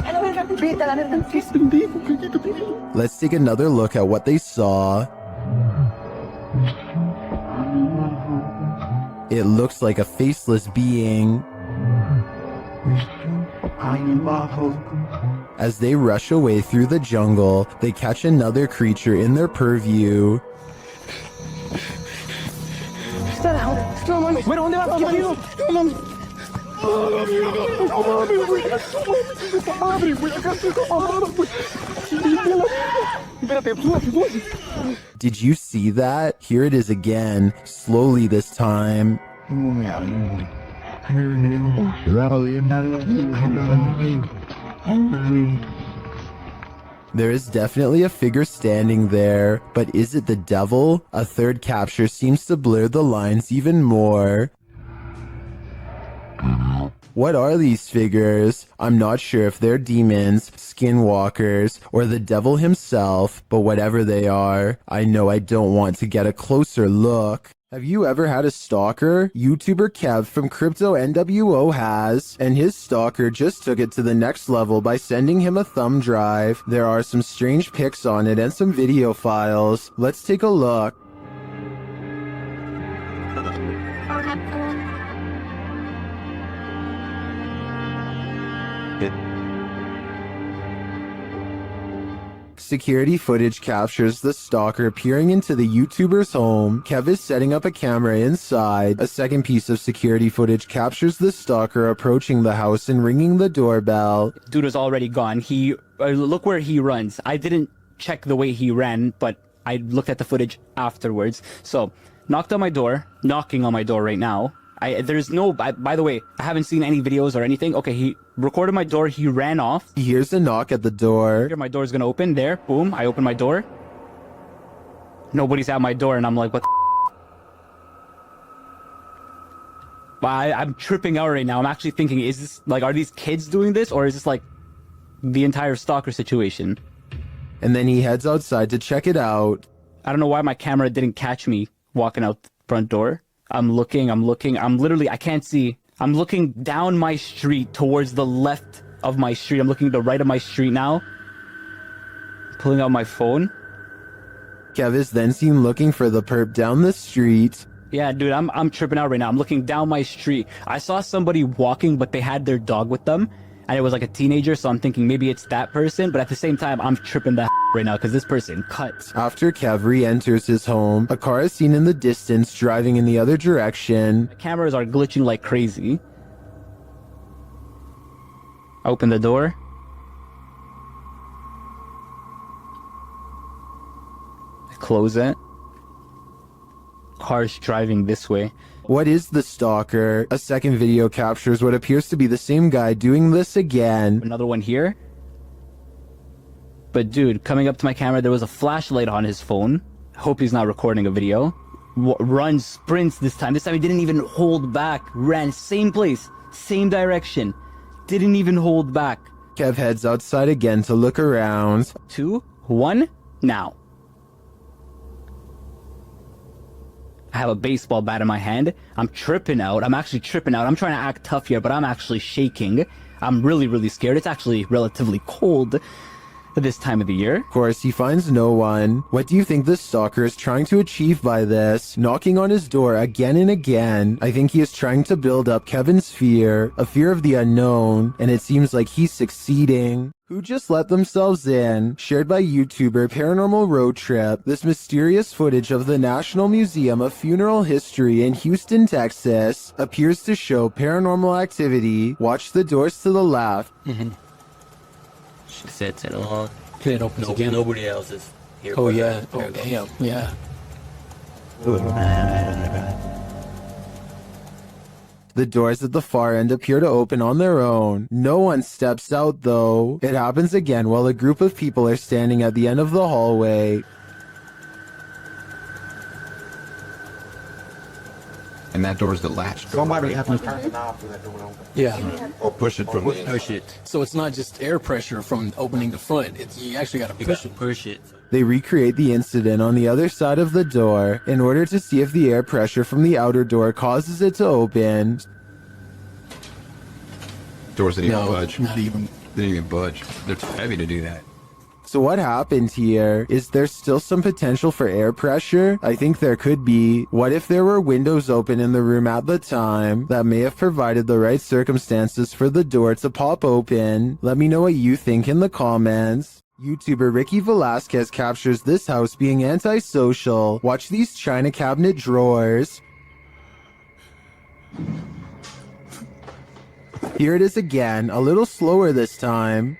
A la verga, vete a la verga. ¿Qué es pendejo? Cállate primero. Let's take another look at what they saw. It looks like a faceless being. As they rush away through the jungle, they catch another creature in their purview. Did you see that? Here it is again, slowly this time. There is definitely a figure standing there, but is it the devil? A third capture seems to blur the lines even more. What are these figures? I'm not sure if they're demons, skinwalkers, or the devil himself, but whatever they are, I know I don't want to get a closer look. Have you ever had a stalker? YouTuber Kev from Crypto NWO has, and his stalker just took it to the next level by sending him a thumb drive. There are some strange pics on it and some video files. Let's take a look. Security footage captures the stalker peering into the YouTuber's home. Kev is setting up a camera inside. A second piece of security footage captures the stalker approaching the house and ringing the doorbell. Dude was already gone. Look where he runs. I didn't check the way he ran, but I looked at the footage afterwards. So, knocking on my door right now. By the way, I haven't seen any videos or anything. Okay, he recorded my door, he ran off. He hears a knock at the door. My door's gonna open, there, boom, I open my door. Nobody's at my door, and I'm like, what the I'm tripping out right now. I'm actually thinking, is this, like, are these kids doing this, or is this, like, the entire stalker situation? And then he heads outside to check it out. I don't know why my camera didn't catch me walking out the front door. I'm looking, I can't see. I'm looking down my street towards the left of my street. I'm looking to the right of my street now. Pulling out my phone. Kev is then seen looking for the perp down the street. Yeah, dude, I'm tripping out right now. I'm looking down my street. I saw somebody walking, but they had their dog with them. And it was like a teenager, so I'm thinking maybe it's that person. But at the same time, I'm tripping the right now because this person cut. After Kev re-enters his home, a car is seen in the distance driving in the other direction. The cameras are glitching like crazy. I open the door. I close it. Car's driving this way. What is the stalker? A second video captures what appears to be the same guy doing this again. Another one here. But dude, coming up to my camera, there was a flashlight on his phone. Hope he's not recording a video. Runs, sprints this time. This time he didn't even hold back. Ran same place, same direction. Didn't even hold back. Kev heads outside again to look around. 2, 1, now. I have a baseball bat in my hand. I'm tripping out. I'm actually tripping out. I'm trying to act tough here, but I'm actually shaking. I'm really, really scared. It's actually relatively cold. this time of the year. Of course, he finds no one. What do you think this stalker is trying to achieve by this? Knocking on his door again and again. I think he is trying to build up Kevin's fear, a fear of the unknown, and it seems like he's succeeding. Who just let themselves in? Shared by YouTuber Paranormal Road Trip, this mysterious footage of the National Museum of Funeral History in Houston, Texas, appears to show paranormal activity. Watch the doors to the left. She sets it on. It opens again. Nobody else is here. Oh, but yeah. her. Oh, damn. Yeah. The doors at the far end appear to open on their own. No one steps out though. It happens again while a group of people are standing at the end of the hallway. And that door's the latch. Somebody has to turn the knob for that door to open. Yeah. Or push it from the Push it. So it's not just air pressure from opening the front. You actually got to push it. Push it. They recreate the incident on the other side of the door in order to see if the air pressure from the outer door causes it to open. Doors didn't even No, budge. not even. Didn't even budge. They're too heavy to do that. So what happened here? Is there still some potential for air pressure? I think there could be. What if there were windows open in the room at the time that may have provided the right circumstances for the door to pop open? Let me know what you think in the comments. YouTuber Ricky Velasquez captures this house being antisocial. Watch these china cabinet drawers. Here it is again, a little slower this time.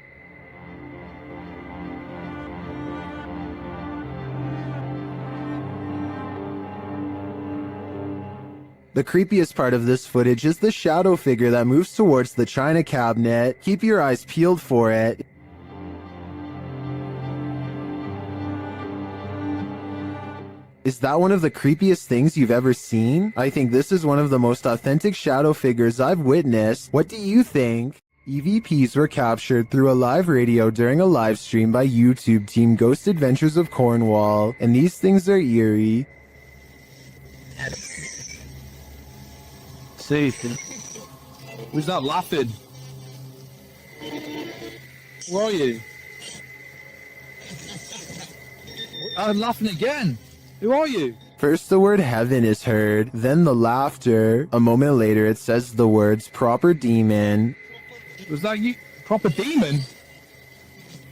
The creepiest part of this footage is the shadow figure that moves towards the china cabinet. Keep your eyes peeled for it. Is that one of the creepiest things you've ever seen? I think this is one of the most authentic shadow figures I've witnessed. What do you think? EVPs were captured through a live radio during a live stream by YouTube team Ghost Adventures of Cornwall, and these things are eerie. Safe. Who's not laughing? Where are you? I'm laughing again. Who are you? First the word heaven is heard, then the laughter. A moment later it says the words proper demon. Was that you? Proper demon?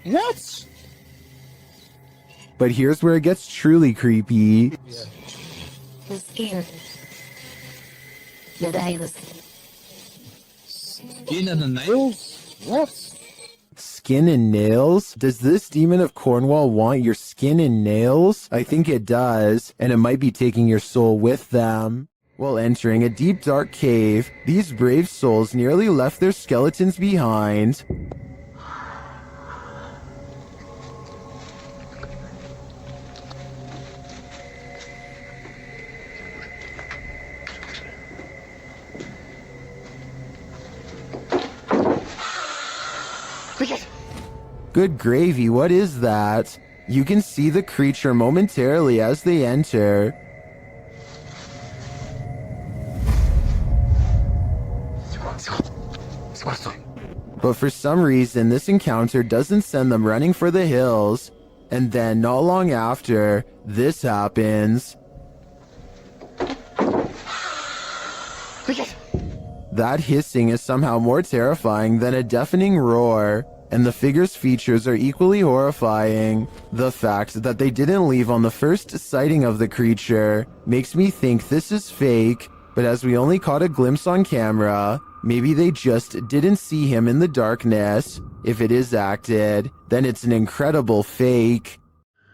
What? But here's where it gets truly creepy. The skin. The nails. Skin and the nails? What? Skin and nails? Does this demon of Cornwall want your skin and nails? I think it does, and it might be taking your soul with them. While entering a deep dark cave, these brave souls nearly left their skeletons behind. Good gravy, what is that? You can see the creature momentarily as they enter. But for some reason, this encounter doesn't send them running for the hills. And then, not long after, this happens. That hissing is somehow more terrifying than a deafening roar, and the figure's features are equally horrifying. The fact that they didn't leave on the first sighting of the creature makes me think this is fake, but as we only caught a glimpse on camera, maybe they just didn't see him in the darkness. If it is acted, then it's an incredible fake.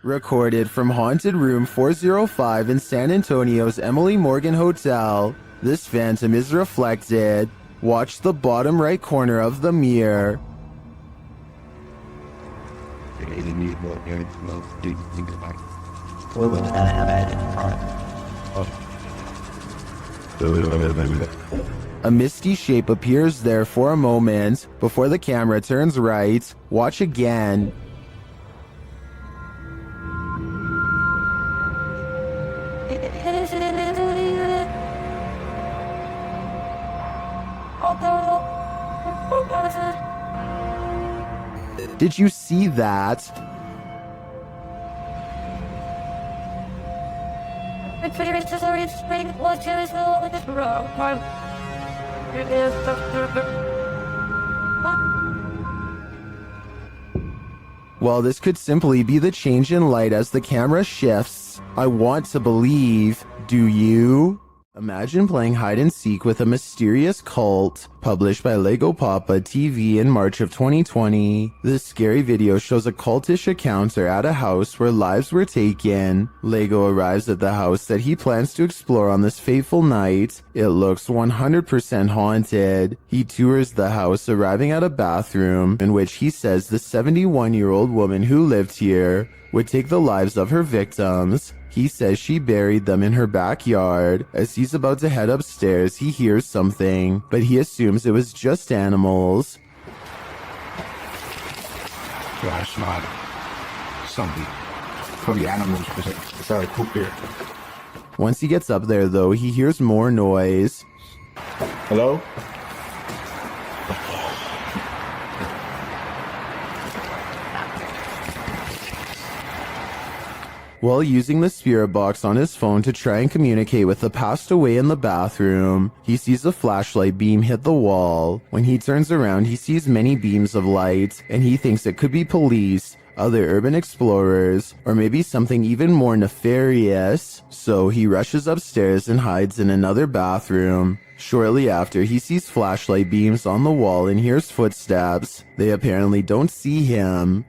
Recorded from Haunted Room 405 in San Antonio's Emily Morgan Hotel, this phantom is reflected. Watch the bottom right corner of the mirror. A misty shape appears there for a moment before the camera turns right. Watch again. Did you see that? Well, this could simply be the change in light as the camera shifts. I want to believe. Do you? Imagine playing hide and seek with a mysterious cult. Published by Lego Papa TV in March of 2020. This scary video shows a cultish encounter at a house where lives were taken. Lego arrives at the house that he plans to explore on this fateful night. It looks 100% haunted. He tours the house, arriving at a bathroom in which he says the 71-year-old woman who lived here would take the lives of her victims. He says she buried them in her backyard. As he's about to head upstairs, he hears something, but he assumes it was just animals. Yeah, it's not something. Probably animals, because it's out of poop here. Once he gets up there, though, he hears more noise. Hello? While using the spirit box on his phone to try and communicate with the passed away in the bathroom, he sees a flashlight beam hit the wall. When he turns around, he sees many beams of light, and he thinks it could be police, other urban explorers, or maybe something even more nefarious. So he rushes upstairs and hides in another bathroom. Shortly after, he sees flashlight beams on the wall and hears footsteps. They apparently don't see him.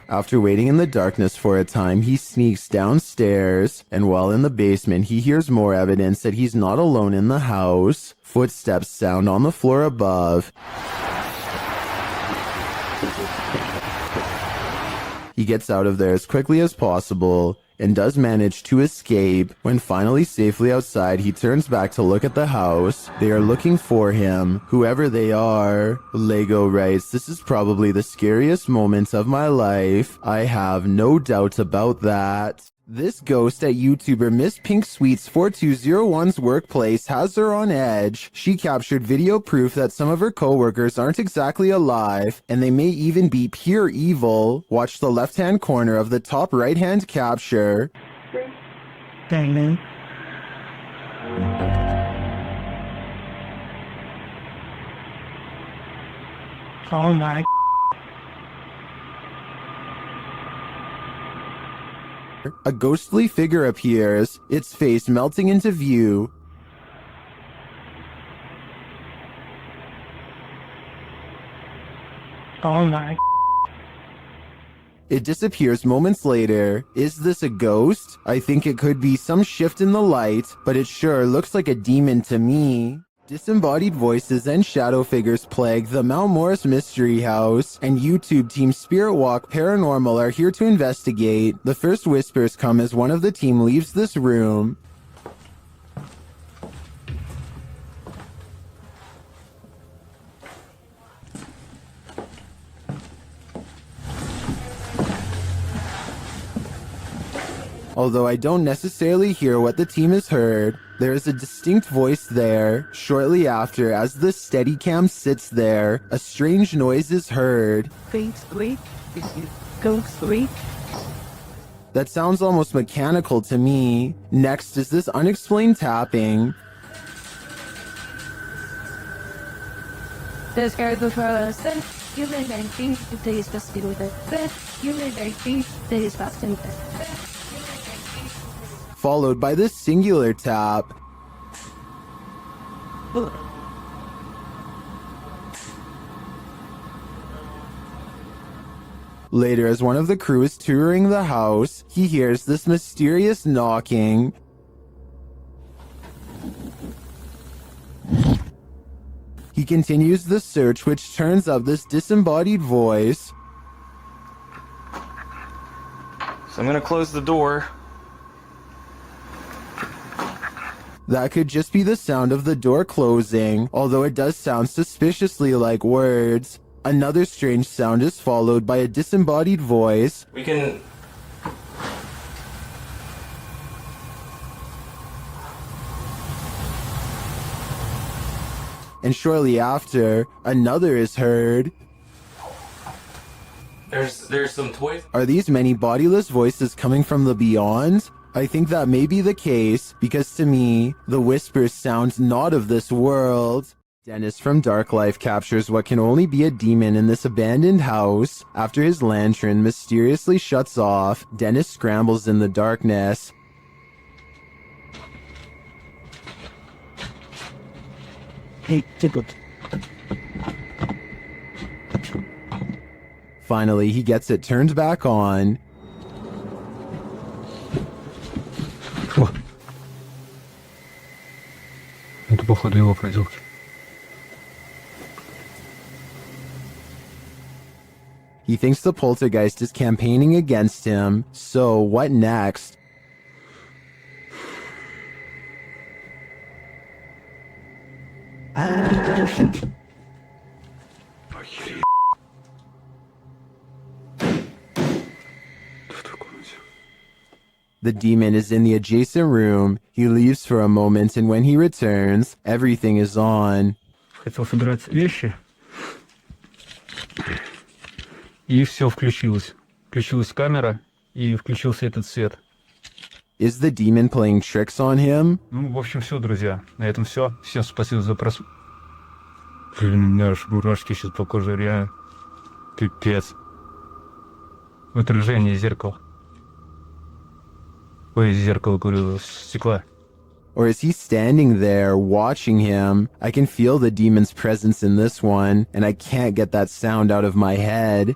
After waiting in the darkness for a time, he sneaks downstairs, and while in the basement, he hears more evidence that he's not alone in the house. Footsteps sound on the floor above. He gets out of there as quickly as possible, and does manage to escape. When finally safely outside, he turns back to look at the house. They are looking for him, whoever they are. Lego writes, "This is probably the scariest moment of my life. I have no doubt about that." This ghost at YouTuber Miss Pink Sweets 4201's workplace has her on edge. She captured video proof that some of her coworkers aren't exactly alive, and they may even be pure evil. Watch the left-hand corner of the top right-hand capture. Dang, man. Oh my. A ghostly figure appears, its face melting into view. Oh my. It disappears moments later. Is this a ghost? I think it could be some shift in the light, but it sure looks like a demon to me. Disembodied voices and shadow figures plague the Mount Morris Mystery House, and YouTube team Spirit Walk Paranormal are here to investigate. The first whispers come as one of the team leaves this room. Although I don't necessarily hear what the team has heard, there is a distinct voice there. Shortly after, as the Steadicam sits there, a strange noise is heard. That sounds almost mechanical to me. Next is this unexplained tapping. This guy before us, then you may very think that he's just dealing with it. Then you may very think that he's fast in it. Followed by this singular tap. Later, as one of the crew is touring the house, he hears this mysterious knocking. He continues the search, which turns up this disembodied voice. So I'm gonna close the door. That could just be the sound of the door closing, although it does sound suspiciously like words. Another strange sound is followed by a disembodied voice. We can... and shortly after, another is heard. There's some toys. Are these many bodiless voices coming from the beyond? I think that may be the case, because to me, the whispers sound not of this world. Dennis from Dark Life captures what can only be a demon in this abandoned house. After his lantern mysteriously shuts off, Dennis scrambles in the darkness. Hey, take it. Finally, he gets it turned back on. Это, походу, его проделки. He thinks the poltergeist is campaigning against him, so what next? The demon is in the adjacent room. He leaves for a moment, and when he returns, everything is on. Хотел собирать вещи. И все включилось. Включилась камера, и включился этот свет. Is the demon playing tricks on him? Ну, в общем, все, друзья. На этом все. Всем спасибо за просмотр. Блин, у меня аж мурашки сейчас по коже, реально. Пипец. Отражение зеркала. Ой, зеркало, говорю, стекла. Or is he standing there watching him? I can feel the demon's presence in this one, and I can't get that sound out of my head.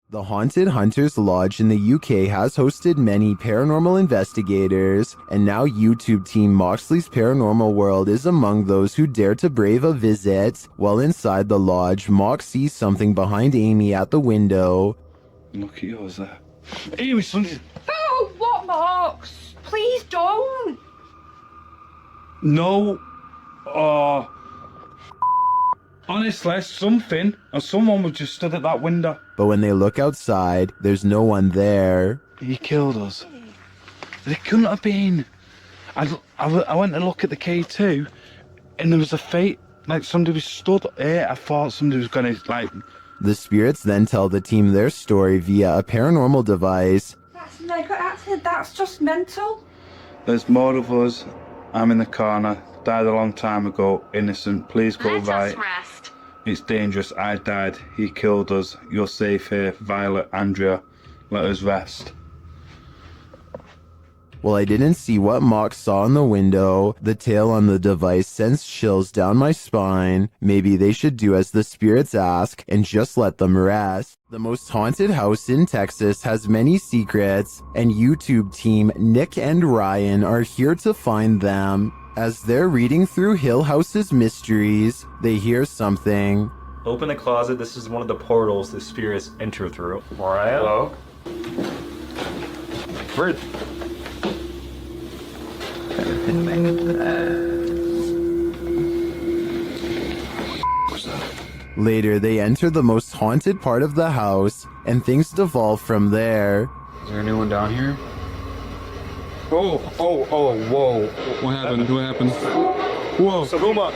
The Haunted Hunters Lodge in the UK has hosted many paranormal investigators, and now YouTube team Moxley's Paranormal World is among those who dare to brave a visit. While inside the lodge, Mox sees something behind Amy at the window. Look at yours there. Amy, something. Oh, what, Marks? Please don't. No. Honestly, something or someone was just stood at that window. But when they look outside, there's no one there. He killed us. It couldn't have been. I went to look at the K2, and there was a fate. Like somebody was stood here. I thought somebody was gonna like. The spirits then tell the team their story via a paranormal device. That's just mental. There's more of us. I'm in the corner. Died a long time ago. Innocent. Please go right. Rest. It's dangerous. I died. He killed us. You're safe here. Violet, Andrea. Let us rest. Well, I didn't see what Mox saw in the window. The tale on the device sends chills down my spine. Maybe they should do as the spirits ask and just let them rest. The most haunted house in Texas has many secrets, and YouTube team Nick and Ryan are here to find them. As they're reading through Hill House's mysteries, they hear something. Open the closet. This is one of the portals the spirits enter through. Mariah? Hello? Where? Later, they enter the most haunted part of the house, and things devolve from there. Is there anyone down here? Whoa. What happened? What happened? Whoa. Sabuma,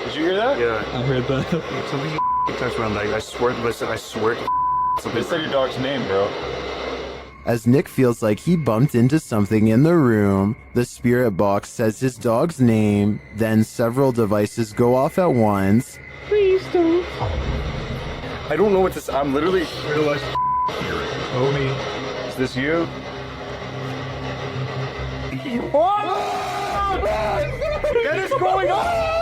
did you hear that? Yeah. I heard that. Something touched around. Like, I swear to something. They said your dog's name, bro. As Nick feels like he bumped into something in the room, the spirit box says his dog's name, then several devices go off at once. Please don't. I don't know what this. I'm literally. Homie, is this you? What is going on?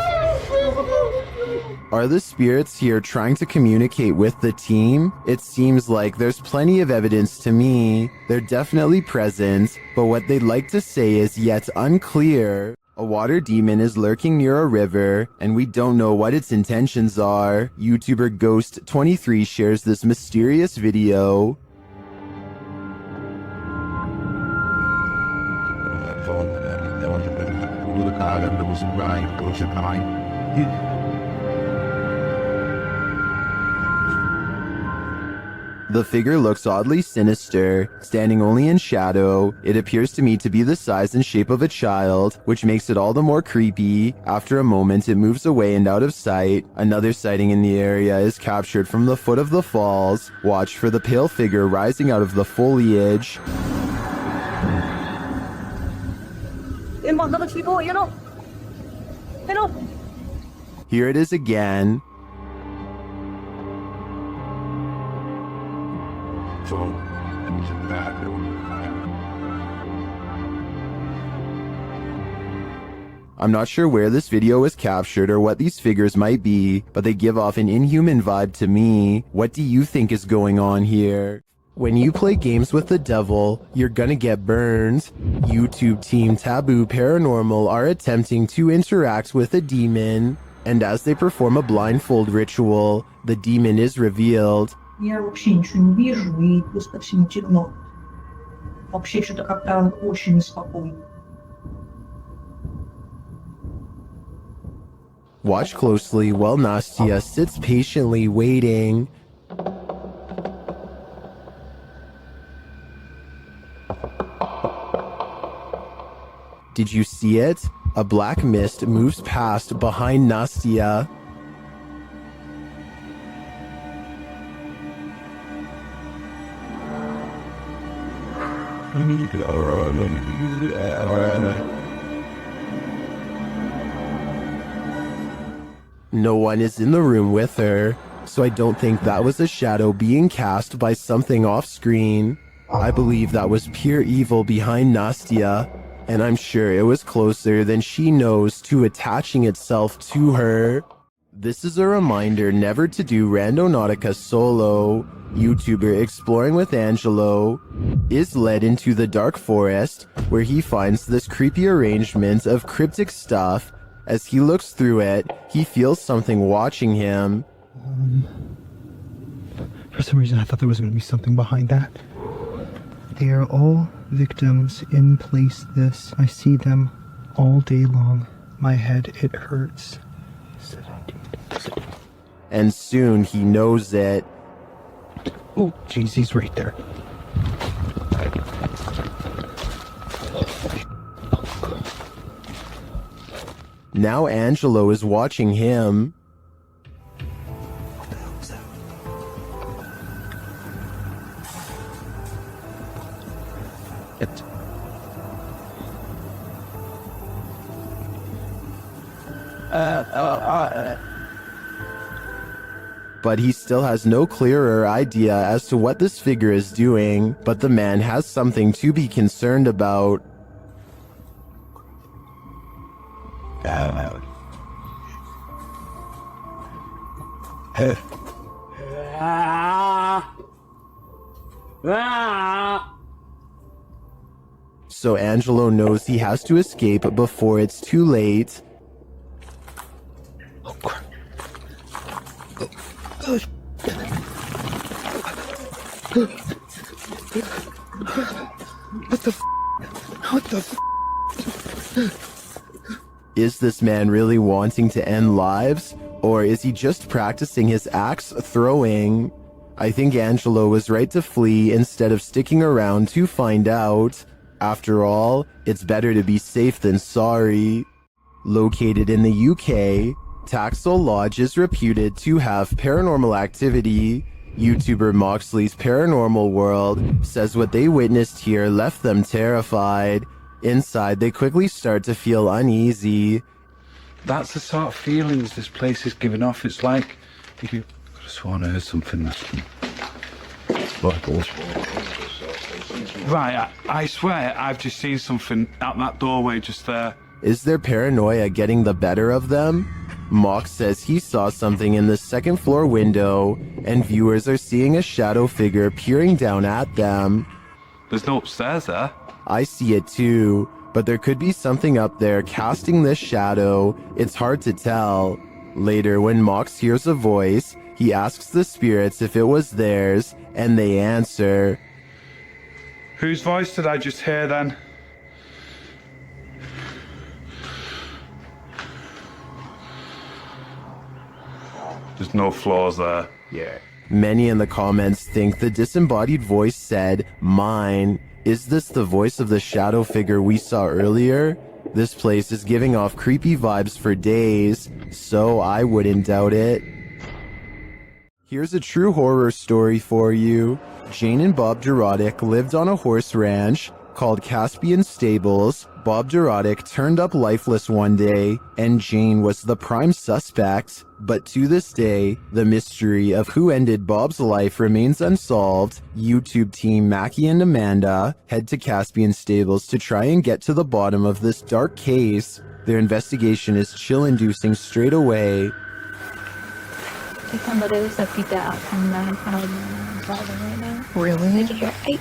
Are the spirits here trying to communicate with the team? It seems like there's plenty of evidence to me. They're definitely present, but what they'd like to say is yet unclear. A water demon is lurking near a river, and we don't know what its intentions are. YouTuber Ghost23 shares this mysterious video. The figure looks oddly sinister, standing only in shadow. It appears to me to be the size and shape of a child, which makes it all the more creepy. After a moment, it moves away and out of sight. Another sighting in the area is captured from the foot of the falls. Watch for the pale figure rising out of the foliage. Here it is again. I'm not sure where this video was captured or what these figures might be, but they give off an inhuman vibe to me. What do you think is going on here? When you play games with the devil, you're gonna get burned. YouTube team Taboo Paranormal are attempting to interact with a demon, and as they perform a blindfold ritual, the demon is revealed. Я вообще ничего не вижу и просто всем темно. Вообще что-то как-то очень неспокойно. Watch closely while Nastia sits patiently waiting. Did you see it? A black mist moves past behind Nastia. No one is in the room with her, so I don't think that was a shadow being cast by something off screen. I believe that was pure evil behind Nastia, and I'm sure it was closer than she knows to attaching itself to her. This is a reminder never to do Randonautica solo. YouTuber Exploring with Angelo is led into the dark forest where he finds this creepy arrangement of cryptic stuff. As he looks through it, he feels something watching him. For some reason, I thought there was going to be something behind that. They are all victims in place this. I see them all day long. My head, it hurts. And soon he knows it. Oh, jeez, he's right there. Now Angelo is watching him. What the hell was that? But he still has no clearer idea as to what this figure is doing, but the man has something to be concerned about. So Angelo knows he has to escape before it's too late. Oh, crap. What the f? What the f? Is this man really wanting to end lives? Or is he just practicing his axe throwing? I think Angelo was right to flee instead of sticking around to find out. After all, it's better to be safe than sorry. Located in the UK, Taxel Lodge is reputed to have paranormal activity. YouTuber Moxley's Paranormal World says what they witnessed here left them terrified. Inside, they quickly start to feel uneasy. That's the sort of feelings this place is giving off. It's like if you could have sworn I heard something. Right, I swear I've just seen something out that doorway just there. Is their paranoia getting the better of them? Mox says he saw something in the second floor window, and viewers are seeing a shadow figure peering down at them. There's no upstairs there. I see it too, but there could be something up there casting this shadow. It's hard to tell. Later, when Mox hears a voice, he asks the spirits if it was theirs, and they answer. Whose voice did I just hear then? There's no floors there. Yeah. Many in the comments think the disembodied voice said, "Mine." Is this the voice of the shadow figure we saw earlier? This place is giving off creepy vibes for days, so I wouldn't doubt it. Here's a true horror story for you. Jane and Bob Durotic lived on a horse ranch called Caspian Stables. Bob Durotic turned up lifeless one day, and Jane was the prime suspect. But to this day, the mystery of who ended Bob's life remains unsolved. YouTube team Mackie and Amanda head to Caspian Stables to try and get to the bottom of this dark case. Their investigation is chill-inducing straight away. Somebody was a pizza out from the driving right now. Really? Did you hear?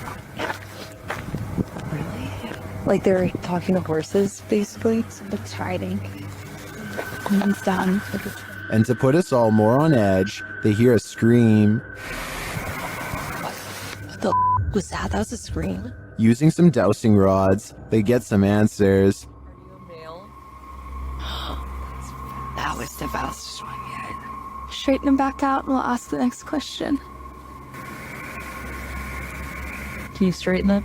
Really? Like they're talking to horses, basically? It's riding. And it's done. And to put us all more on edge, they hear a scream. What the was that? That was a scream. Using some dowsing rods, they get some answers. That was the best one yet. Straighten him back out and we'll ask the next question. Can you straighten them?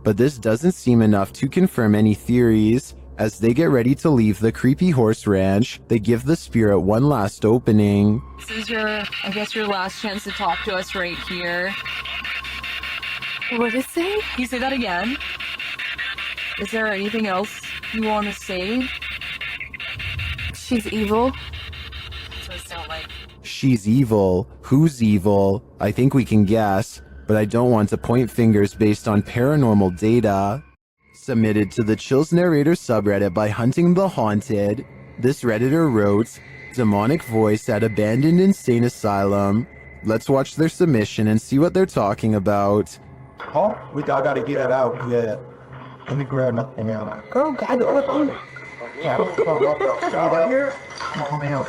But this doesn't seem enough to confirm any theories. As they get ready to leave the creepy horse ranch, they give the spirit one last opening. This is I guess your last chance to talk to us right here. What did it say? Can you say that again? Is there anything else you want to say? She's evil. That's what it sounds like. She's evil. Who's evil? I think we can guess, but I don't want to point fingers based on paranormal data. Submitted to the Chills Narrator subreddit by Hunting the Haunted, this Redditor wrote, "Demonic voice at abandoned insane asylum." Let's watch their submission and see what they're talking about. Oh, I gotta get it out. Yeah. Let me grab nothing out. Girl, God, yeah, right here. Come on,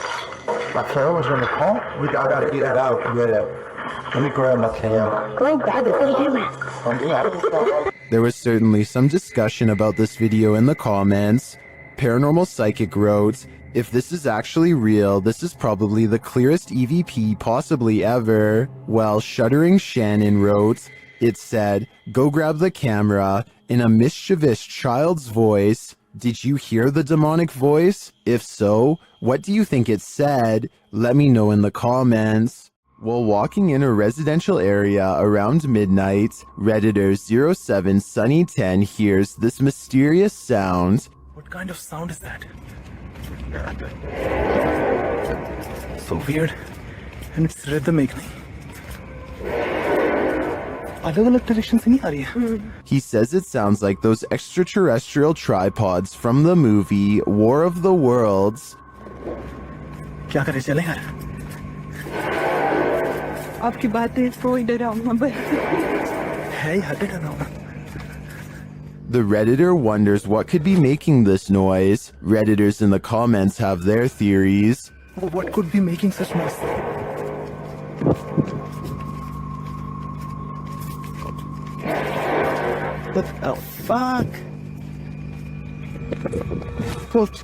my trail was in the car. I gotta get it out. Yeah. Let me grab nothing out. Girl, God, There was certainly some discussion about this video in the comments. Paranormal Psychic wrote, "If this is actually real, this is probably the clearest EVP possibly ever." While Shuddering Shannon wrote, it said, "Go grab the camera," in a mischievous child's voice. Did you hear the demonic voice? If so, what do you think it said? Let me know in the comments. While walking in a residential area around midnight, Redditor 07 Sunny 10 hears this mysterious sound. What kind of sound is that? So weird. And it's rhythmically. अलग-अलग direction से नहीं आ रही है. He says it sounds like those extraterrestrial tripods from the movie War of the Worlds. क्या करे चले यार? आपकी बातें कोई डरावना बन है यार डरावना. The Redditor wonders what could be making this noise. Redditors in the comments have their theories. What could be making such noise? What the fuck? What?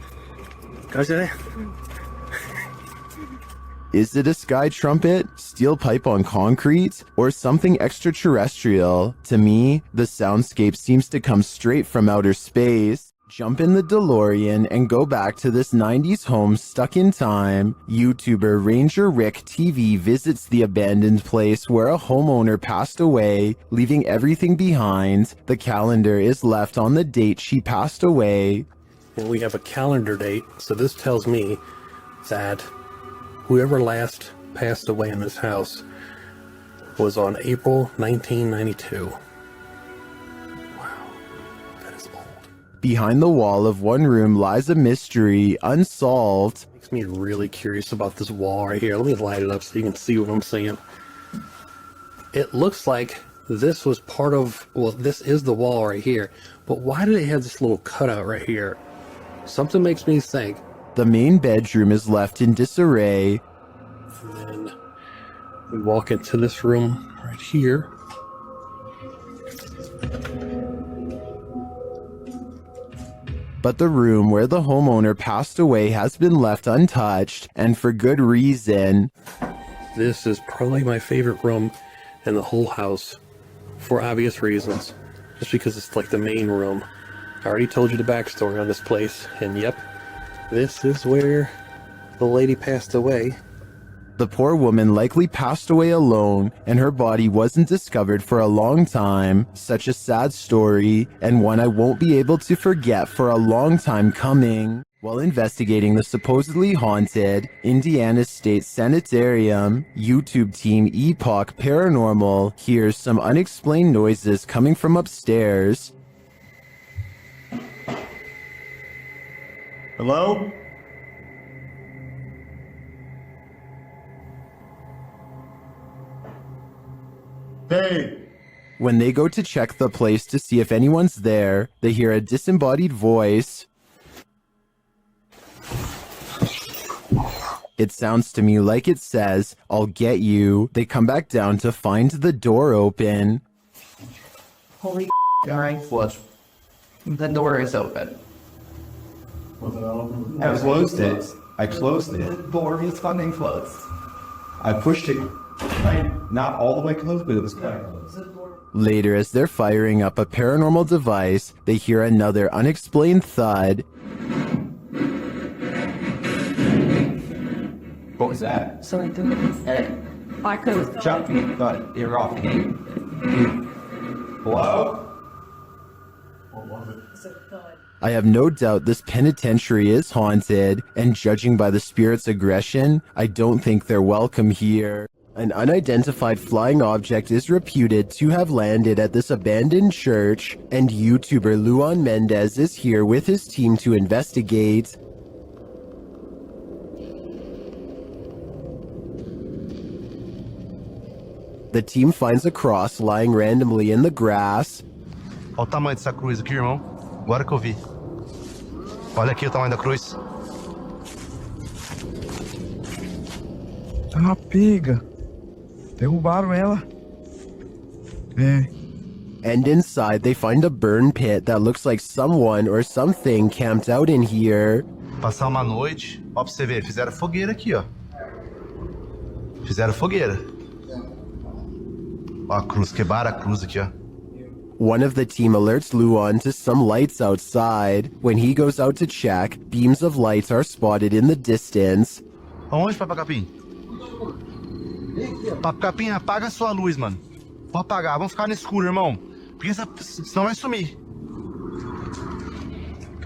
Is it a sky trumpet, steel pipe on concrete, or something extraterrestrial? To me, the soundscape seems to come straight from outer space. Jump in the DeLorean and go back to this 90s home stuck in time. YouTuber Ranger Rick TV visits the abandoned place where a homeowner passed away, leaving everything behind. The calendar is left on the date she passed away. And we have a calendar date, so this tells me that whoever last passed away in this house was on April 1992. Behind the wall of one room lies a mystery, unsolved. Makes me really curious about this wall right here. Let me light it up so you can see what I'm saying. It looks like this was part of, well, this is the wall right here. But why do they have this little cutout right here? Something makes me think. The main bedroom is left in disarray. And then we walk into this room right here. but the room where the homeowner passed away has been left untouched, and for good reason. This is probably my favorite room in the whole house, for obvious reasons. Just because it's like the main room. I already told you the backstory on this place, and yep, this is where the lady passed away. The poor woman likely passed away alone, and her body wasn't discovered for a long time. Such a sad story, and one I won't be able to forget for a long time coming. While investigating the supposedly haunted Indiana State Sanitarium, YouTube team Epoch Paranormal hears some unexplained noises coming from upstairs. Hello? Hey! When they go to check the place to see if anyone's there, they hear a disembodied voice. It sounds to me like it says, "I'll get you." They come back down to find the door open. Holy alright, what? The door is open. I closed it. I closed it. The door is fucking closed. I pushed it. Not all the way closed, but it was kind of close. Later, as they're firing up a paranormal device, they hear another unexplained thud. What was that? Something through the head. I could Jump me, thud. You're off me. Hello? What was it? I have no doubt this penitentiary is haunted, and judging by the spirit's aggression, I don't think they're welcome here. An unidentified flying object is reputed to have landed at this abandoned church, and YouTuber Luan Mendez is here with his team to investigate. The team finds a cross lying randomly in the grass. Olha o tamanho dessa cruz aqui, irmão. Agora que eu vi. Olha aqui o tamanho da cruz. Tá uma pega. Derrubaram ela. É. And inside, they find a burn pit that looks like someone or something camped out in here. Passar uma noite. Ó, pra você ver, fizeram fogueira aqui, ó. Fizeram fogueira. Ó, a cruz, quebraram a cruz aqui, ó. One of the team alerts Luan to some lights outside. When he goes out to check, beams of lights are spotted in the distance. Aonde, Papacapim? Papacapim, apaga a sua luz, mano. Vou apagar, vamos ficar no escuro, irmão. Porque senão vai sumir.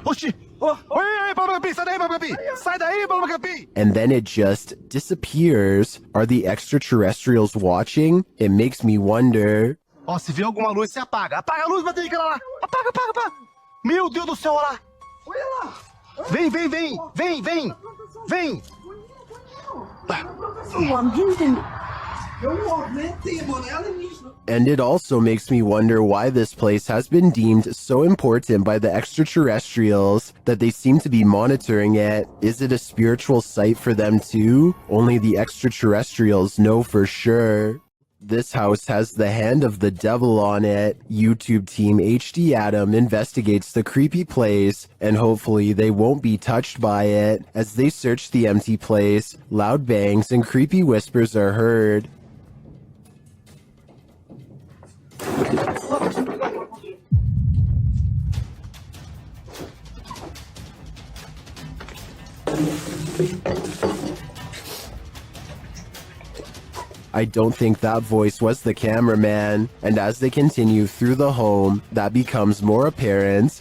Oxi! Oi, Papacapim, sai daí, Papacapim! Sai daí, Papacapim! And then it just disappears. Are the extraterrestrials watching? It makes me wonder. Ó, se vê alguma luz, você apaga. Apaga a luz, Patrick, lá. Apaga, apaga, apaga. Meu Deus do céu, olha lá. Olha lá. Vem, vem, vem. Vem, vem. Vem. And it also makes me wonder why this place has been deemed so important by the extraterrestrials that they seem to be monitoring it. Is it a spiritual site for them too? Only the extraterrestrials know for sure. This house has the hand of the devil on it. YouTube team HD Adam investigates the creepy place, and hopefully they won't be touched by it. As they search the empty place, loud bangs and creepy whispers are heard. I don't think that voice was the cameraman, and as they continue through the home, that becomes more apparent.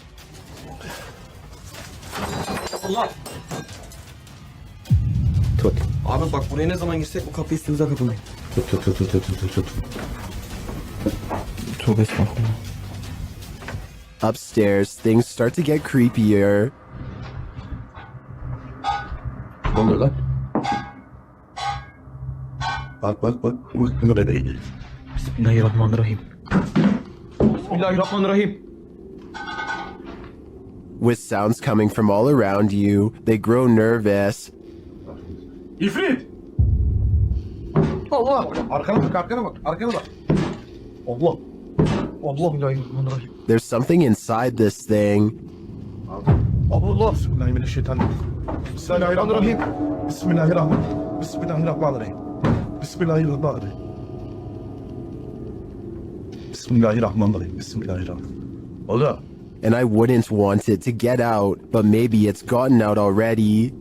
Tut. Abi bak buraya ne zaman girsek bu kapıyı istediğimize kapılmayın. Tut. Tövbe estağfurullah. Upstairs, things start to get creepier. Ne oluyor lan? Bak. Bismillahirrahmanirrahim. Bismillahirrahmanirrahim. With sounds coming from all around you, they grow nervous. İfrit! Allah! Arkana bak. Allah. There's something inside this thing. Allah. Bismillahirrahmanirrahim. Bismillahirrahmanirrahim. Bismillahirrahmanirrahim. Bismillahirrahmanirrahim. Bismillahirrahmanirrahim. Bismillahirrahmanirrahim. Bismillahirrahmanirrahim. Allah. And I wouldn't want it to get out, but maybe it's gotten out already.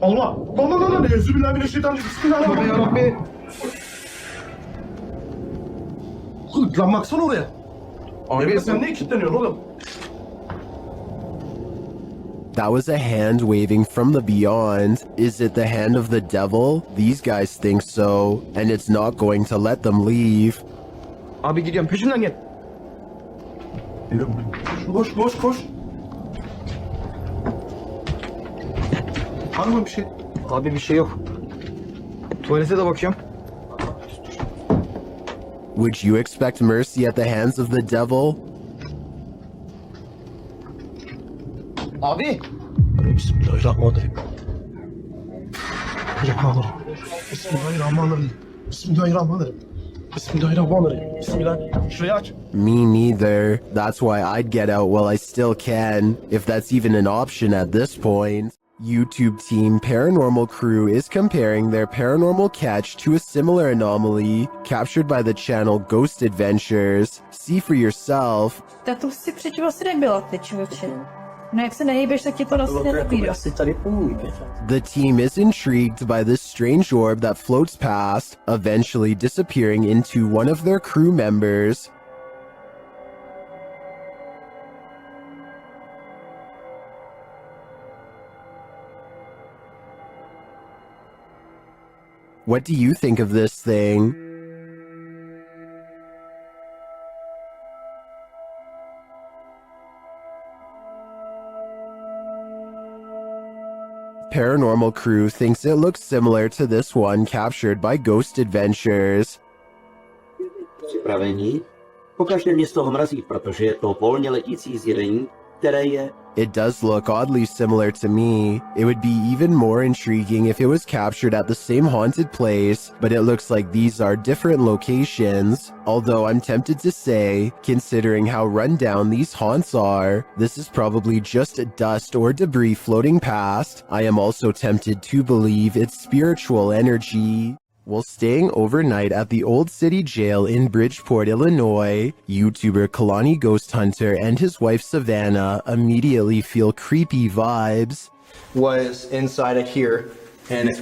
Allah. Allah. Bismillahirrahmanirrahim. Bismillahirrahmanirrahim. Lan baksana oraya. Abi sen niye kilitleniyorsun oğlum? That was a hand waving from the beyond. Is it the hand of the devil? These guys think so, and it's not going to let them leave. Abi gidiyorum peşinden gel. Koş koş koş. Var mı bir şey? Abi bir şey yok. Tuvalete de bakıyorum. Would you expect mercy at the hands of the devil? Abi. Bismillahirrahmanirrahim. Bismillahirrahmanirrahim. Bismillahirrahmanirrahim. Bismillahirrahmanirrahim. Bismillah. Şurayı aç. Me neither. That's why I'd get out while I still can, if that's even an option at this point. YouTube team Paranormal Crew is comparing their paranormal catch to a similar anomaly captured by the channel Ghost Adventures. See for yourself. Tak to si předtím asi nebyla, ty člověče. No jak se nehýbeš, tak ti to asi nenabídá. The team is intrigued by this strange orb that floats past, eventually disappearing into one of their crew members. What do you think of this thing? Paranormal Crew thinks it looks similar to this one captured by Ghost Adventures. Připravení? Pokažte mě z toho mrazí, protože je to volně letící zjevení, které je... It does look oddly similar to me. It would be even more intriguing if it was captured at the same haunted place, but it looks like these are different locations. Although I'm tempted to say, considering how run down these haunts are, this is probably just dust or debris floating past. I am also tempted to believe it's spiritual energy. While staying overnight at the Old City Jail in Bridgeport, Illinois, YouTuber Kalani Ghost Hunter and his wife Savannah immediately feel creepy vibes. Was inside of here, and it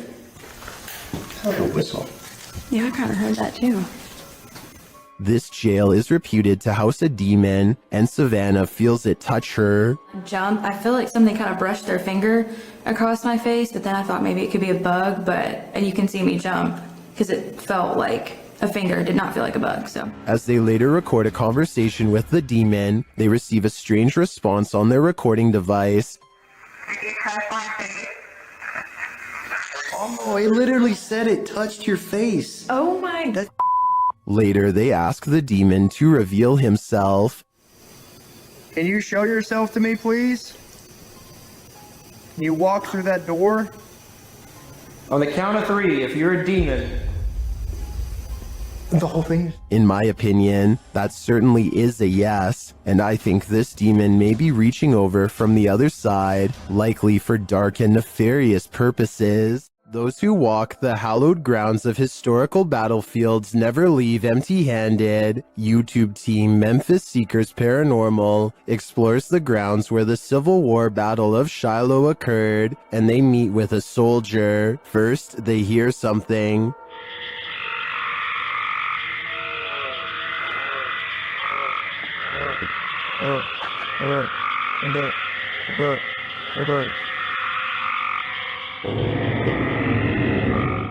had a whistle. Yeah, I kind of heard that too. This jail is reputed to house a demon, and Savannah feels it touch her. Jump. I feel like something kind of brushed their finger across my face, but then I thought maybe it could be a bug, and you can see me jump because it felt like a finger. It did not feel like a bug, so. As they later record a conversation with the demon, they receive a strange response on their recording device. Oh, it literally said it touched your face. Oh my god. Later, they ask the demon to reveal himself. Can you show yourself to me, please? Can you walk through that door? On the count of 3, if you're a demon. The whole thing? In my opinion, that certainly is a yes, and I think this demon may be reaching over from the other side, likely for dark and nefarious purposes. Those who walk the hallowed grounds of historical battlefields never leave empty-handed. YouTube team Memphis Seekers Paranormal explores the grounds where the Civil War Battle of Shiloh occurred, and they meet with a soldier. First, they hear something.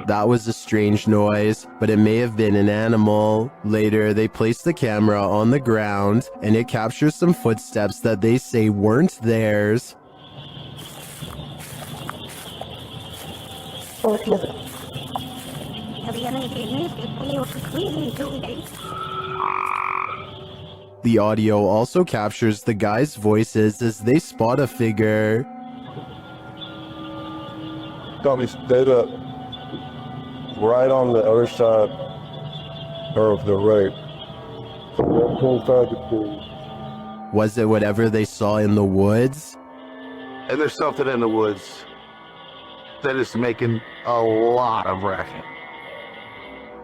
That was a strange noise, but it may have been an animal. Later, they place the camera on the ground, and it captures some footsteps that they say weren't theirs. The audio also captures the guys' voices as they spot a figure. Tommy's dead up. Right on the other side of the right. So that whole side of the pool. Was it whatever they saw in the woods? And there's something in the woods that is making a lot of racket.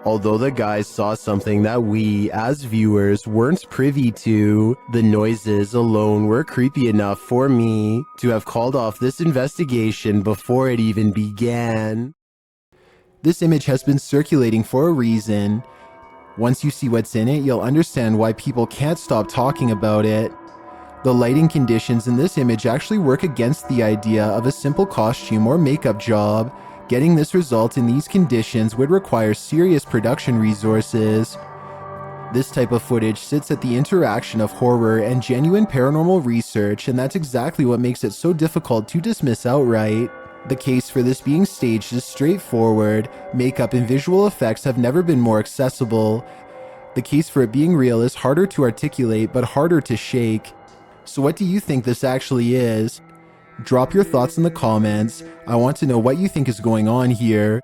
Although the guys saw something that we, as viewers, weren't privy to, the noises alone were creepy enough for me to have called off this investigation before it even began. This image has been circulating for a reason. Once you see what's in it, you'll understand why people can't stop talking about it. The lighting conditions in this image actually work against the idea of a simple costume or makeup job. Getting this result in these conditions would require serious production resources. This type of footage sits at the interaction of horror and genuine paranormal research, and that's exactly what makes it so difficult to dismiss outright. The case for this being staged is straightforward. Makeup and visual effects have never been more accessible. The case for it being real is harder to articulate, but harder to shake. So what do you think this actually is? Drop your thoughts in the comments. I want to know what you think is going on here.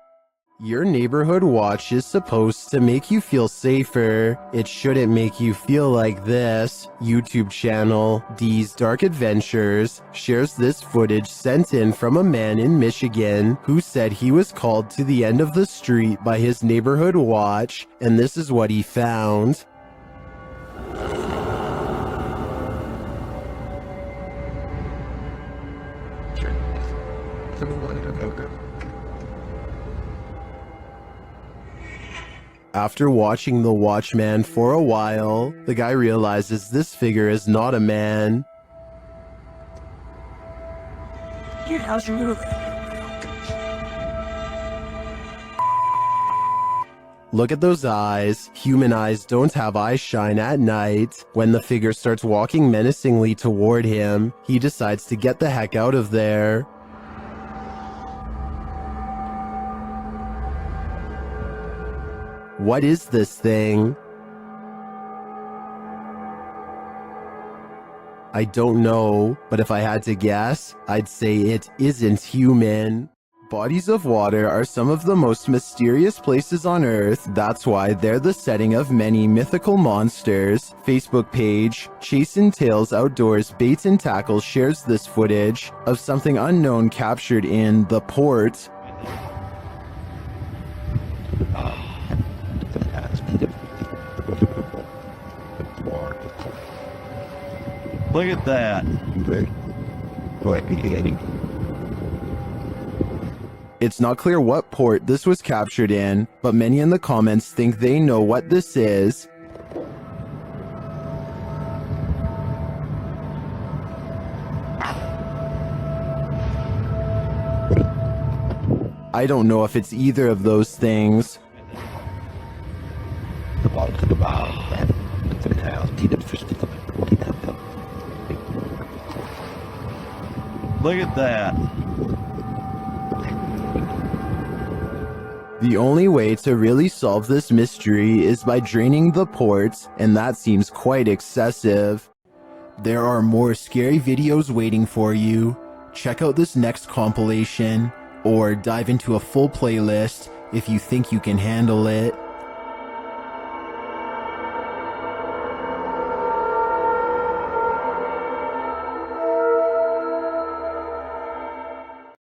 Your neighborhood watch is supposed to make you feel safer. It shouldn't make you feel like this. YouTube channel D's Dark Adventures shares this footage sent in from a man in Michigan who said he was called to the end of the street by his neighborhood watch, and this is what he found. After watching the Watchman for a while, the guy realizes this figure is not a man. Look at those eyes. Human eyes don't have eye shine at night. When the figure starts walking menacingly toward him, he decides to get the heck out of there. What is this thing? I don't know, but if I had to guess, I'd say it isn't human. Bodies of water are some of the most mysterious places on Earth. That's why they're the setting of many mythical monsters. Facebook page Chasing Tales Outdoors Baits and Tackle shares this footage of something unknown captured in the port. Look at that. It's not clear what port this was captured in, but many in the comments think they know what this is. I don't know if it's either of those things. Look at that. The only way to really solve this mystery is by draining the ports, and that seems quite excessive. There are more scary videos waiting for you. Check out this next compilation, or dive into a full playlist if you think you can handle it.